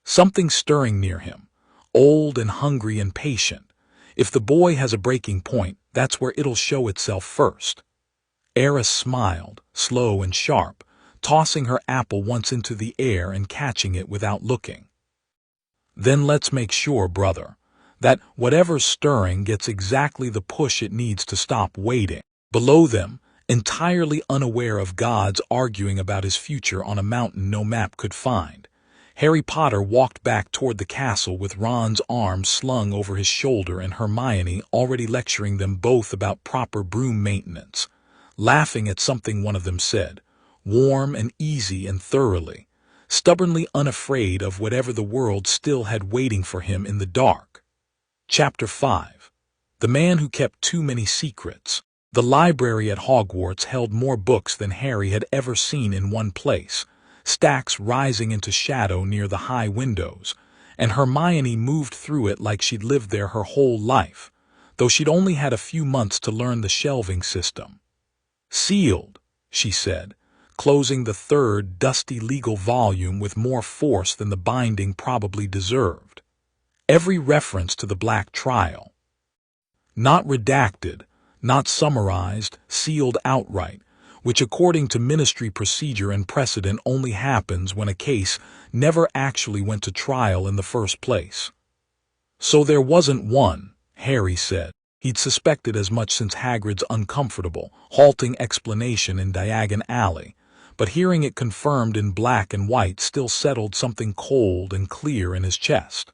Something stirring near him, old and hungry and patient. If the boy has a breaking point, that's where it'll show itself first. Eris smiled, slow and sharp, tossing her apple once into the air and catching it without looking. Then let's make sure, brother, that whatever's stirring gets exactly the push it needs to stop waiting. Below them, entirely unaware of gods arguing about his future on a mountain no map could find, Harry Potter walked back toward the castle with Ron's arms slung over his shoulder and Hermione already lecturing them both about proper broom maintenance, laughing at something one of them said, warm and easy and thoroughly, stubbornly unafraid of whatever the world still had waiting for him in the dark. Chapter 5. The Man Who Kept Too Many Secrets. The library at Hogwarts held more books than Harry had ever seen in one place, stacks rising into shadow near the high windows, and Hermione moved through it like she'd lived there her whole life, though she'd only had a few months to learn the shelving system. Sealed, she said, closing the third dusty legal volume with more force than the binding probably deserved. Every reference to the Black Trial. Not redacted, not summarized, sealed outright, which according to ministry procedure and precedent only happens when a case never actually went to trial in the first place. So there wasn't one, Harry said. He'd suspected as much since Hagrid's uncomfortable, halting explanation in Diagon Alley, but hearing it confirmed in black and white still settled something cold and clear in his chest.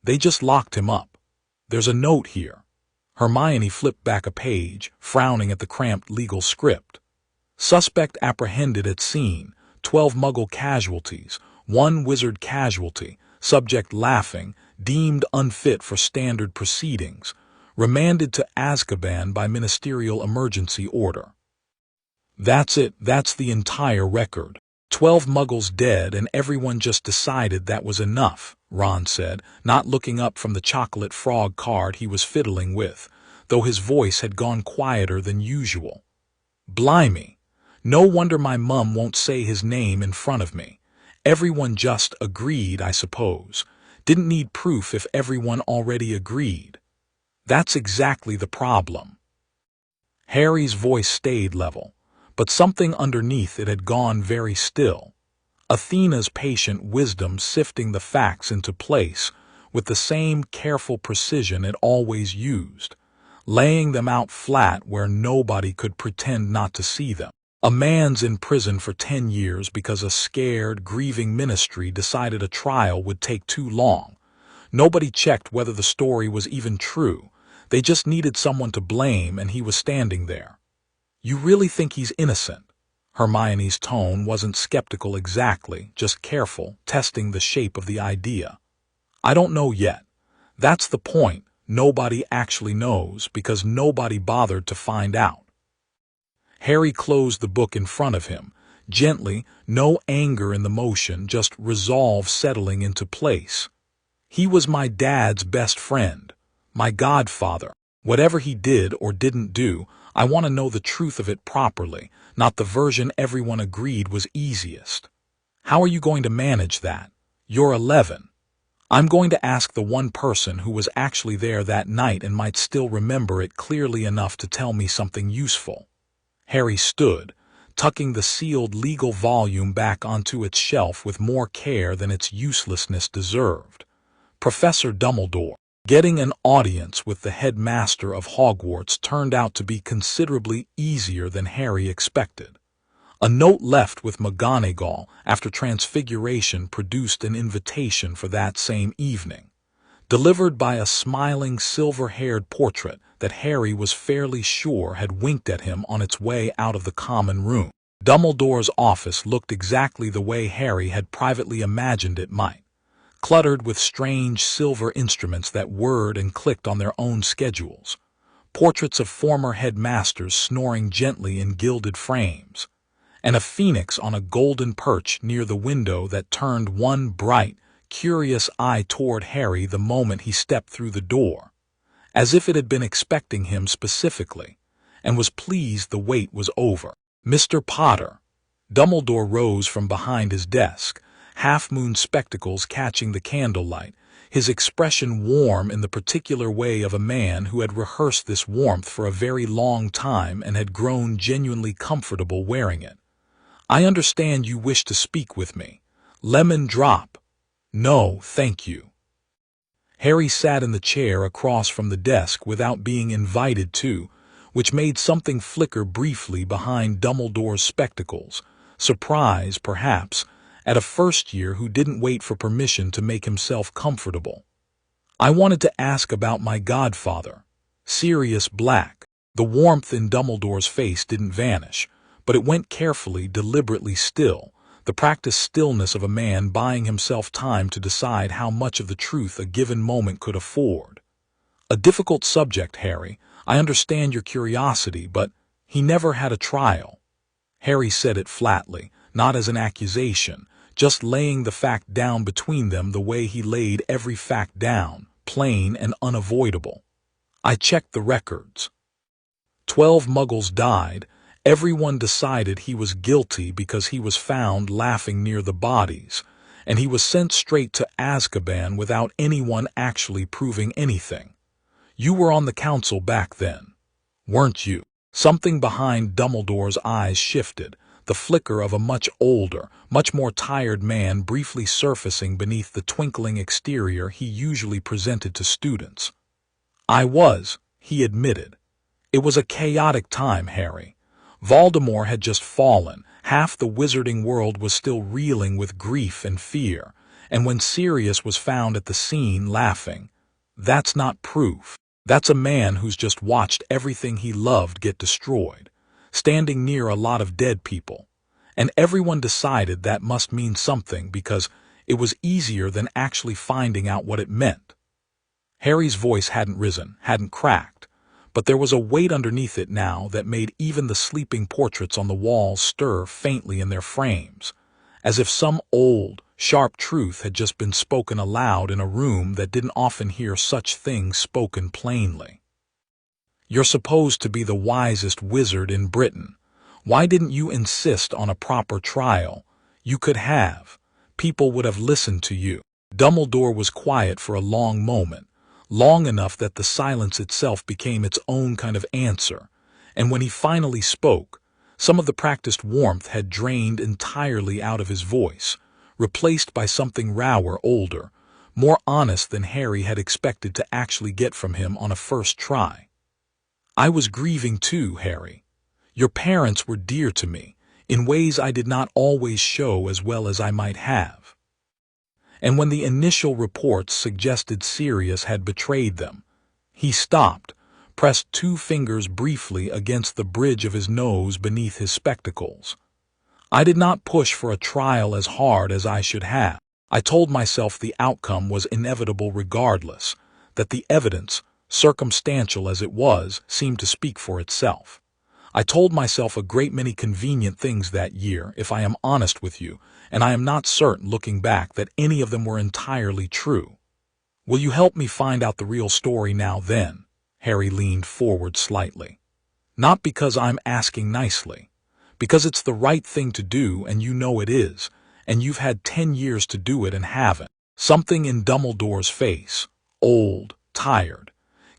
They just locked him up. there's a note here. Hermione flipped back a page, frowning at the cramped legal script. Suspect apprehended at scene, 12 Muggle casualties, 1 wizard casualty, subject laughing, deemed unfit for standard proceedings, remanded to Azkaban by ministerial emergency order. That's it, that's the entire record. 12 Muggles dead and everyone just decided that was enough, Ron said, not looking up from the chocolate frog card he was fiddling with, though his voice had gone quieter than usual. Blimey! No wonder my mum won't say his name in front of me. Everyone just agreed, I suppose. Didn't need proof if everyone already agreed. That's exactly the problem. Harry's voice stayed level, but something underneath it had gone very still. Athena's patient wisdom sifting the facts into place with the same careful precision it always used, laying them out flat where nobody could pretend not to see them. A man's in prison for 10 years because a scared, grieving ministry decided a trial would take too long. Nobody checked whether the story was even true. They just needed someone to blame, and he was standing there. You really think he's innocent? Hermione's tone wasn't skeptical exactly, just careful, testing the shape of the idea. I don't know yet. That's the point. Nobody actually knows because nobody bothered to find out. Harry closed the book in front of him, gently, no anger in the motion, just resolve settling into place. He was my dad's best friend, my godfather. Whatever he did or didn't do, I want to know the truth of it properly, not the version everyone agreed was easiest. How are you going to manage that? You're 11. I'm going to ask the one person who was actually there that night and might still remember it clearly enough to tell me something useful. Harry stood, tucking the sealed legal volume back onto its shelf with more care than its uselessness deserved. Professor Dumbledore. Getting an audience with the headmaster of Hogwarts turned out to be considerably easier than Harry expected. A note left with McGonagall after Transfiguration produced an invitation for that same evening, delivered by a smiling silver-haired portrait that Harry was fairly sure had winked at him on its way out of the common room. Dumbledore's office looked exactly the way Harry had privately imagined it might, cluttered with strange silver instruments that whirred and clicked on their own schedules, portraits of former headmasters snoring gently in gilded frames, and a phoenix on a golden perch near the window that turned one bright, curious eye toward Harry the moment he stepped through the door, as if it had been expecting him specifically, and was pleased the wait was over. Mr. Potter. Dumbledore rose from behind his desk, half-moon spectacles catching the candlelight, his expression warm in the particular way of a man who had rehearsed this warmth for a very long time and had grown genuinely comfortable wearing it. I understand you wish to speak with me. Lemon drop. No, thank you. Harry sat in the chair across from the desk without being invited to, which made something flicker briefly behind Dumbledore's spectacles, surprise, perhaps, at a first-year who didn't wait for permission to make himself comfortable. I wanted to ask about my godfather, Sirius Black. The warmth in Dumbledore's face didn't vanish, but it went carefully, deliberately still, the practiced stillness of a man buying himself time to decide how much of the truth a given moment could afford. A difficult subject, Harry. I understand your curiosity, but he never had a trial. Harry said it flatly, not as an accusation, just laying the fact down between them the way he laid every fact down, plain and unavoidable. I checked the records. 12 Muggles died. Everyone decided he was guilty because he was found laughing near the bodies, and he was sent straight to Azkaban without anyone actually proving anything. You were on the council back then, weren't you? Something behind Dumbledore's eyes shifted, the flicker of a much older, much more tired man briefly surfacing beneath the twinkling exterior he usually presented to students. I was, he admitted. It was a chaotic time, Harry. Voldemort had just fallen, half the wizarding world was still reeling with grief and fear, and when Sirius was found at the scene laughing, That's not proof. That's a man who's just watched everything he loved get destroyed, standing near a lot of dead people. And everyone decided that must mean something because it was easier than actually finding out what it meant. Harry's voice hadn't risen, hadn't cracked, but there was a weight underneath it now that made even the sleeping portraits on the walls stir faintly in their frames, as if some old, sharp truth had just been spoken aloud in a room that didn't often hear such things spoken plainly. You're supposed to be the wisest wizard in Britain. Why didn't you insist on a proper trial? You could have. People would have listened to you. Dumbledore was quiet for a long moment, long enough that the silence itself became its own kind of answer, and when he finally spoke, some of the practiced warmth had drained entirely out of his voice, replaced by something rawer, older, more honest than Harry had expected to actually get from him on a first try. I was grieving too, Harry. Your parents were dear to me, in ways I did not always show as well as I might have. And when the initial reports suggested Sirius had betrayed them, he stopped, pressed 2 fingers briefly against the bridge of his nose beneath his spectacles. I did not push for a trial as hard as I should have. I told myself the outcome was inevitable regardless, that the evidence, circumstantial as it was, seemed to speak for itself. I told myself a great many convenient things that year, if I am honest with you, and I am not certain, looking back, that any of them were entirely true. Will you help me find out the real story now then? Harry leaned forward slightly. Not because I'm asking nicely. Because it's the right thing to do and you know it is, and you've had 10 years to do it and haven't. Something in Dumbledore's face, old, tired,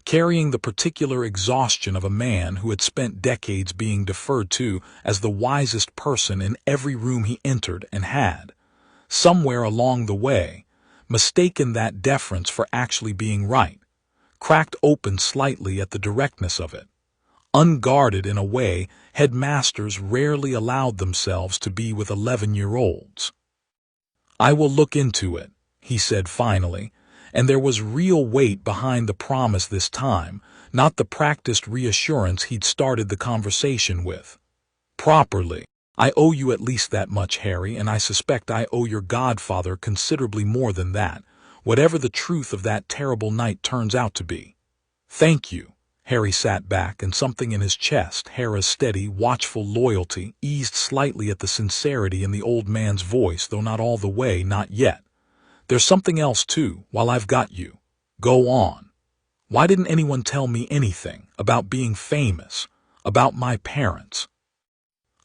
carrying the particular exhaustion of a man who had spent decades being deferred to as the wisest person in every room he entered and had, somewhere along the way, mistaken that deference for actually being right, cracked open slightly at the directness of it. Unguarded in a way headmasters rarely allowed themselves to be with 11-year-olds. I will look into it, he said finally, and there was real weight behind the promise this time, not the practiced reassurance he'd started the conversation with. Properly. I owe you at least that much, Harry, and I suspect I owe your godfather considerably more than that, whatever the truth of that terrible night turns out to be. Thank you. Harry sat back, and something in his chest, Hera's steady, watchful loyalty, eased slightly at the sincerity in the old man's voice, though not all the way, not yet. There's something else, too, while I've got you. Go on. Why didn't anyone tell me anything about being famous, about my parents,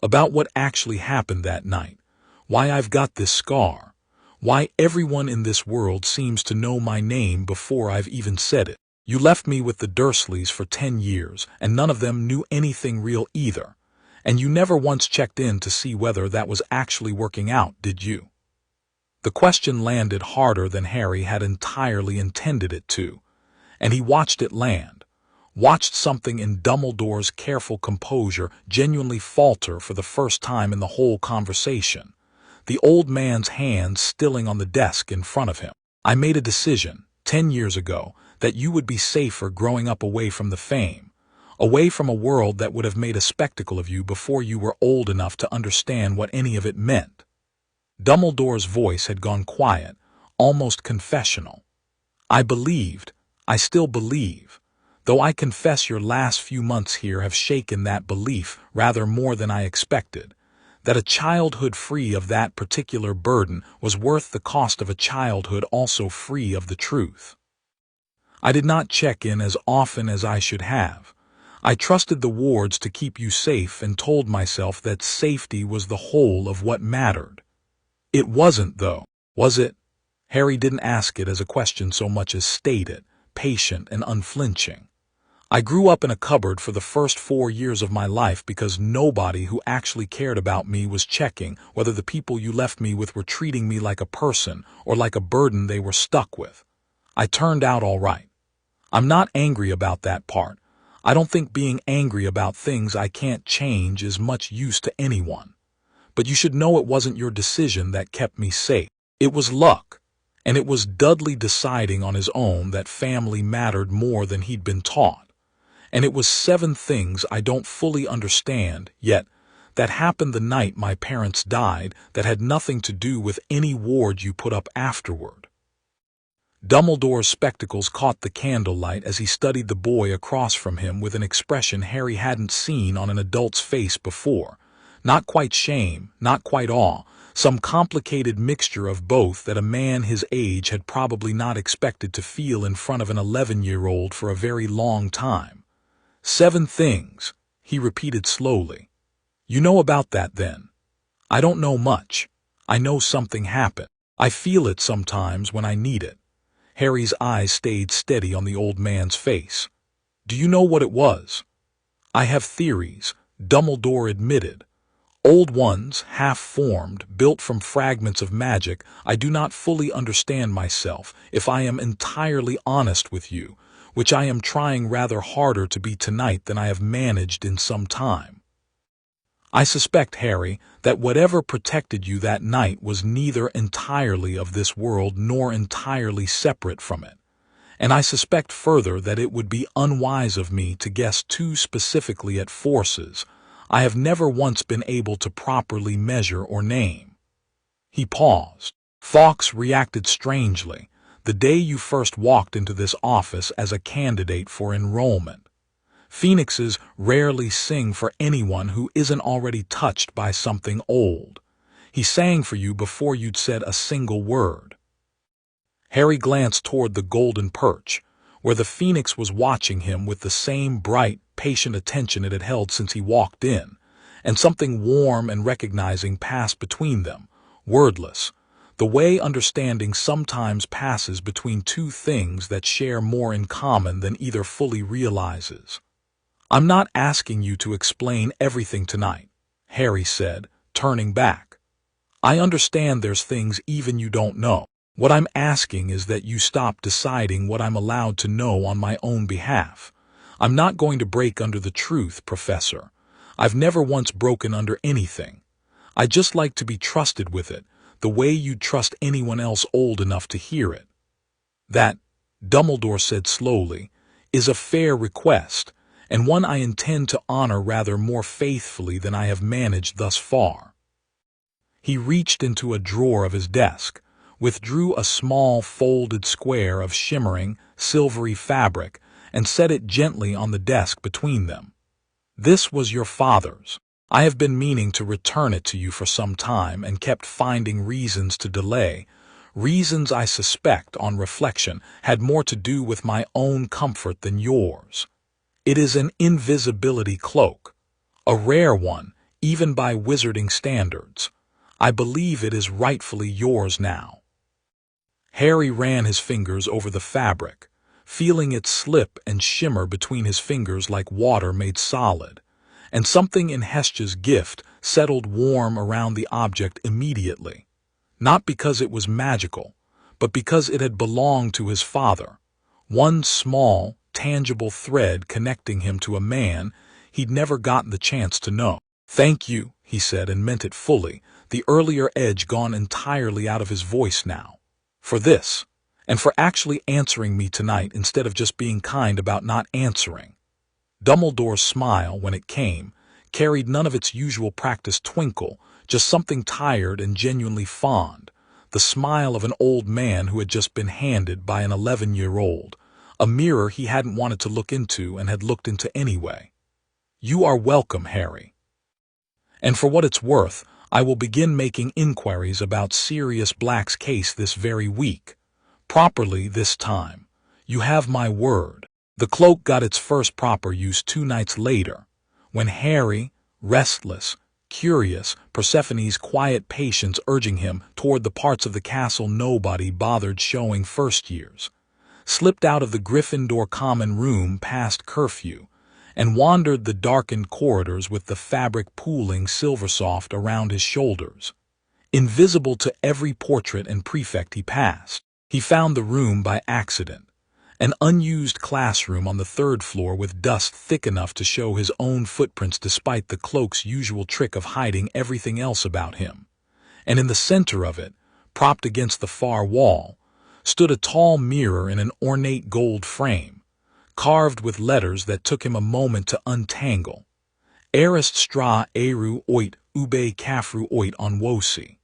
about what actually happened that night, why I've got this scar, why everyone in this world seems to know my name before I've even said it? You left me with the Dursleys for 10 years, and none of them knew anything real either, and you never once checked in to see whether that was actually working out, did you? The question landed harder than Harry had entirely intended it to, and he watched it land, watched something in Dumbledore's careful composure genuinely falter for the first time in the whole conversation, the old man's hands stilling on the desk in front of him. I made a decision, 10 years ago, that you would be safer growing up away from the fame, away from a world that would have made a spectacle of you before you were old enough to understand what any of it meant. Dumbledore's voice had gone quiet, almost confessional. I believed, I still believe, though I confess your last few months here have shaken that belief rather more than I expected, that a childhood free of that particular burden was worth the cost of a childhood also free of the truth. I did not check in as often as I should have. I trusted the wards to keep you safe and told myself that safety was the whole of what mattered. It wasn't, though, was it? Harry didn't ask it as a question so much as state it, patient and unflinching. I grew up in a cupboard for the first 4 years of my life because nobody who actually cared about me was checking whether the people you left me with were treating me like a person or like a burden they were stuck with. I turned out all right. I'm not angry about that part. I don't think being angry about things I can't change is much use to anyone. But you should know it wasn't your decision that kept me safe. It was luck. and it was Dudley deciding on his own that family mattered more than he'd been taught. And it was 7 things I don't fully understand yet that happened the night my parents died that had nothing to do with any ward you put up afterward. Dumbledore's spectacles caught the candlelight as he studied the boy across from him with an expression Harry hadn't seen on an adult's face before. Not quite shame, not quite awe, some complicated mixture of both that a man his age had probably not expected to feel in front of an 11-year-old for a very long time. 7 things, he repeated slowly. You know about that then? I don't know much. I know something happened. I feel it sometimes when I need it. Harry's eyes stayed steady on the old man's face. Do you know what it was? I have theories, Dumbledore admitted. Old ones, half-formed, built from fragments of magic. I do not fully understand myself, if I am entirely honest with you, which I am trying rather harder to be tonight than I have managed in some time. I suspect, Harry, that whatever protected you that night was neither entirely of this world nor entirely separate from it. And I suspect further that it would be unwise of me to guess too specifically at forces I have never once been able to properly measure or name. He paused. Fawkes reacted strangely, the day you first walked into this office as a candidate for enrollment. Phoenixes rarely sing for anyone who isn't already touched by something old. He sang for you before you'd said a single word. Harry glanced toward the golden perch, where the phoenix was watching him with the same bright, patient attention it had held since he walked in, and something warm and recognizing passed between them, wordless, the way understanding sometimes passes between 2 things that share more in common than either fully realizes. I'm not asking you to explain everything tonight, Harry said, turning back. I understand there's things even you don't know. What I'm asking is that you stop deciding what I'm allowed to know on my own behalf. I'm not going to break under the truth, Professor. I've never once broken under anything. I just like to be trusted with it, the way you'd trust anyone else old enough to hear it. That, Dumbledore said slowly, is a fair request, and one I intend to honor rather more faithfully than I have managed thus far. He reached into a drawer of his desk, withdrew a small folded square of shimmering, silvery fabric, and set it gently on the desk between them. This was your father's. I have been meaning to return it to you for some time and kept finding reasons to delay, reasons I suspect, on reflection, had more to do with my own comfort than yours. It is an invisibility cloak, a rare one, even by wizarding standards. I believe it is rightfully yours now. Harry ran his fingers over the fabric, feeling it slip and shimmer between his fingers like water made solid, and something in Hestia's gift settled warm around the object immediately, not because it was magical, but because it had belonged to his father, one small, tangible thread connecting him to a man he'd never gotten the chance to know. Thank you, he said, and meant it fully, the earlier edge gone entirely out of his voice now. For this, and for actually answering me tonight instead of just being kind about not answering. Dumbledore's smile, when it came, carried none of its usual practiced twinkle, just something tired and genuinely fond, the smile of an old man who had just been handed by an 11-year-old, a mirror he hadn't wanted to look into and had looked into anyway. You are welcome, Harry. And for what it's worth, I will begin making inquiries about Sirius Black's case this very week. Properly this time. You have my word. The cloak got its first proper use 2 nights later, when Harry, restless, curious, Persephone's quiet patience urging him toward the parts of the castle nobody bothered showing first years, slipped out of the Gryffindor common room past curfew, and wandered the darkened corridors with the fabric pooling silversoft around his shoulders. Invisible to every portrait and prefect he passed, he found the room by accident, an unused classroom on the 3rd floor with dust thick enough to show his own footprints despite the cloak's usual trick of hiding everything else about him. And in the center of it, propped against the far wall, stood a tall mirror in an ornate gold frame, carved with letters that took him a moment to untangle. Erist stra eru oit ube kafru oit on wosi.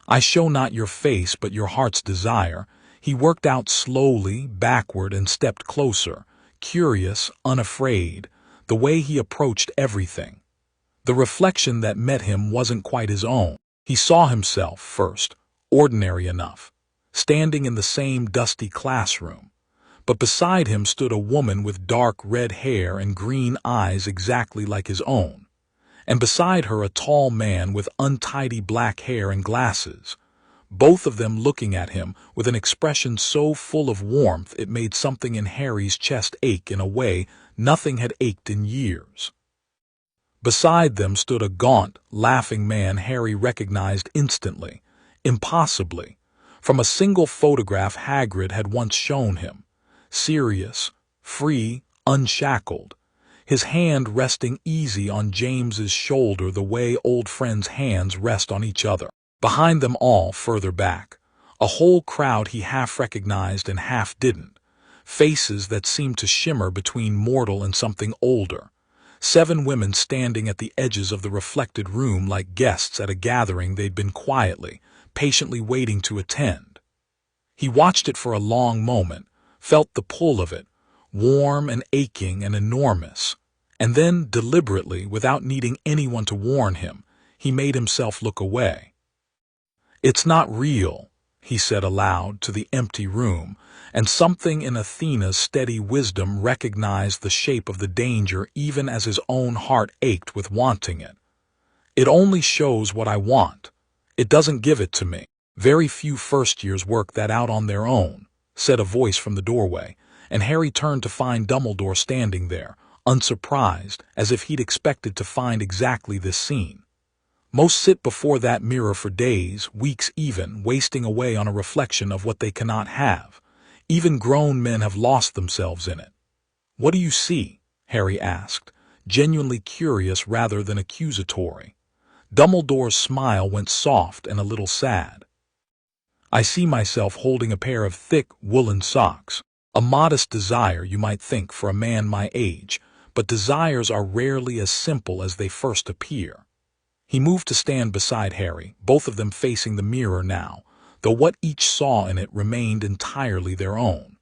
I show not your face but your heart's desire. He worked out slowly, backward, and stepped closer, curious, unafraid, the way he approached everything. The reflection that met him wasn't quite his own. He saw himself, first, ordinary enough, standing in the same dusty classroom. But beside him stood a woman with dark red hair and green eyes exactly like his own, and beside her a tall man with untidy black hair and glasses, both of them looking at him with an expression so full of warmth it made something in Harry's chest ache in a way nothing had ached in years. Beside them stood a gaunt, laughing man Harry recognized instantly, impossibly, from a single photograph Hagrid had once shown him. Serious, free, unshackled, his hand resting easy on James's shoulder the way old friends' hands rest on each other. Behind them all, further back, a whole crowd he half recognized and half didn't, faces that seemed to shimmer between mortal and something older. 7 women standing at the edges of the reflected room like guests at a gathering they'd been quietly, patiently waiting to attend. He watched it for a long moment, felt the pull of it, warm and aching and enormous, and then, deliberately, without needing anyone to warn him, he made himself look away. "It's not real," he said aloud to the empty room, and something in Athena's steady wisdom recognized the shape of the danger even as his own heart ached with wanting it. "It only shows what I want. It doesn't give it to me. Very few first-years work that out on their own," said a voice from the doorway, and Harry turned to find Dumbledore standing there, unsurprised, as if he'd expected to find exactly this scene. Most sit before that mirror for days, weeks even, wasting away on a reflection of what they cannot have. Even grown men have lost themselves in it. "What do you see?" Harry asked, genuinely curious rather than accusatory. Dumbledore's smile went soft and a little sad. "I see myself holding a pair of thick, woolen socks. A modest desire, you might think, for a man my age, but desires are rarely as simple as they first appear." He moved to stand beside Harry, both of them facing the mirror now, though what each saw in it remained entirely their own.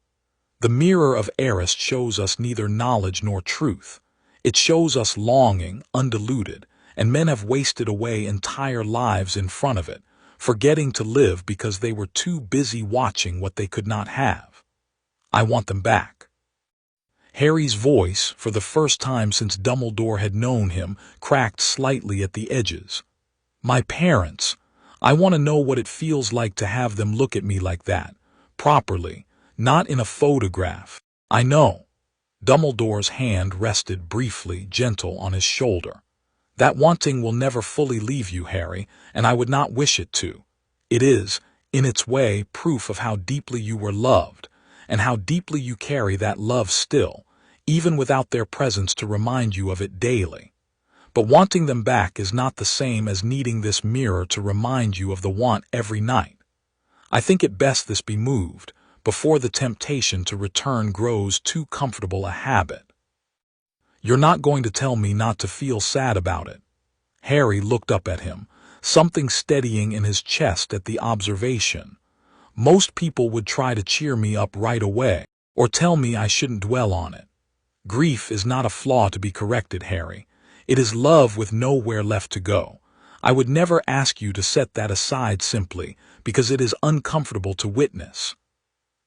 The mirror of Erist shows us neither knowledge nor truth. It shows us longing, undiluted, and men have wasted away entire lives in front of it, forgetting to live because they were too busy watching what they could not have. "I want them back." Harry's voice, for the first time since Dumbledore had known him, cracked slightly at the edges. "My parents. I want to know what it feels like to have them look at me like that, properly, not in a photograph." "I know." Dumbledore's hand rested briefly, gentle, on his shoulder. "That wanting will never fully leave you, Harry, and I would not wish it to. It is, in its way, proof of how deeply you were loved, and how deeply you carry that love still, even without their presence to remind you of it daily. But wanting them back is not the same as needing this mirror to remind you of the want every night. I think it best this be moved, before the temptation to return grows too comfortable a habit." "You're not going to tell me not to feel sad about it?" Harry looked up at him, something steadying in his chest at the observation. "Most people would try to cheer me up right away, or tell me I shouldn't dwell on it. Grief is not a flaw to be corrected, Harry. It is love with nowhere left to go. I would never ask you to set that aside simply because it is uncomfortable to witness."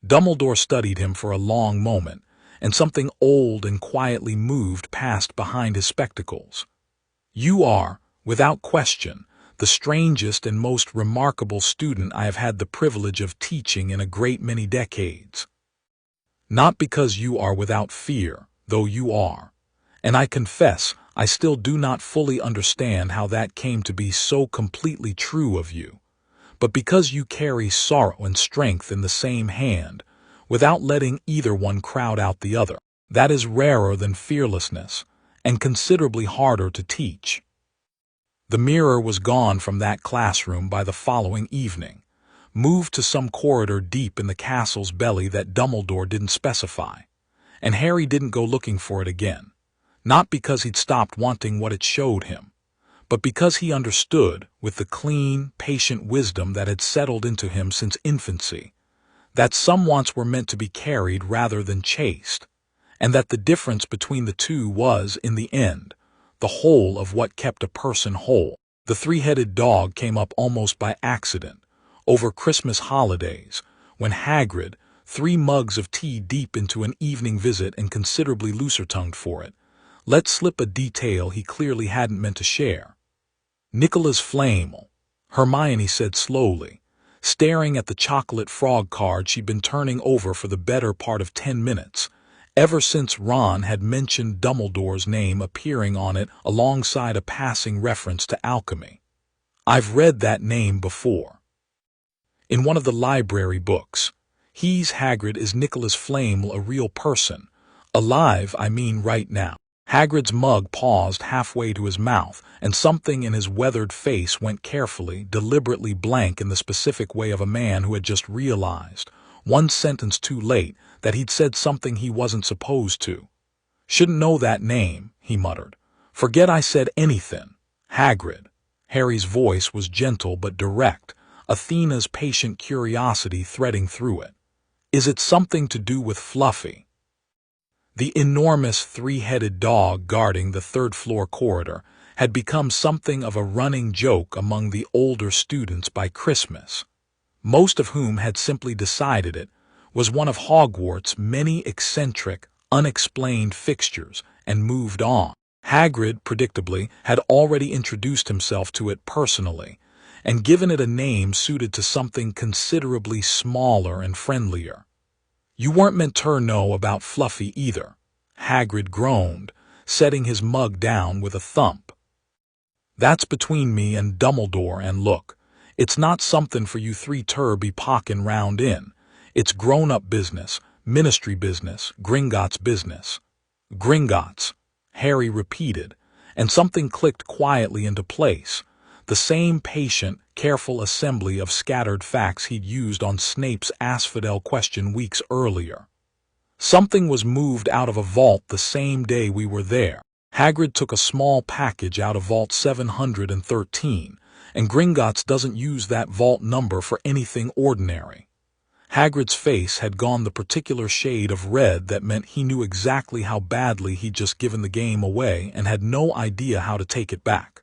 Dumbledore studied him for a long moment, and something old and quietly moved passed behind his spectacles. "You are, without question, the strangest and most remarkable student I have had the privilege of teaching in a great many decades. Not because you are without fear, though you are, and I confess I still do not fully understand how that came to be so completely true of you, but because you carry sorrow and strength in the same hand, without letting either one crowd out the other. That is rarer than fearlessness, and considerably harder to teach." The mirror was gone from that classroom by the following evening. moved to some corridor deep in the castle's belly that Dumbledore didn't specify. And Harry didn't go looking for it again. Not because he'd stopped wanting what it showed him, but because he understood, with the clean, patient wisdom that had settled into him since infancy, that some wants were meant to be carried rather than chased, and that the difference between the two was, in the end, the whole of what kept a person whole. The three-headed dog came up almost by accident, over Christmas holidays, when Hagrid, 3 mugs of tea deep into an evening visit and considerably looser-tongued for it, let slip a detail he clearly hadn't meant to share. "Nicola's Flamel," Hermione said slowly, staring at the chocolate frog card she'd been turning over for the better part of 10 minutes, ever since Ron had mentioned Dumbledore's name appearing on it alongside a passing reference to alchemy. "I've read that name before. In one of the library books. He's Hagrid. Is Nicola's Flamel a real person? Alive, I mean right now?" Hagrid's mug paused halfway to his mouth, and something in his weathered face went carefully, deliberately blank in the specific way of a man who had just realized, one sentence too late, that he'd said something he wasn't supposed to. "Shouldn't know that name," he muttered. "Forget I said anything. Hagrid." Harry's voice was gentle but direct, Athena's patient curiosity threading through it. "Is it something to do with Fluffy?" The enormous 3-headed dog guarding the third-floor corridor had become something of a running joke among the older students by Christmas, most of whom had simply decided it was one of Hogwarts' many eccentric, unexplained fixtures and moved on. Hagrid, predictably, had already introduced himself to it personally and given it a name suited to something considerably smaller and friendlier. "You weren't meant to know about Fluffy either," Hagrid groaned, setting his mug down with a thump. "That's between me and Dumbledore, and look, it's not something for you 3 to be pockin' round in. It's grown-up business, ministry business, Gringotts business." "Gringotts," Harry repeated, and something clicked quietly into place. The same patient, careful assembly of scattered facts he'd used on Snape's asphodel question weeks earlier. "Something was moved out of a vault the same day we were there." Hagrid took a small package out of Vault 713, and Gringotts doesn't use that vault number for anything ordinary. Hagrid's face had gone the particular shade of red that meant he knew exactly how badly he'd just given the game away and had no idea how to take it back.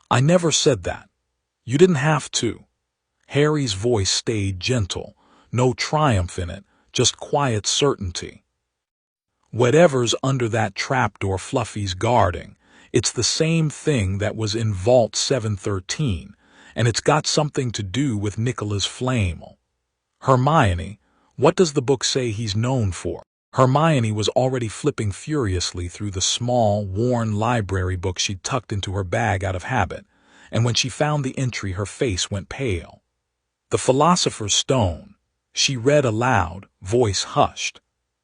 "I never said that. You didn't have to." Harry's voice stayed gentle, no triumph in it, just quiet certainty. "Whatever's under that trapdoor Fluffy's guarding, it's the same thing that was in Vault 713, and it's got something to do with Nicola's Flamel." "Hermione, what does the book say he's known for?" Hermione was already flipping furiously through the small, worn library book she'd tucked into her bag out of habit, and when she found the entry her face went pale. "The Philosopher's Stone," she read aloud, voice hushed,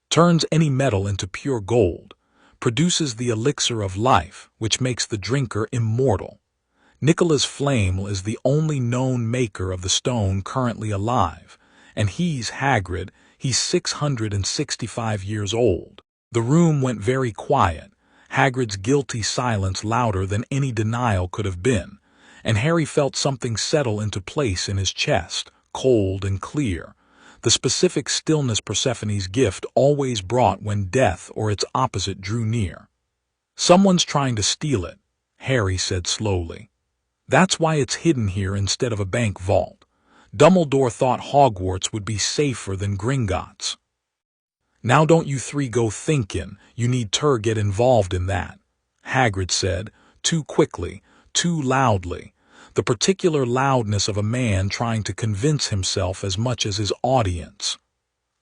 "turns any metal into pure gold, produces the elixir of life, which makes the drinker immortal. Nicola's Flamel is the only known maker of the stone currently alive, and he's Hagrid. He's 665 years old." The room went very quiet, Hagrid's guilty silence louder than any denial could have been, and Harry felt something settle into place in his chest, cold and clear, the specific stillness Persephone's gift always brought when death or its opposite drew near. "Someone's trying to steal it," Harry said slowly. "That's why it's hidden here instead of a bank vault. Dumbledore thought Hogwarts would be safer than Gringotts." "Now don't you 3 go thinkin' you need to get involved in that," Hagrid said, too quickly, too loudly, the particular loudness of a man trying to convince himself as much as his audience.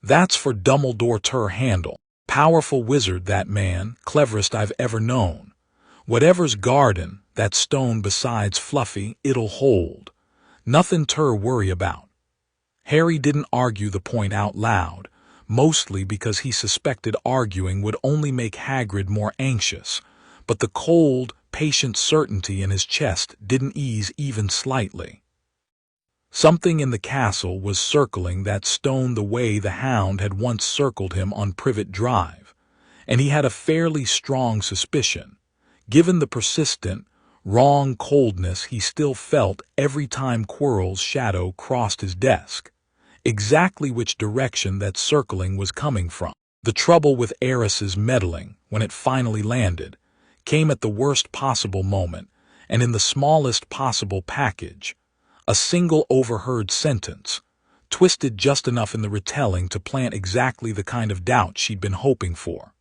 "That's for Dumbledore to handle. Powerful wizard, that man, cleverest I've ever known. Whatever's guardin' that stone besides Fluffy, it'll hold. Nothing to worry about." Harry didn't argue the point out loud, mostly because he suspected arguing would only make Hagrid more anxious, but the cold, patient certainty in his chest didn't ease even slightly. Something in the castle was circling that stone the way the hound had once circled him on Privet Drive, and he had a fairly strong suspicion, given the persistent, wrong coldness he still felt every time Quirrell's shadow crossed his desk, exactly which direction that circling was coming from. The trouble with Eris's meddling, when it finally landed, came at the worst possible moment and in the smallest possible package. A single overheard sentence, twisted just enough in the retelling to plant exactly the kind of doubt she'd been hoping for.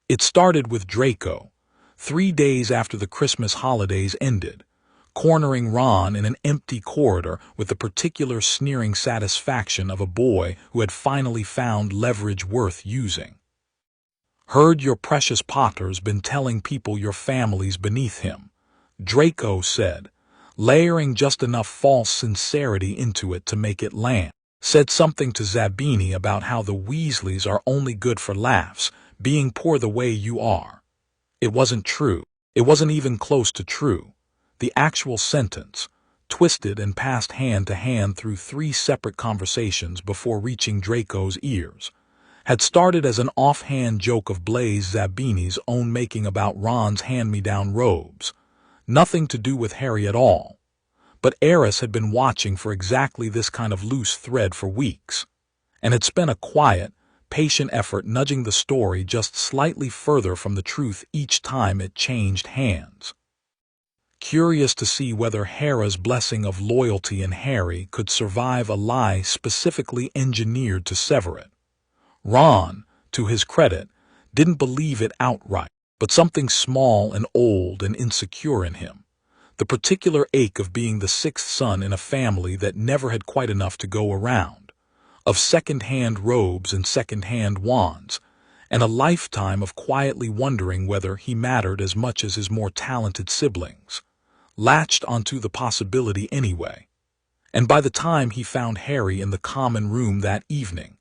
It started with Draco, 3 days after the Christmas holidays ended, cornering Ron in an empty corridor with the particular sneering satisfaction of a boy who had finally found leverage worth using. "Heard your precious Potter's been telling people your family's beneath him," Draco said, layering just enough false sincerity into it to make it land. Said something to Zabini about how the Weasleys are only good for laughs, being poor the way you are. It wasn't true. It wasn't even close to true. The actual sentence, twisted and passed hand to hand through 3 separate conversations before reaching Draco's ears, had started as an offhand joke of Blaise Zabini's own making about Ron's hand-me-down robes. Nothing to do with Harry at all. But Eris had been watching for exactly this kind of loose thread for weeks, and had spent a quiet, patient effort nudging the story just slightly further from the truth each time it changed hands. Curious to see whether Hera's blessing of loyalty in Harry could survive a lie specifically engineered to sever it. Ron, to his credit, didn't believe it outright, but something small and old and insecure in him, the particular ache of being the 6th son in a family that never had quite enough to go around, of second-hand robes and second-hand wands, and a lifetime of quietly wondering whether he mattered as much as his more talented siblings, latched onto the possibility anyway. And by the time he found Harry in the common room that evening,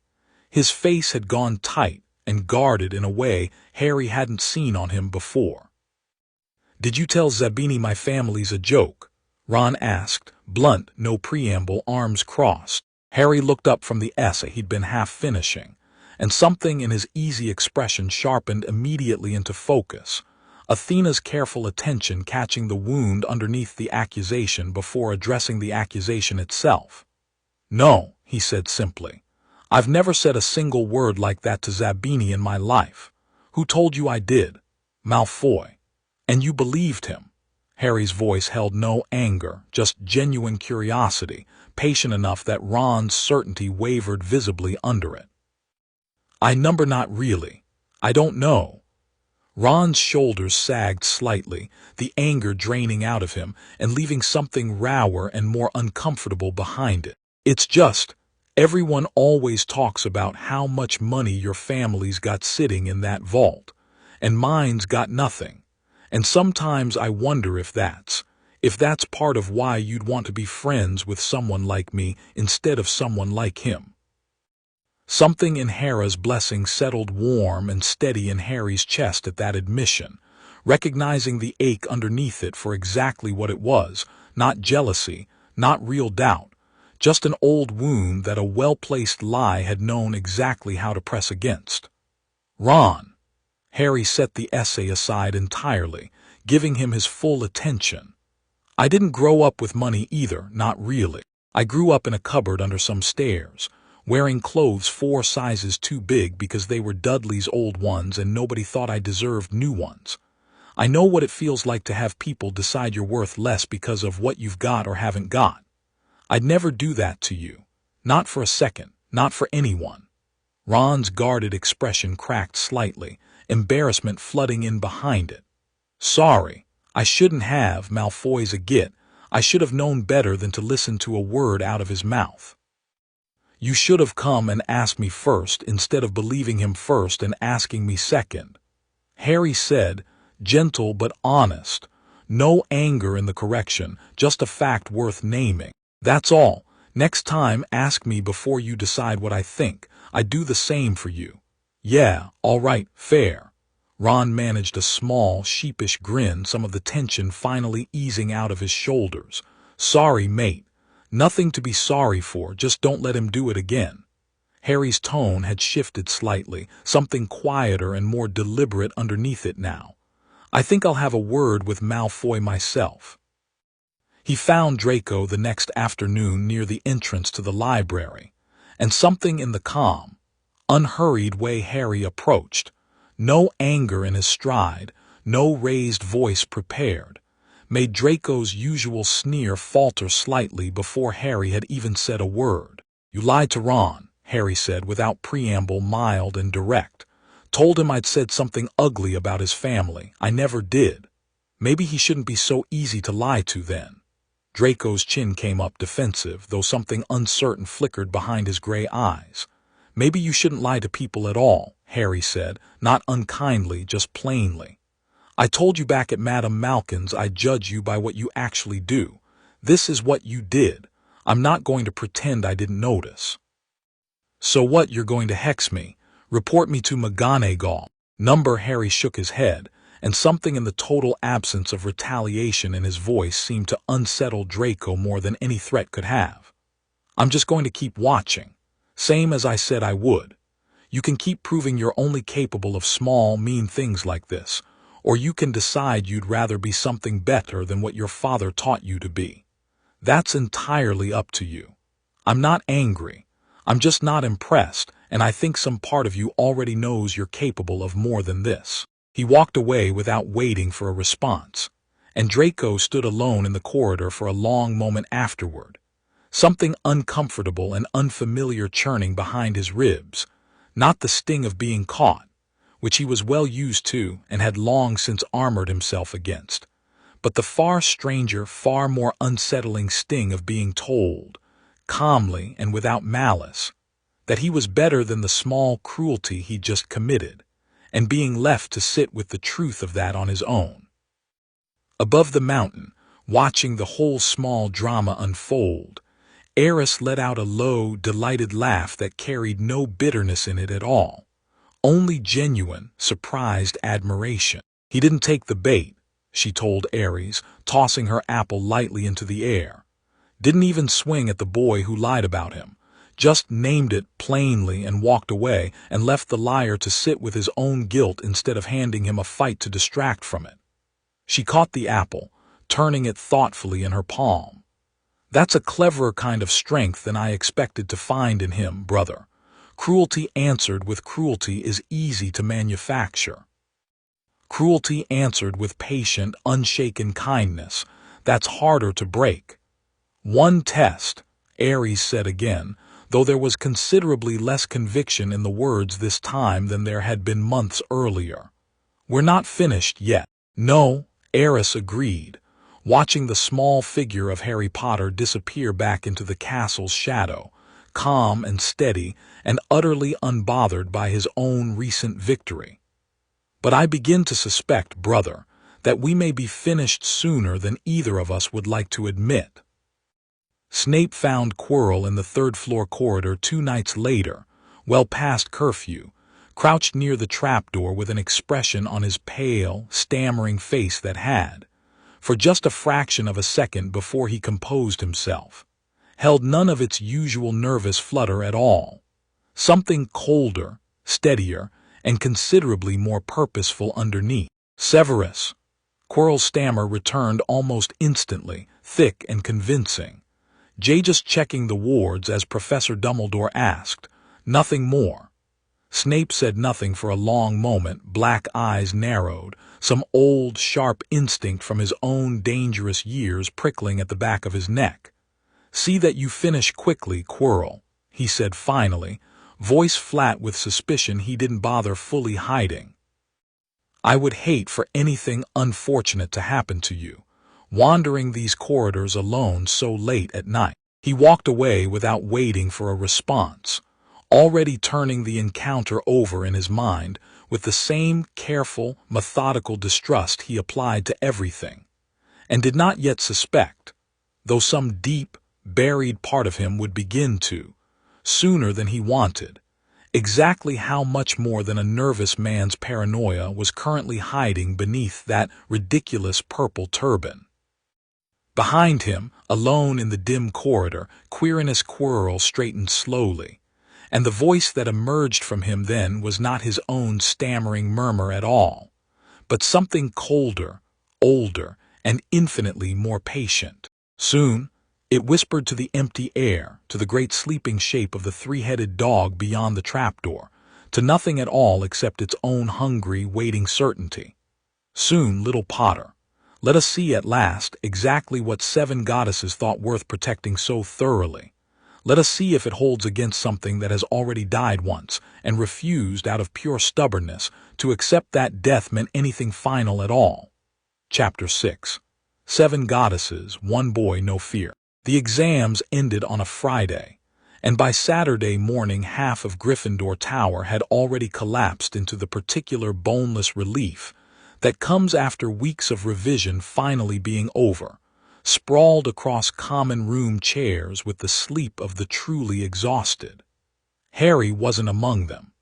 his face had gone tight and guarded in a way Harry hadn't seen on him before. "Did you tell Zabini my family's a joke?" Ron asked, blunt, no preamble, arms crossed. Harry looked up from the essay he'd been half finishing, and something in his easy expression sharpened immediately into focus, Athena's careful attention catching the wound underneath the accusation before addressing the accusation itself. "No," he said simply. "I've never said a single word like that to Zabini in my life. Who told you I did?" "Malfoy." "And you believed him?" Harry's voice held no anger, just genuine curiosity, patient enough that Ron's certainty wavered visibly under it. Not really. I don't know." Ron's shoulders sagged slightly, the anger draining out of him and leaving something rawer and more uncomfortable behind it. "It's just, everyone always talks about how much money your family's got sitting in that vault, and mine's got nothing. And sometimes I wonder if that's part of why you'd want to be friends with someone like me instead of someone like him." Something in Hera's blessing settled warm and steady in Harry's chest at that admission, recognizing the ache underneath it for exactly what it was, not jealousy, not real doubt, just an old wound that a well-placed lie had known exactly how to press against. "Ron." Harry set the essay aside entirely, giving him his full attention. "I didn't grow up with money either, not really. I grew up in a cupboard under some stairs, wearing clothes 4 sizes too big because they were Dudley's old ones and nobody thought I deserved new ones. I know what it feels like to have people decide you're worth less because of what you've got or haven't got. I'd never do that to you. Not for a second, not for anyone." Ron's guarded expression cracked slightly, embarrassment flooding in behind it. "Sorry, I shouldn't have. Malfoy's a git. I should have known better than to listen to a word out of his mouth. You should have come and asked me first instead of believing him first and asking me second," Harry said, gentle but honest. No anger in the correction, just a fact worth naming. "That's all. Next time ask me before you decide what I think. I'd do the same for you." "Yeah, all right, fair." Ron managed a small, sheepish grin, some of the tension finally easing out of his shoulders. "Sorry, mate. Nothing to be sorry for, just don't let him do it again. Harry's tone had shifted slightly, something quieter and more deliberate underneath it now. I think I'll have a word with Malfoy myself. He found Draco the next afternoon near the entrance to the library, and something in the calm, unhurried way Harry approached, no anger in his stride, no raised voice prepared, made Draco's usual sneer falter slightly before Harry had even said a word. "You lied to Ron," Harry said without preamble, mild and direct. "Told him I'd said something ugly about his family. I never did. Maybe he shouldn't be so easy to lie to then." Draco's chin came up defensive, though something uncertain flickered behind his gray eyes. "Maybe you shouldn't lie to people at all," Harry said, not unkindly, just plainly. "I told you back at Madame Malkin's I'd judge you by what you actually do. This is what you did. I'm not going to pretend I didn't notice." "So what, you're going to hex me? Report me to McGonagall?" Harry shook his head, and something in the total absence of retaliation in his voice seemed to unsettle Draco more than any threat could have. "I'm just going to keep watching. Same as I said I would. You can keep proving you're only capable of small, mean things like this, or you can decide you'd rather be something better than what your father taught you to be. That's entirely up to you. I'm not angry. I'm just not impressed, and I think some part of you already knows you're capable of more than this." He walked away without waiting for a response, and Draco stood alone in the corridor for a long moment afterward, something uncomfortable and unfamiliar churning behind his ribs, not the sting of being caught, which he was well used to and had long since armored himself against, but the far stranger, far more unsettling sting of being told, calmly and without malice, that he was better than the small cruelty he'd just committed, and being left to sit with the truth of that on his own. Above the mountain, watching the whole small drama unfold, Eris let out a low, delighted laugh that carried no bitterness in it at all, only genuine, surprised admiration. "He didn't take the bait," she told Ares, tossing her apple lightly into the air. "Didn't even swing at the boy who lied about him. Just named it plainly and walked away and left the liar to sit with his own guilt instead of handing him a fight to distract from it." She caught the apple, turning it thoughtfully in her palm. "That's a cleverer kind of strength than I expected to find in him, brother. Cruelty answered with cruelty is easy to manufacture. Cruelty answered with patient, unshaken kindness, that's harder to break. One test," Ares said again, though there was considerably less conviction in the words this time than there had been months earlier. "We're not finished yet." "No," Eris agreed, watching the small figure of Harry Potter disappear back into the castle's shadow, calm and steady and utterly unbothered by his own recent victory. "But I begin to suspect, brother, that we may be finished sooner than either of us would like to admit." Snape found Quirrell in the third-floor corridor 2 nights later, well past curfew, crouched near the trapdoor with an expression on his pale, stammering face that had, for just a fraction of a second before he composed himself, held none of its usual nervous flutter at all. Something colder, steadier, and considerably more purposeful underneath. "Severus," Quirrell's stammer returned almost instantly, thick and convincing. "Jay just checking the wards as Professor Dumbledore asked. Nothing more." Snape said nothing for a long moment, black eyes narrowed, some old, sharp instinct from his own dangerous years prickling at the back of his neck. "See that you finish quickly, Quirrell," he said finally, voice flat with suspicion he didn't bother fully hiding. "I would hate for anything unfortunate to happen to you, wandering these corridors alone so late at night." He walked away without waiting for a response, already turning the encounter over in his mind with the same careful, methodical distrust he applied to everything, and did not yet suspect, though some deep, buried part of him would begin to, sooner than he wanted, exactly how much more than a nervous man's paranoia was currently hiding beneath that ridiculous purple turban. Behind him, alone in the dim corridor, Quirinus Quirrell straightened slowly, and the voice that emerged from him then was not his own stammering murmur at all, but something colder, older, and infinitely more patient. Soon, it whispered to the empty air, to the great sleeping shape of the three-headed dog beyond the trapdoor, to nothing at all except its own hungry, waiting certainty. Soon, little Potter, let us see at last exactly what 7 goddesses thought worth protecting so thoroughly. Let us see if it holds against something that has already died once and refused out of pure stubbornness to accept that death meant anything final at all. Chapter 6. 7 Goddesses, 1 Boy, No Fear. The exams ended on a Friday, and by Saturday morning half of Gryffindor Tower had already collapsed into the particular boneless relief that comes after weeks of revision finally being over, sprawled across common room chairs with the sleep of the truly exhausted. Harry wasn't among them.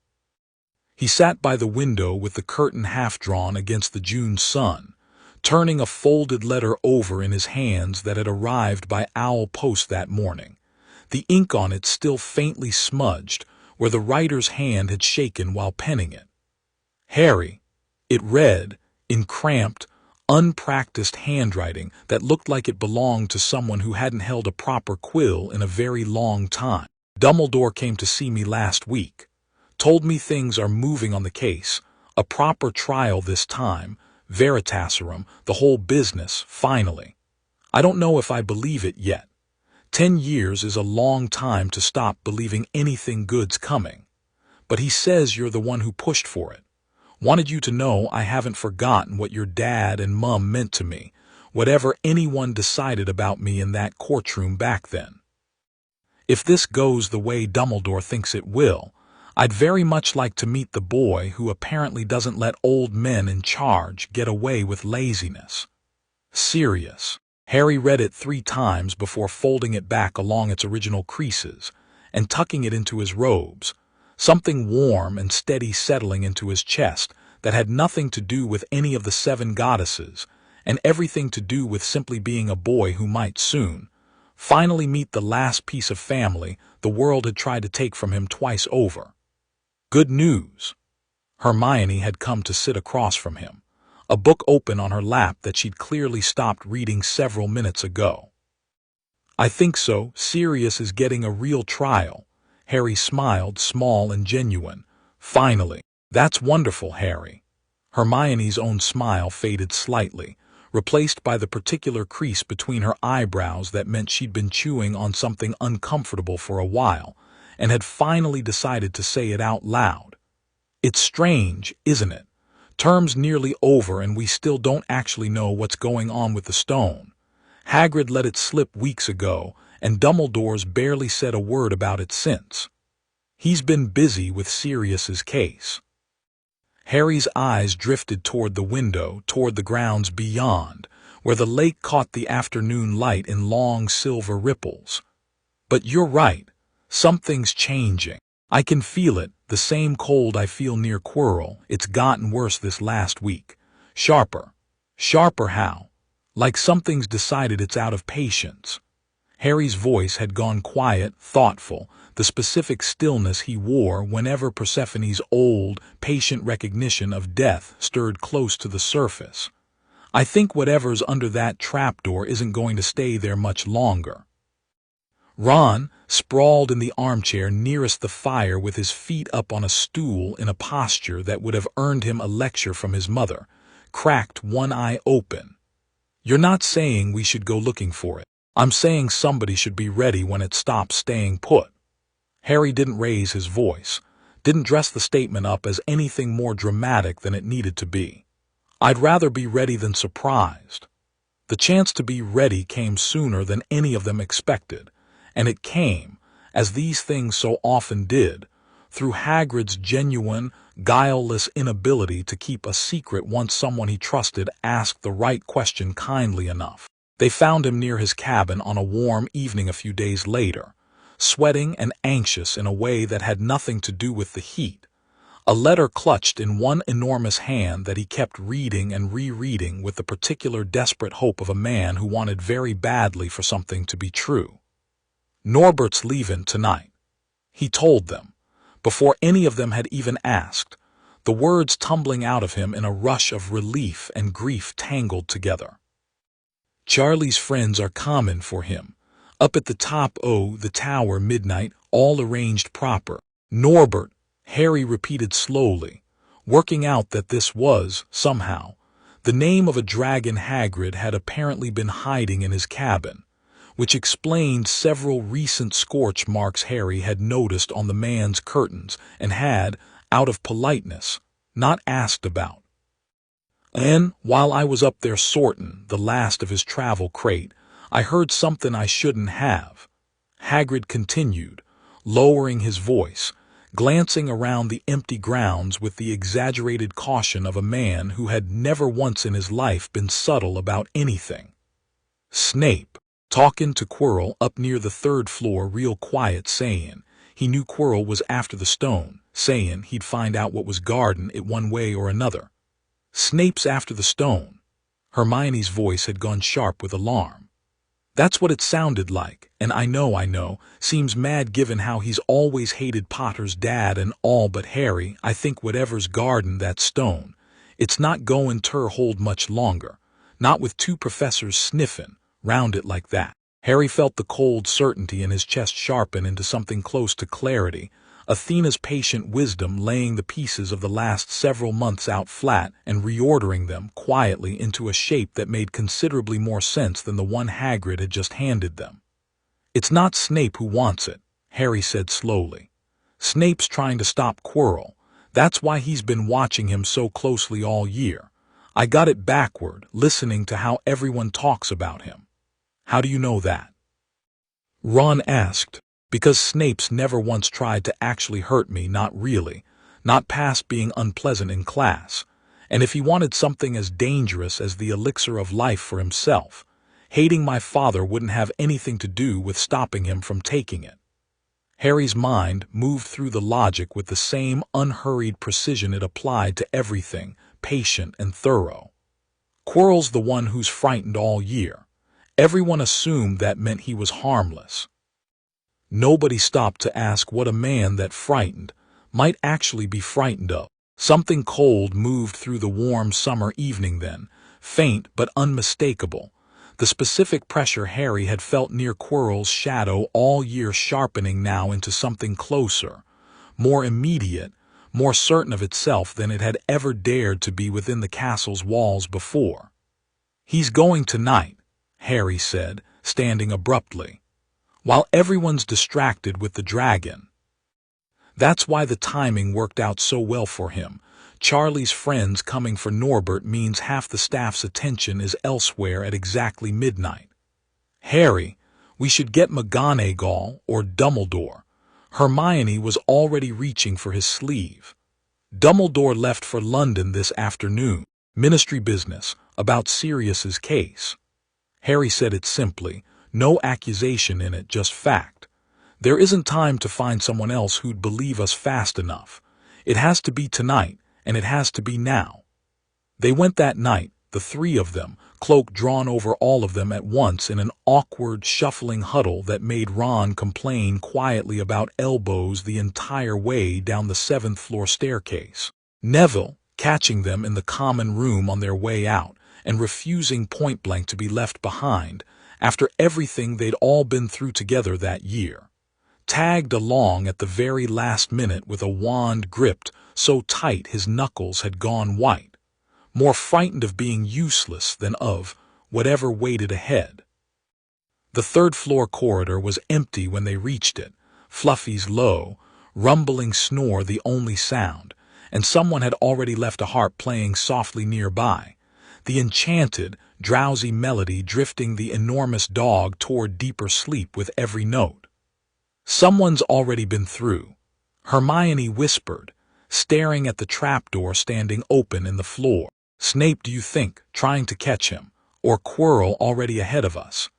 He sat by the window with the curtain half-drawn against the June sun, turning a folded letter over in his hands that had arrived by owl post that morning, the ink on it still faintly smudged where the writer's hand had shaken while penning it. Harry, it read, in cramped, unpracticed handwriting that looked like it belonged to someone who hadn't held a proper quill in a very long time. Dumbledore came to see me last week, told me things are moving on the case, a proper trial this time, Veritaserum, the whole business, finally. I don't know if I believe it yet. 10 years is a long time to stop believing anything good's coming. But he says you're the one who pushed for it. Wanted you to know I haven't forgotten what your dad and mum meant to me, whatever anyone decided about me in that courtroom back then. If this goes the way Dumbledore thinks it will, I'd very much like to meet the boy who apparently doesn't let old men in charge get away with laziness. Sirius. Harry read it 3 times before folding it back along its original creases and tucking it into his robes, something warm and steady settling into his chest that had nothing to do with any of the 7 goddesses and everything to do with simply being a boy who might soon finally meet the last piece of family the world had tried to take from him twice over. Good news. Hermione had come to sit across from him, a book open on her lap that she'd clearly stopped reading several minutes ago. I think so. Sirius is getting a real trial. Harry smiled, small and genuine. Finally. That's wonderful, Harry. Hermione's own smile faded slightly, replaced by the particular crease between her eyebrows that meant she'd been chewing on something uncomfortable for a while, and had finally decided to say it out loud. It's strange, isn't it? Term's nearly over and we still don't actually know what's going on with the stone. Hagrid let it slip weeks ago, and Dumbledore's barely said a word about it since. He's been busy with Sirius's case. Harry's eyes drifted toward the window, toward the grounds beyond, where the lake caught the afternoon light in long silver ripples. But you're right. Something's changing. I can feel it, the same cold I feel near Quirrell. It's gotten worse this last week. Sharper. Sharper how? Like something's decided it's out of patience. Harry's voice had gone quiet, thoughtful, the specific stillness he wore whenever Persephone's old, patient recognition of death stirred close to the surface. I think whatever's under that trapdoor isn't going to stay there much longer. Ron, sprawled in the armchair nearest the fire with his feet up on a stool in a posture that would have earned him a lecture from his mother, cracked one eye open. You're not saying we should go looking for it. I'm saying somebody should be ready when it stops staying put. Harry didn't raise his voice, didn't dress the statement up as anything more dramatic than it needed to be. I'd rather be ready than surprised. The chance to be ready came sooner than any of them expected, and it came, as these things so often did, through Hagrid's genuine, guileless inability to keep a secret once someone he trusted asked the right question kindly enough. They found him near his cabin on a warm evening a few days later, sweating and anxious in a way that had nothing to do with the heat, a letter clutched in one enormous hand that he kept reading and rereading with the particular desperate hope of a man who wanted very badly for something to be true. "Norbert's leavin' tonight," he told them, before any of them had even asked, the words tumbling out of him in a rush of relief and grief tangled together. Charlie's friends are common for him, up at the top o' the tower midnight, all arranged proper. "Norbert," Harry repeated slowly, working out that this was, somehow, the name of a dragon Hagrid had apparently been hiding in his cabin, which explained several recent scorch marks Harry had noticed on the man's curtains and had, out of politeness, not asked about. "And while I was up there sortin' the last of his travel crate, I heard something I shouldn't have," Hagrid continued, lowering his voice, glancing around the empty grounds with the exaggerated caution of a man who had never once in his life been subtle about anything. "Snape, talkin' to Quirrell up near the 3rd floor real quiet, sayin' he knew Quirrell was after the stone, sayin' he'd find out what was guardin' it one way or another." "Snape's after the stone." Hermione's voice had gone sharp with alarm. "That's what it sounded like, and I know, seems mad given how he's always hated Potter's dad and all, but Harry, I think whatever's guardin' that stone, it's not goin' ter hold much longer, not with 2 professors sniffin' round it like that." Harry felt the cold certainty in his chest sharpen into something close to clarity, Athena's patient wisdom laying the pieces of the last several months out flat and reordering them quietly into a shape that made considerably more sense than the one Hagrid had just handed them. "It's not Snape who wants it," Harry said slowly. "Snape's trying to stop Quirrell. That's why he's been watching him so closely all year. I got it backward, listening to how everyone talks about him." "How do you know that?" Ron asked. "Because Snape's never once tried to actually hurt me, not really, not past being unpleasant in class, and if he wanted something as dangerous as the elixir of life for himself, hating my father wouldn't have anything to do with stopping him from taking it." Harry's mind moved through the logic with the same unhurried precision it applied to everything, patient and thorough. "Quirrell's the one who's frightened all year. Everyone assumed that meant he was harmless. Nobody stopped to ask what a man that frightened might actually be frightened of." Something cold moved through the warm summer evening then, faint but unmistakable, the specific pressure Harry had felt near Quirrell's shadow all year sharpening now into something closer, more immediate, more certain of itself than it had ever dared to be within the castle's walls before. "He's going tonight," Harry said, standing abruptly, "while everyone's distracted with the dragon." That's why the timing worked out so well for him. Charlie's friends coming for Norbert means half the staff's attention is elsewhere at exactly midnight. "Harry, we should get McGonagall or Dumbledore." Hermione was already reaching for his sleeve. "Dumbledore left for London this afternoon. Ministry business, about Sirius's case." Harry said it simply, no accusation in it, just fact. "There isn't time to find someone else who'd believe us fast enough. It has to be tonight, and it has to be now." They went that night, the 3 of them, cloak drawn over all of them at once in an awkward, shuffling huddle that made Ron complain quietly about elbows the entire way down the 7th floor staircase. Neville, catching them in the common room on their way out, and refusing point-blank to be left behind, after everything they'd all been through together that year. Tagged along at the very last minute with a wand gripped so tight his knuckles had gone white, more frightened of being useless than of whatever waited ahead. The 3rd floor corridor was empty when they reached it, Fluffy's low, rumbling snore the only sound, and someone had already left a harp playing softly nearby, the enchanted, drowsy melody drifting the enormous dog toward deeper sleep with every note. "Someone's already been through," Hermione whispered, staring at the trapdoor standing open in the floor. "Snape, do you think, trying to catch him, or Quirrell already ahead of us?"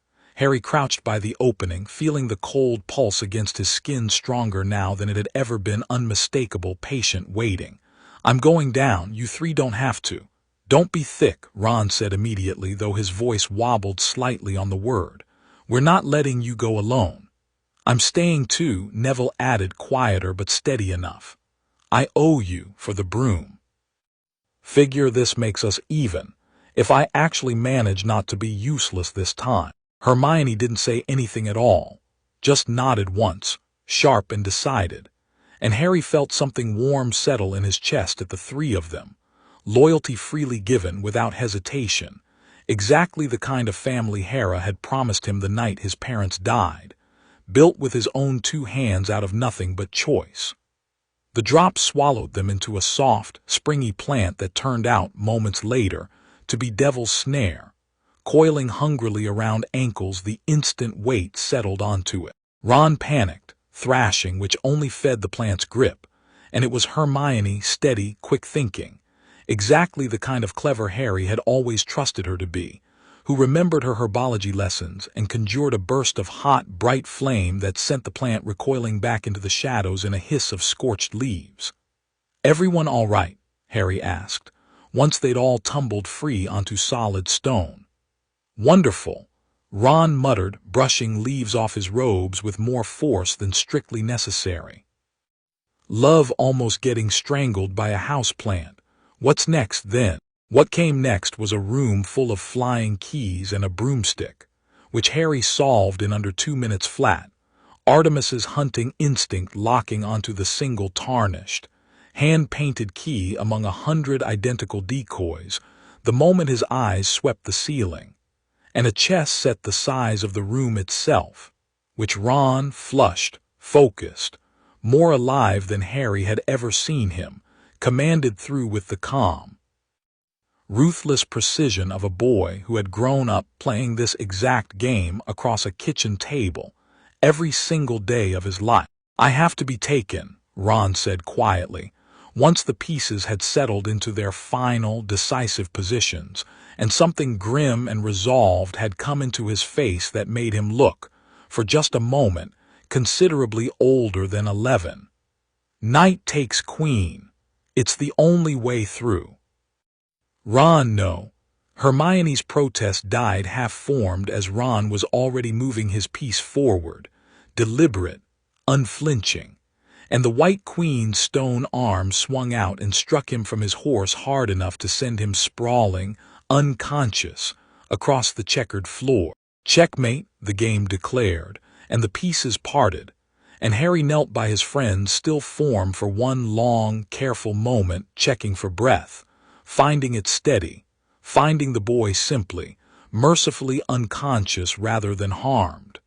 Harry crouched by the opening, feeling the cold pulse against his skin stronger now than it had ever been, unmistakable, patient waiting. "I'm going down, you three don't have to." "Don't be thick," Ron said immediately, though his voice wobbled slightly on the word. "We're not letting you go alone." "I'm staying too," Neville added, quieter but steady enough. "I owe you for the broom." "Figure this makes us even, if I actually manage not to be useless this time." Hermione didn't say anything at all, just nodded once, sharp and decided, and Harry felt something warm settle in his chest at the three of them. Loyalty freely given, without hesitation. Exactly the kind of family Hera had promised him the night his parents died. Built with his own two hands out of nothing but choice. The drop swallowed them into a soft, springy plant that turned out, moments later, to be Devil's Snare. Coiling hungrily around ankles the instant weight settled onto it. Ron panicked, thrashing, which only fed the plant's grip, and it was Hermione, steady, quick thinking. Exactly the kind of clever Harry had always trusted her to be, who remembered her herbology lessons and conjured a burst of hot, bright flame that sent the plant recoiling back into the shadows in a hiss of scorched leaves. "Everyone all right?" Harry asked, once they'd all tumbled free onto solid stone. "Wonderful," Ron muttered, brushing leaves off his robes with more force than strictly necessary. "Love almost getting strangled by a houseplant. What's next, then?" What came next was a room full of flying keys and a broomstick, which Harry solved in under 2 minutes flat, Artemis's hunting instinct locking onto the single tarnished, hand-painted key among 100 identical decoys the moment his eyes swept the ceiling, and a chest set the size of the room itself, which Ron, flushed, focused, more alive than Harry had ever seen him, commanded through with the calm, ruthless precision of a boy who had grown up playing this exact game across a kitchen table every single day of his life. "I have to be taken," Ron said quietly, once the pieces had settled into their final, decisive positions, and something grim and resolved had come into his face that made him look, for just a moment, considerably older than 11. "Knight takes queen. It's the only way through." "Ron, no." Hermione's protest died half-formed as Ron was already moving his piece forward, deliberate, unflinching, and the White Queen's stone arm swung out and struck him from his horse hard enough to send him sprawling, unconscious, across the checkered floor. "Checkmate," the game declared, and the pieces parted, and Harry knelt by his friend's still form for one long, careful moment, checking for breath, finding it steady, finding the boy simply, mercifully unconscious rather than harmed.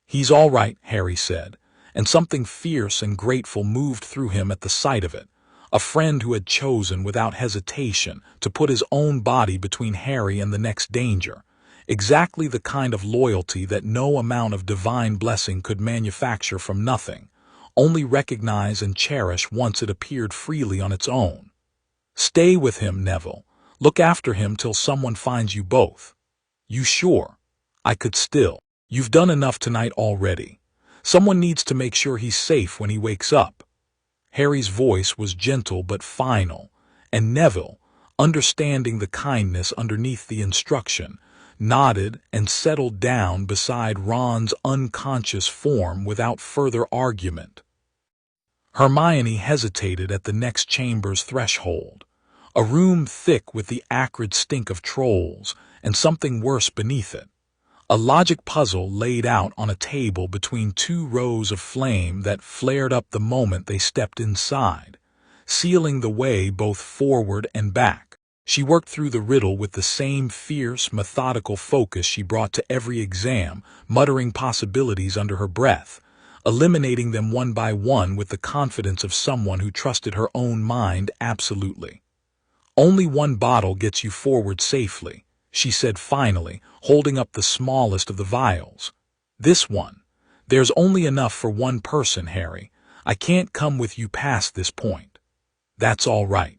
"He's all right," Harry said, and something fierce and grateful moved through him at the sight of it. A friend who had chosen, without hesitation, to put his own body between Harry and the next danger. Exactly the kind of loyalty that no amount of divine blessing could manufacture from nothing, only recognize and cherish once it appeared freely on its own. "Stay with him, Neville. Look after him till someone finds you both." "You sure? I could still." "You've done enough tonight already. Someone needs to make sure he's safe when he wakes up." Harry's voice was gentle but final, and Neville, understanding the kindness underneath the instruction, nodded and settled down beside Ron's unconscious form without further argument. Hermione hesitated at the next chamber's threshold, a room thick with the acrid stink of trolls and something worse beneath it. A logic puzzle laid out on a table between 2 rows of flame that flared up the moment they stepped inside, sealing the way both forward and back. She worked through the riddle with the same fierce, methodical focus she brought to every exam, muttering possibilities under her breath, eliminating them one by one with the confidence of someone who trusted her own mind absolutely. "Only one bottle gets you forward safely," she said finally, holding up the smallest of the vials. "This one. There's only enough for one person, Harry. I can't come with you past this point." "That's all right."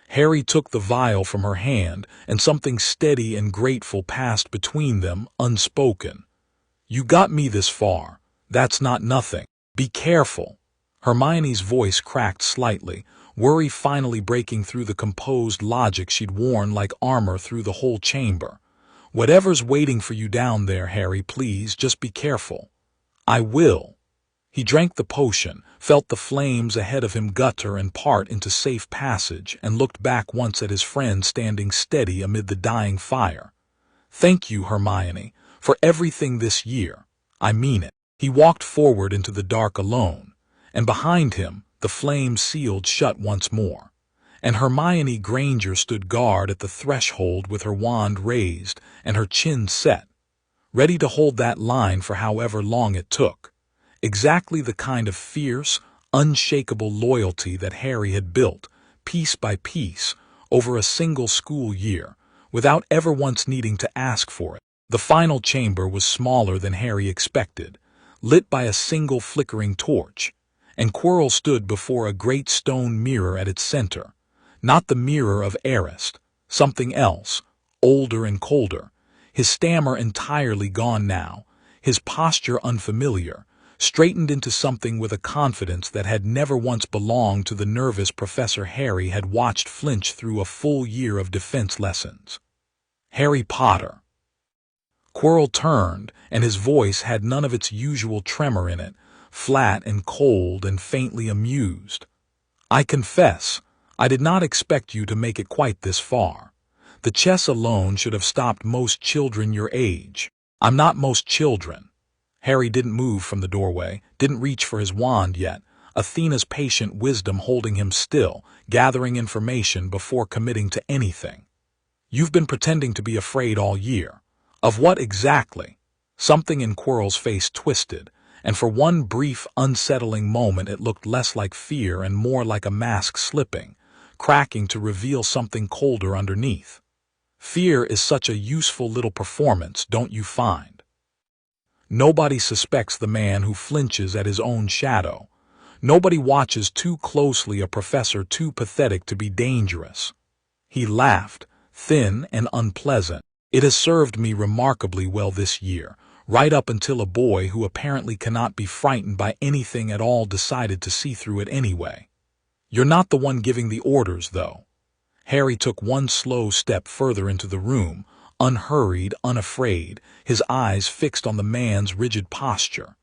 Harry took the vial from her hand, and something steady and grateful passed between them, unspoken. "You got me this far. That's not nothing. Be careful." Hermione's voice cracked slightly, worry finally breaking through the composed logic she'd worn like armor through the whole chamber. "Whatever's waiting for you down there, Harry, please, just be careful." "I will." He drank the potion, felt the flames ahead of him gutter and part into safe passage, and looked back once at his friend standing steady amid the dying fire. "Thank you, Hermione, for everything this year. I mean it." He walked forward into the dark alone, and behind him the flames sealed shut once more, and Hermione Granger stood guard at the threshold with her wand raised and her chin set, ready to hold that line for however long it took. Exactly the kind of fierce, unshakable loyalty that Harry had built, piece by piece, over a single school year, without ever once needing to ask for it. The final chamber was smaller than Harry expected, lit by a single flickering torch, and Quirrell stood before a great stone mirror at its center. Not the mirror of Arist, something else, older and colder, his stammer entirely gone now, his posture unfamiliar, straightened into something with a confidence that had never once belonged to the nervous Professor Harry had watched flinch through a full year of defense lessons. "Harry Potter." Quirrell turned, and his voice had none of its usual tremor in it, flat and cold and faintly amused. "I confess, I did not expect you to make it quite this far. The chess alone should have stopped most children your age." "I'm not most children." Harry didn't move from the doorway, didn't reach for his wand yet, Athena's patient wisdom holding him still, gathering information before committing to anything. "You've been pretending to be afraid all year." "Of what exactly?" Something in Quirrell's face twisted, and for one brief, unsettling moment it looked less like fear and more like a mask slipping, cracking to reveal something colder underneath. "Fear is such a useful little performance, don't you find? Nobody suspects the man who flinches at his own shadow. Nobody watches too closely a professor too pathetic to be dangerous." He laughed, thin and unpleasant. "It has served me remarkably well this year, right up until a boy who apparently cannot be frightened by anything at all decided to see through it anyway. You're not the one giving the orders, though." Harry took one slow step further into the room, unhurried, unafraid, his eyes fixed on the man's rigid posture.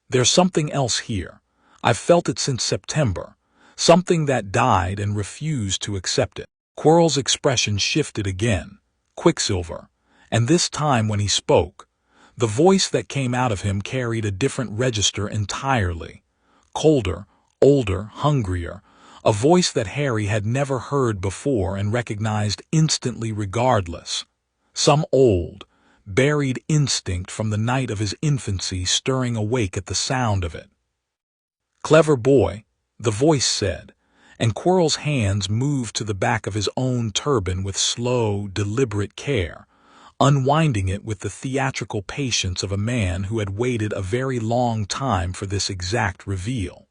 "There's something else here. I've felt it since September. Something that died and refused to accept it." Quirrell's expression shifted again, Quicksilver, and this time when he spoke, the voice that came out of him carried a different register entirely. Colder, older, hungrier, a voice that Harry had never heard before and recognized instantly regardless. Some old, buried instinct from the night of his infancy stirring awake at the sound of it. "Clever boy," the voice said, and Quirrell's hands moved to the back of his own turban with slow, deliberate care, unwinding it with the theatrical patience of a man who had waited a very long time for this exact reveal.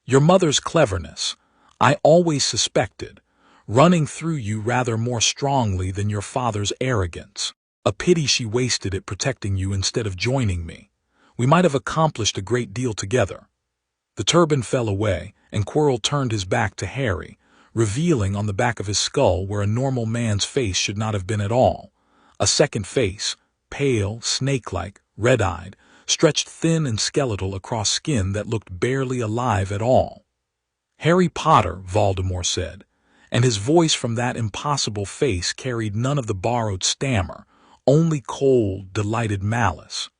"Your mother's cleverness, I always suspected, running through you rather more strongly than your father's arrogance. A pity she wasted it protecting you instead of joining me. We might have accomplished a great deal together." The turban fell away, and Quirrell turned his back to Harry, revealing on the back of his skull where a normal man's face should not have been at all. A second face, pale, snake-like, red-eyed, stretched thin and skeletal across skin that looked barely alive at all. "Harry Potter," Voldemort said, and his voice from that impossible face carried none of the borrowed stammer, only cold, delighted malice.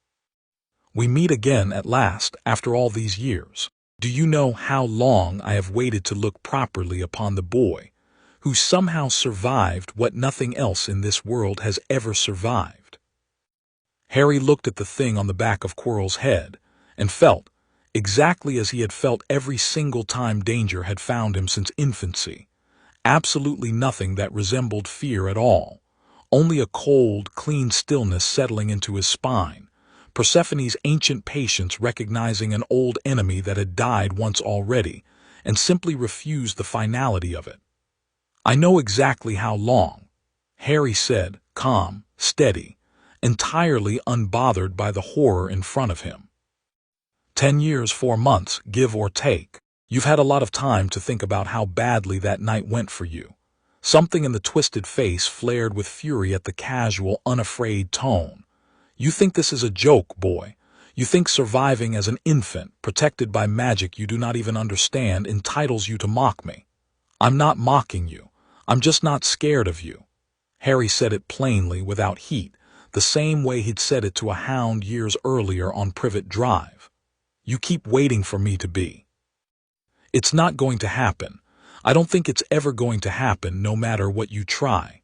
"We meet again at last after all these years. Do you know how long I have waited to look properly upon the boy, who somehow survived what nothing else in this world has ever survived?" Harry looked at the thing on the back of Quirrell's head, and felt, exactly as he had felt every single time danger had found him since infancy, absolutely nothing that resembled fear at all, only a cold, clean stillness settling into his spine, Persephone's ancient patience recognizing an old enemy that had died once already, and simply refused the finality of it. I know exactly how long, Harry said, calm, steady, entirely unbothered by the horror in front of him. 10 years, 4 months, give or take. You've had a lot of time to think about how badly that night went for you. Something in the twisted face flared with fury at the casual, unafraid tone. You think this is a joke, boy. You think surviving as an infant, protected by magic you do not even understand, entitles you to mock me. I'm not mocking you. I'm just not scared of you. Harry said it plainly, without heat, the same way he'd said it to a hound years earlier on Privet Drive. You keep waiting for me to be. It's not going to happen. I don't think it's ever going to happen, no matter what you try.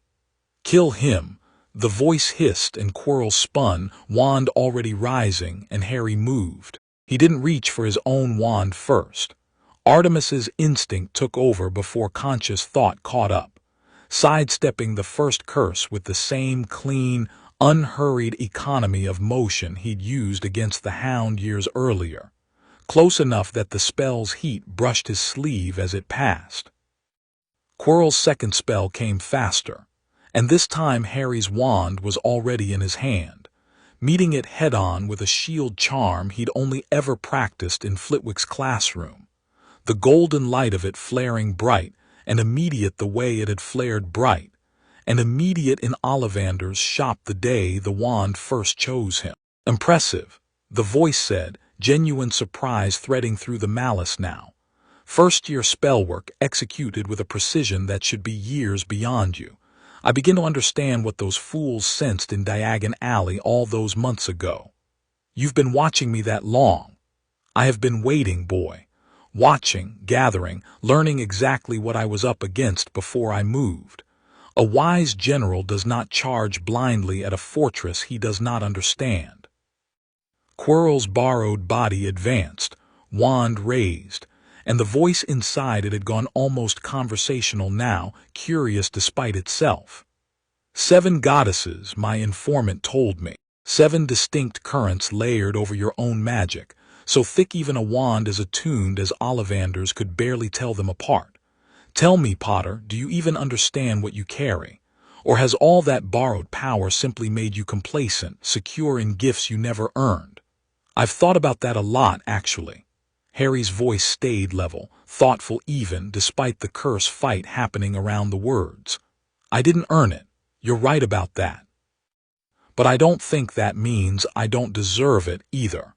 Kill him. The voice hissed and Quirrell spun, wand already rising, and Harry moved. He didn't reach for his own wand first. Artemis's instinct took over before conscious thought caught up, sidestepping the first curse with the same clean, unhurried economy of motion he'd used against the hound years earlier, close enough that the spell's heat brushed his sleeve as it passed. Quirrell's second spell came faster, and this time Harry's wand was already in his hand, meeting it head-on with a shield charm he'd only ever practiced in Flitwick's classroom, the golden light of it flaring bright and immediate the way it had flared bright, and immediate in Ollivander's shop the day the wand first chose him. Impressive, the voice said, genuine surprise threading through the malice now. First-year spellwork executed with a precision that should be years beyond you. I begin to understand what those fools sensed in Diagon Alley all those months ago. You've been watching me that long. I have been waiting, boy. Watching, gathering, learning exactly what I was up against before I moved. A wise general does not charge blindly at a fortress he does not understand. Quirrell's borrowed body advanced, wand raised, and the voice inside it had gone almost conversational now, curious despite itself. 7 goddesses, my informant told me. 7 distinct currents layered over your own magic, so thick even a wand as attuned as Ollivander's could barely tell them apart. Tell me, Potter, do you even understand what you carry? Or has all that borrowed power simply made you complacent, secure in gifts you never earned? I've thought about that a lot, actually. Harry's voice stayed level, thoughtful even, despite the curse fight happening around the words. I didn't earn it. You're right about that. But I don't think that means I don't deserve it either.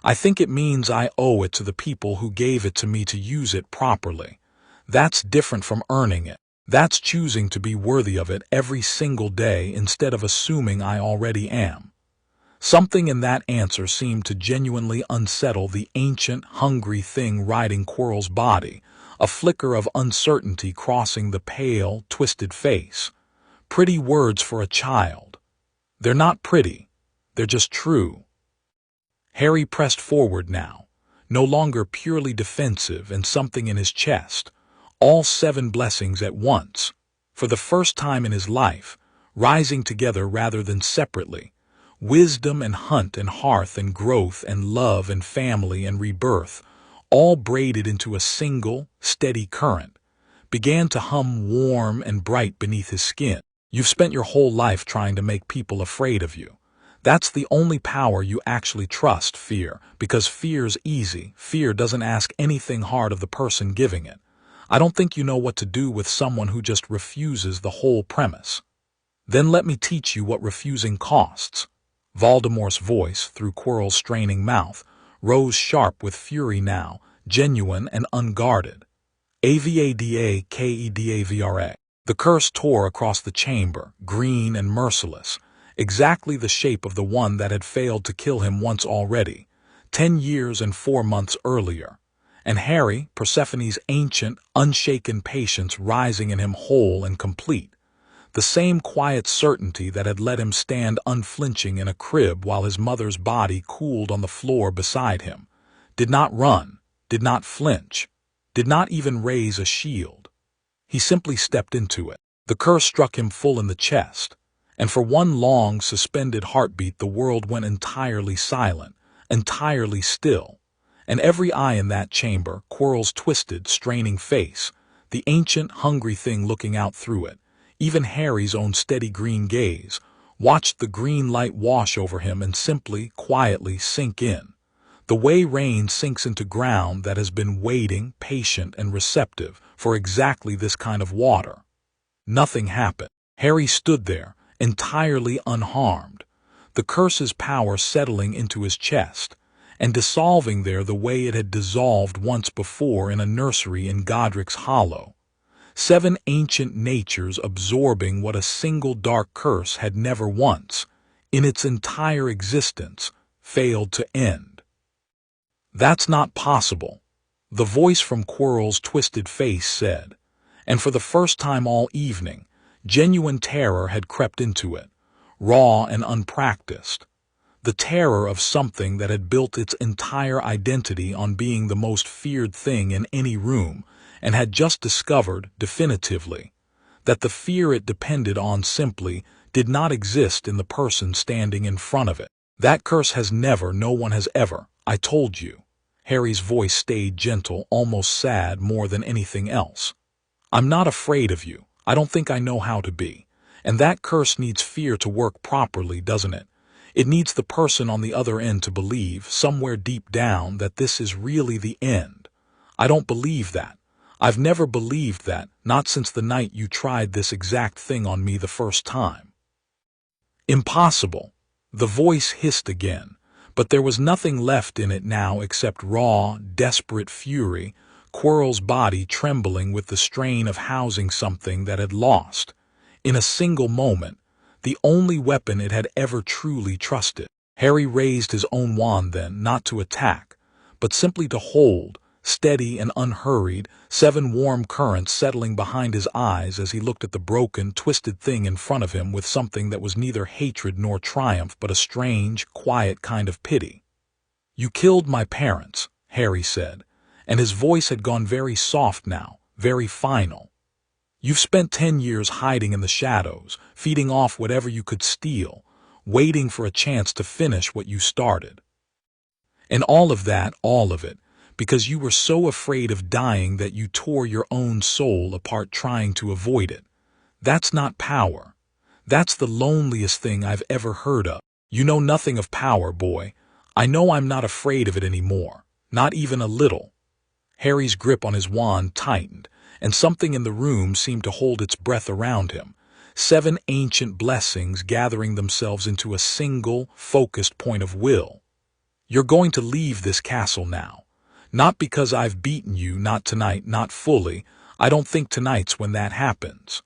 I think it means I owe it to the people who gave it to me to use it properly. That's different from earning it. That's choosing to be worthy of it every single day instead of assuming I already am. Something in that answer seemed to genuinely unsettle the ancient, hungry thing riding Quirrell's body, a flicker of uncertainty crossing the pale, twisted face. Pretty words for a child. They're not pretty. They're just true. Harry pressed forward now, no longer purely defensive, and something in his chest, all 7 blessings at once, for the first time in his life, rising together rather than separately. Wisdom and hunt and hearth and growth and love and family and rebirth, all braided into a single, steady current, began to hum warm and bright beneath his skin. You've spent your whole life trying to make people afraid of you. That's the only power you actually trust, fear, because fear's easy. Fear doesn't ask anything hard of the person giving it. I don't think you know what to do with someone who just refuses the whole premise. Then let me teach you what refusing costs. Voldemort's voice, through Quirrell's straining mouth, rose sharp with fury now, genuine and unguarded. Avada-kedavra. The curse tore across the chamber, green and merciless, exactly the shape of the one that had failed to kill him once already, 10 years and 4 months earlier. And Harry, Persephone's ancient, unshaken patience rising in him whole and complete, the same quiet certainty that had let him stand unflinching in a crib while his mother's body cooled on the floor beside him, did not run, did not flinch, did not even raise a shield. He simply stepped into it. The curse struck him full in the chest, and for one long, suspended heartbeat the world went entirely silent, entirely still, and every eye in that chamber, Quirrell's twisted, straining face, the ancient, hungry thing looking out through it. Even Harry's own steady green gaze watched the green light wash over him and simply, quietly sink in. The way rain sinks into ground that has been waiting, patient and receptive for exactly this kind of water. Nothing happened. Harry stood there, entirely unharmed, the curse's power settling into his chest, and dissolving there the way it had dissolved once before in a nursery in Godric's hollow. 7 ancient natures absorbing what a single dark curse had never once, in its entire existence, failed to end. "That's not possible," the voice from Quirrell's twisted face said, and for the first time all evening, genuine terror had crept into it, raw and unpracticed. The terror of something that had built its entire identity on being the most feared thing in any room, and had just discovered, definitively, that the fear it depended on simply did not exist in the person standing in front of it. "That curse has never, no one has ever, I told you." Harry's voice stayed gentle, almost sad more than anything else. "I'm not afraid of you. I don't think I know how to be. And that curse needs fear to work properly, doesn't it? It needs the person on the other end to believe, somewhere deep down, that this is really the end. I don't believe that. I've never believed that, not since the night you tried this exact thing on me the first time." "Impossible," the voice hissed again, but there was nothing left in it now except raw, desperate fury, Quirrell's body trembling with the strain of housing something that had lost, in a single moment, the only weapon it had ever truly trusted. Harry raised his own wand then, not to attack, but simply to hold, steady and unhurried, 7 warm currents settling behind his eyes as he looked at the broken, twisted thing in front of him with something that was neither hatred nor triumph but a strange, quiet kind of pity. "You killed my parents," Harry said, and his voice had gone very soft now, very final. "You've spent 10 years hiding in the shadows, feeding off whatever you could steal, waiting for a chance to finish what you started. And all of it, because you were so afraid of dying that you tore your own soul apart trying to avoid it. That's not power. That's the loneliest thing I've ever heard of. You know nothing of power, boy. I know I'm not afraid of it anymore, not even a little." Harry's grip on his wand tightened, and something in the room seemed to hold its breath around him, 7 ancient blessings gathering themselves into a single, focused point of will. "You're going to leave this castle now. Not because I've beaten you, not tonight, not fully. I don't think tonight's when that happens.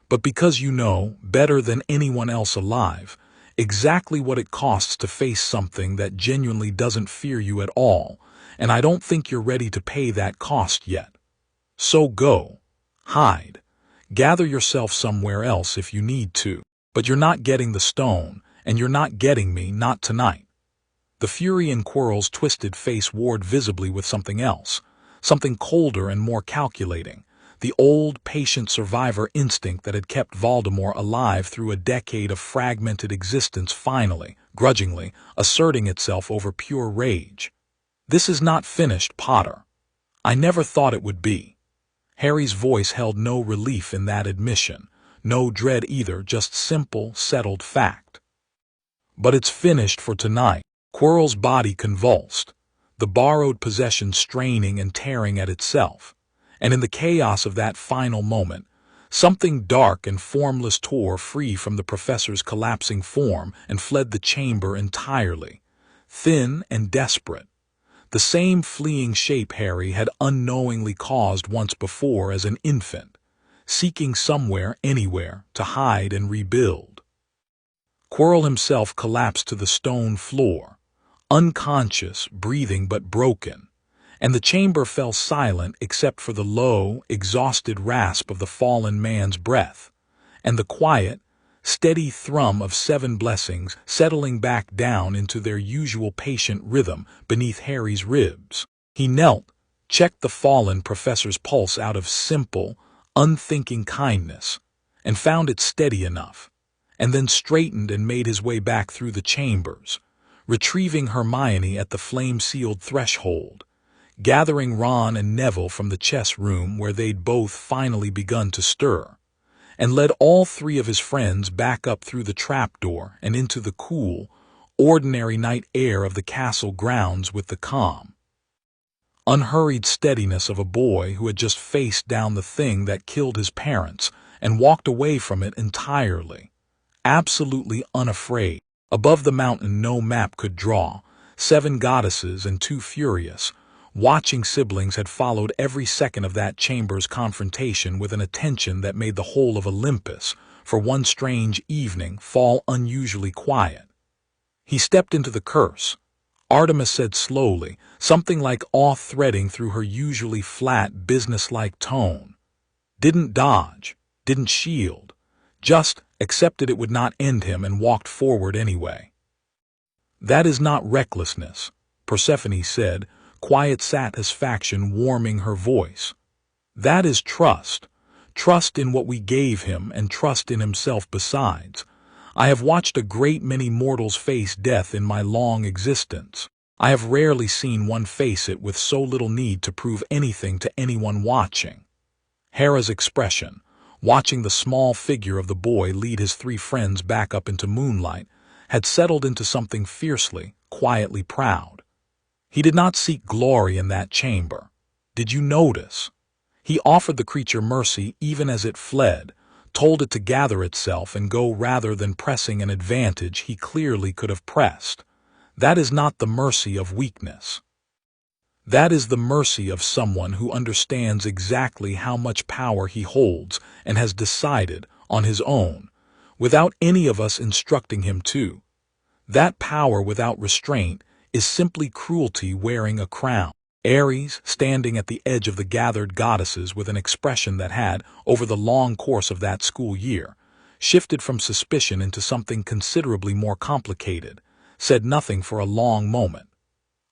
But because you know, better than anyone else alive, exactly what it costs to face something that genuinely doesn't fear you at all, and I don't think you're ready to pay that cost yet. So go. Hide. Gather yourself somewhere else if you need to. But you're not getting the stone, and you're not getting me, not tonight." The fury in Quirrell's twisted face warred visibly with something else, something colder and more calculating, the old, patient survivor instinct that had kept Voldemort alive through a decade of fragmented existence finally, grudgingly, asserting itself over pure rage. "This is not finished, Potter. I never thought it would be." Harry's voice held no relief in that admission, no dread either, just simple, settled fact. "But it's finished for tonight." Quirrell's body convulsed, the borrowed possession straining and tearing at itself, and in the chaos of that final moment, something dark and formless tore free from the professor's collapsing form and fled the chamber entirely, thin and desperate. The same fleeing shape Harry had unknowingly caused once before as an infant, seeking somewhere, anywhere, to hide and rebuild. Quirrell himself collapsed to the stone floor, unconscious, breathing but broken, and the chamber fell silent except for the low, exhausted rasp of the fallen man's breath, and the quiet, steady thrum of 7 blessings settling back down into their usual patient rhythm beneath Harry's ribs. He knelt, checked the fallen professor's pulse out of simple, unthinking kindness, and found it steady enough, and then straightened and made his way back through the chambers, retrieving Hermione at the flame-sealed threshold, gathering Ron and Neville from the chess room where they'd both finally begun to stir, and led all three of his friends back up through the trapdoor and into the cool, ordinary night air of the castle grounds with the calm, unhurried steadiness of a boy who had just faced down the thing that killed his parents and walked away from it entirely, absolutely unafraid. Above the mountain no map could draw, 7 goddesses and 2 furious, watching siblings had followed every second of that chamber's confrontation with an attention that made the whole of Olympus, for one strange evening, fall unusually quiet. He stepped into the curse, Artemis said slowly, something like awe threading through her usually flat, businesslike tone. Didn't dodge, didn't shield, just accepted it would not end him and walked forward anyway. That is not recklessness, Persephone said, quiet satisfaction warming her voice. That is trust, trust in what we gave him and trust in himself besides. I have watched a great many mortals face death in my long existence. I have rarely seen one face it with so little need to prove anything to anyone watching. Hera's expression, watching the small figure of the boy lead his 3 friends back up into moonlight, had settled into something fiercely, quietly proud. He did not seek glory in that chamber. Did you notice? He offered the creature mercy even as it fled, told it to gather itself and go rather than pressing an advantage he clearly could have pressed. That is not the mercy of weakness. That is the mercy of someone who understands exactly how much power he holds and has decided, on his own, without any of us instructing him to. That power without restraint is simply cruelty wearing a crown. Ares, standing at the edge of the gathered goddesses with an expression that had, over the long course of that school year, shifted from suspicion into something considerably more complicated, said nothing for a long moment.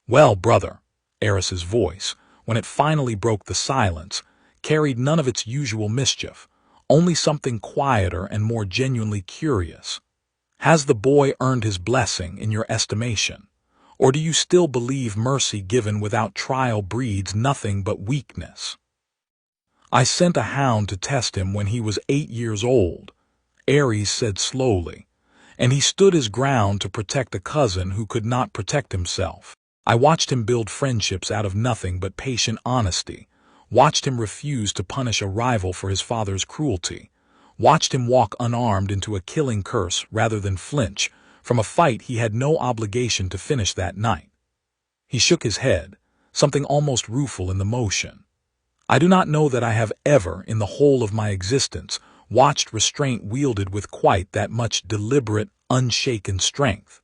Well, brother, Ares's voice, when it finally broke the silence, carried none of its usual mischief, only something quieter and more genuinely curious. Has the boy earned his blessing in your estimation? Or do you still believe mercy given without trial breeds nothing but weakness? I sent a hound to test him when he was 8 years old, Ares said slowly, and he stood his ground to protect a cousin who could not protect himself. I watched him build friendships out of nothing but patient honesty, watched him refuse to punish a rival for his father's cruelty, watched him walk unarmed into a killing curse rather than flinch from a fight he had no obligation to finish that night. He shook his head, something almost rueful in the motion. I do not know that I have ever, in the whole of my existence, watched restraint wielded with quite that much deliberate, unshaken strength.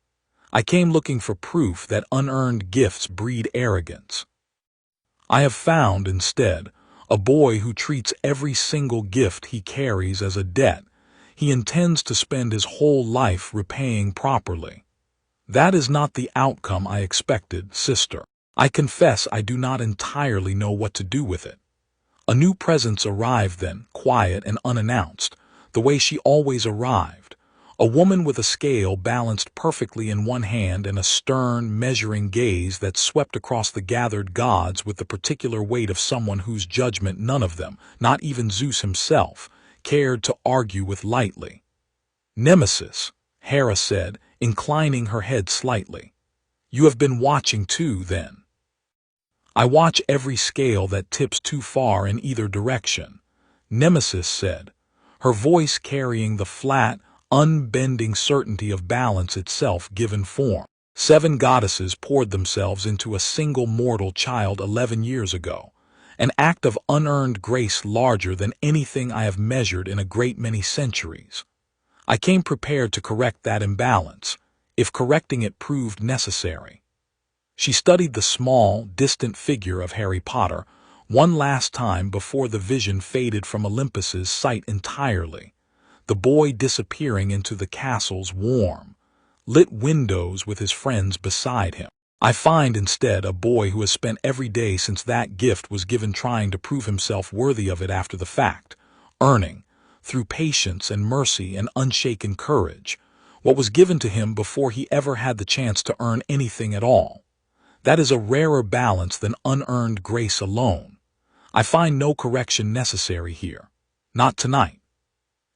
I came looking for proof that unearned gifts breed arrogance. I have found, instead, a boy who treats every single gift he carries as a debt he intends to spend his whole life repaying properly. That is not the outcome I expected, sister. I confess I do not entirely know what to do with it. A new presence arrived then, quiet and unannounced, the way she always arrived. A woman with a scale balanced perfectly in one hand and a stern, measuring gaze that swept across the gathered gods with the particular weight of someone whose judgment none of them, not even Zeus himself, cared to argue with lightly. Nemesis, Hera said, inclining her head slightly. You have been watching too, then. I watch every scale that tips too far in either direction, Nemesis said, her voice carrying the flat, unbending certainty of balance itself given form. 7 goddesses poured themselves into a single mortal child 11 years ago, an act of unearned grace larger than anything I have measured in a great many centuries. I came prepared to correct that imbalance, if correcting it proved necessary. She studied the small, distant figure of Harry Potter one last time before the vision faded from Olympus's sight entirely, the boy disappearing into the castle's warm, lit windows with his friends beside him. I find instead a boy who has spent every day since that gift was given trying to prove himself worthy of it after the fact, earning, through patience and mercy and unshaken courage, what was given to him before he ever had the chance to earn anything at all. That is a rarer balance than unearned grace alone. I find no correction necessary here. Not tonight.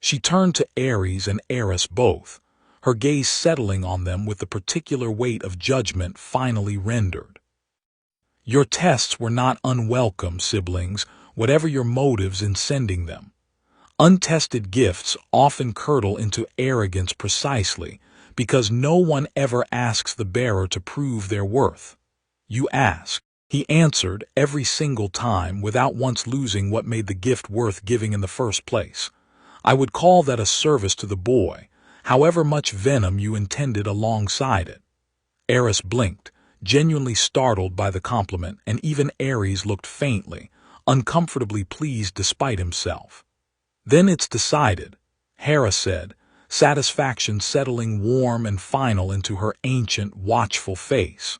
She turned to Ares and Eris both, her gaze settling on them with the particular weight of judgment finally rendered. Your tests were not unwelcome, siblings, whatever your motives in sending them. Untested gifts often curdle into arrogance precisely because no one ever asks the bearer to prove their worth. You ask. He answered every single time without once losing what made the gift worth giving in the first place. I would call that a service to the boy, however much venom you intended alongside it. Eris blinked, genuinely startled by the compliment, and even Ares looked faintly, uncomfortably pleased despite himself. Then it's decided, Hera said, satisfaction settling warm and final into her ancient, watchful face.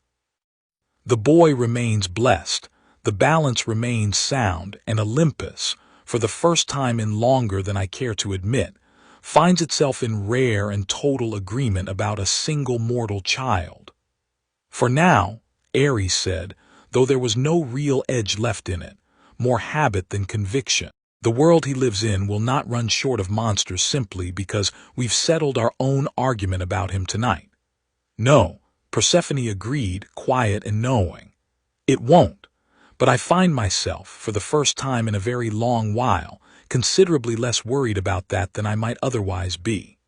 The boy remains blessed, the balance remains sound, and Olympus, for the first time in longer than I care to admit, finds itself in rare and total agreement about a single mortal child. For now, Ares said, though there was no real edge left in it, more habit than conviction, the world he lives in will not run short of monsters simply because we've settled our own argument about him tonight. No, Persephone agreed, quiet and knowing. It won't, but I find myself, for the first time in a very long while, considerably less worried about that than I might otherwise be.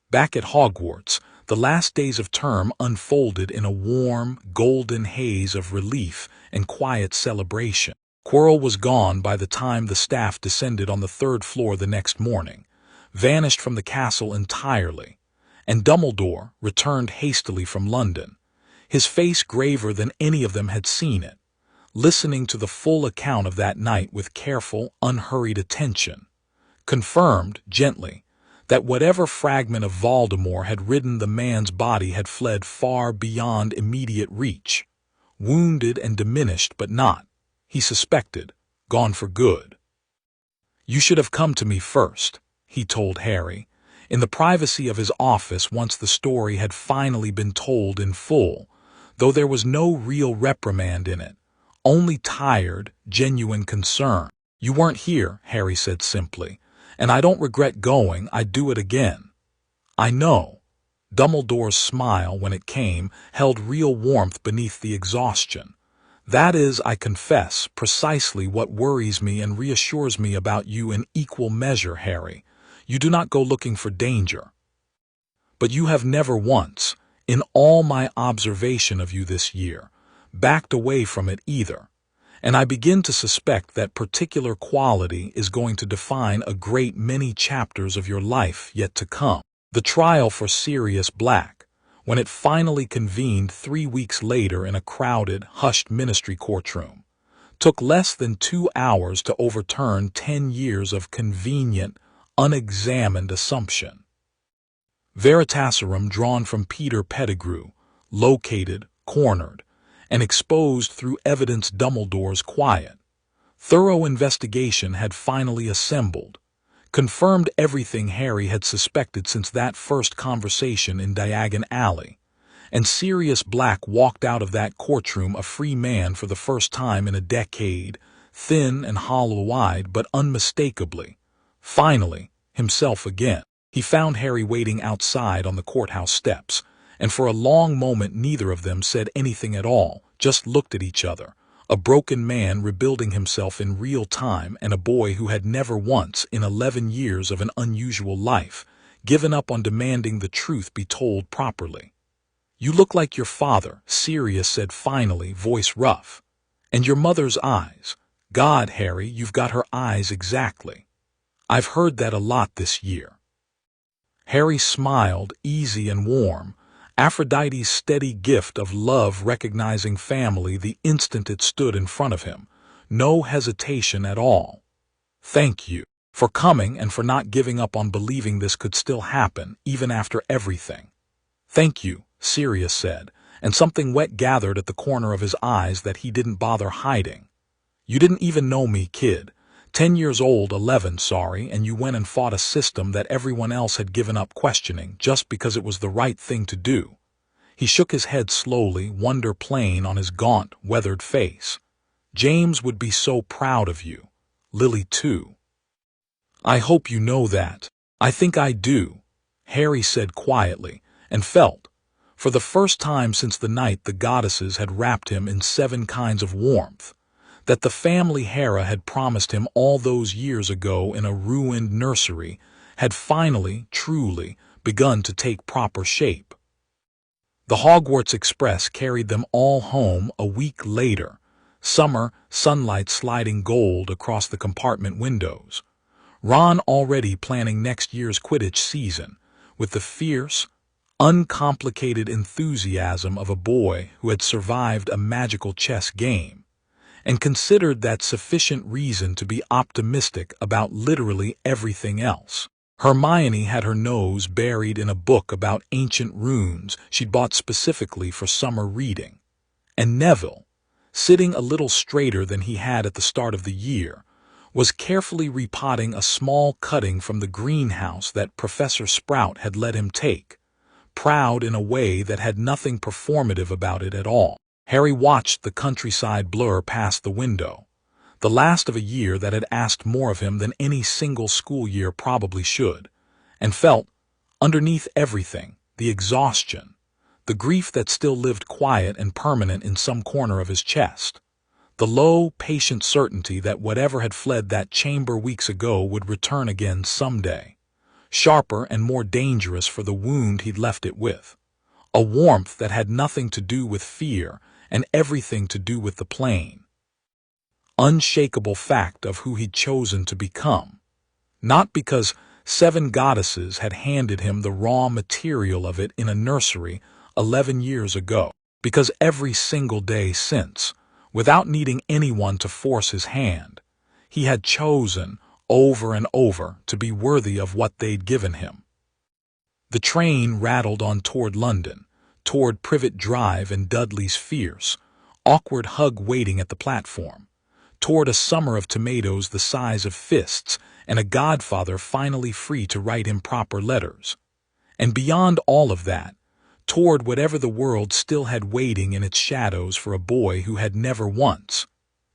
Back at Hogwarts, the last days of term unfolded in a warm, golden haze of relief and quiet celebration. Quirrell was gone by the time the staff descended on the third floor the next morning, vanished from the castle entirely, and Dumbledore returned hastily from London, his face graver than any of them had seen it, listening to the full account of that night with careful, unhurried attention, confirmed, gently, that whatever fragment of Voldemort had ridden the man's body had fled far beyond immediate reach, wounded and diminished but not, he suspected, gone for good. You should have come to me first, he told Harry, in the privacy of his office once the story had finally been told in full, though there was no real reprimand in it, only tired, genuine concern. You weren't here, Harry said simply, and I don't regret going, I'd do it again. I know. Dumbledore's smile, when it came, held real warmth beneath the exhaustion. That is, I confess, precisely what worries me and reassures me about you in equal measure, Harry. You do not go looking for danger. But you have never once, in all my observation of you this year, backed away from it either, and I begin to suspect that particular quality is going to define a great many chapters of your life yet to come. The trial for Sirius Black, when it finally convened 3 weeks later in a crowded, hushed ministry courtroom, took less than 2 hours to overturn 10 years of convenient, unexamined assumption. Veritaserum drawn from Peter Pettigrew, located, cornered, and exposed through evidence Dumbledore's quiet, thorough investigation had finally assembled, confirmed everything Harry had suspected since that first conversation in Diagon Alley, and Sirius Black walked out of that courtroom a free man for the first time in a decade, thin and hollow-eyed but unmistakably, finally, himself again. He found Harry waiting outside on the courthouse steps, and for a long moment neither of them said anything at all, just looked at each other, a broken man rebuilding himself in real time and a boy who had never once, in 11 years of an unusual life, given up on demanding the truth be told properly. You look like your father, Sirius said finally, voice rough. And your mother's eyes. God, Harry, you've got her eyes exactly. I've heard that a lot this year. Harry smiled, easy and warm, Aphrodite's steady gift of love recognizing family the instant it stood in front of him. No hesitation at all. Thank you for coming and for not giving up on believing this could still happen, even after everything. Thank you, Sirius said, and something wet gathered at the corner of his eyes that he didn't bother hiding. You didn't even know me, kid. 10 years old, 11, sorry, and you went and fought a system that everyone else had given up questioning just because it was the right thing to do. He shook his head slowly, wonder plain on his gaunt, weathered face. James would be so proud of you. Lily too. I hope you know that. I think I do, Harry said quietly, and felt, for the first time since the night the goddesses had wrapped him in 7 kinds of warmth, that the family Hera had promised him all those years ago in a ruined nursery had finally, truly, begun to take proper shape. The Hogwarts Express carried them all home a week later, summer sunlight sliding gold across the compartment windows. Ron already planning next year's Quidditch season, with the fierce, uncomplicated enthusiasm of a boy who had survived a magical chess game, and considered that sufficient reason to be optimistic about literally everything else. Hermione had her nose buried in a book about ancient runes she'd bought specifically for summer reading, and Neville, sitting a little straighter than he had at the start of the year, was carefully repotting a small cutting from the greenhouse that Professor Sprout had let him take, proud in a way that had nothing performative about it at all. Harry watched the countryside blur past the window, the last of a year that had asked more of him than any single school year probably should, and felt, underneath everything, the exhaustion, the grief that still lived quiet and permanent in some corner of his chest, the low, patient certainty that whatever had fled that chamber weeks ago would return again someday, sharper and more dangerous for the wound he'd left it with, a warmth that had nothing to do with fear and everything to do with the plain, unshakable fact of who he'd chosen to become, not because 7 goddesses had handed him the raw material of it in a nursery 11 years ago, because every single day since, without needing anyone to force his hand, he had chosen over and over to be worthy of what they'd given him. The train rattled on toward London, toward Privet Drive and Dudley's fierce, awkward hug waiting at the platform, toward a summer of tomatoes the size of fists and a godfather finally free to write him proper letters, and beyond all of that, toward whatever the world still had waiting in its shadows for a boy who had never once,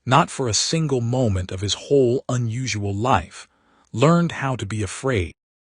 not for a single moment of his whole unusual life, learned how to be afraid.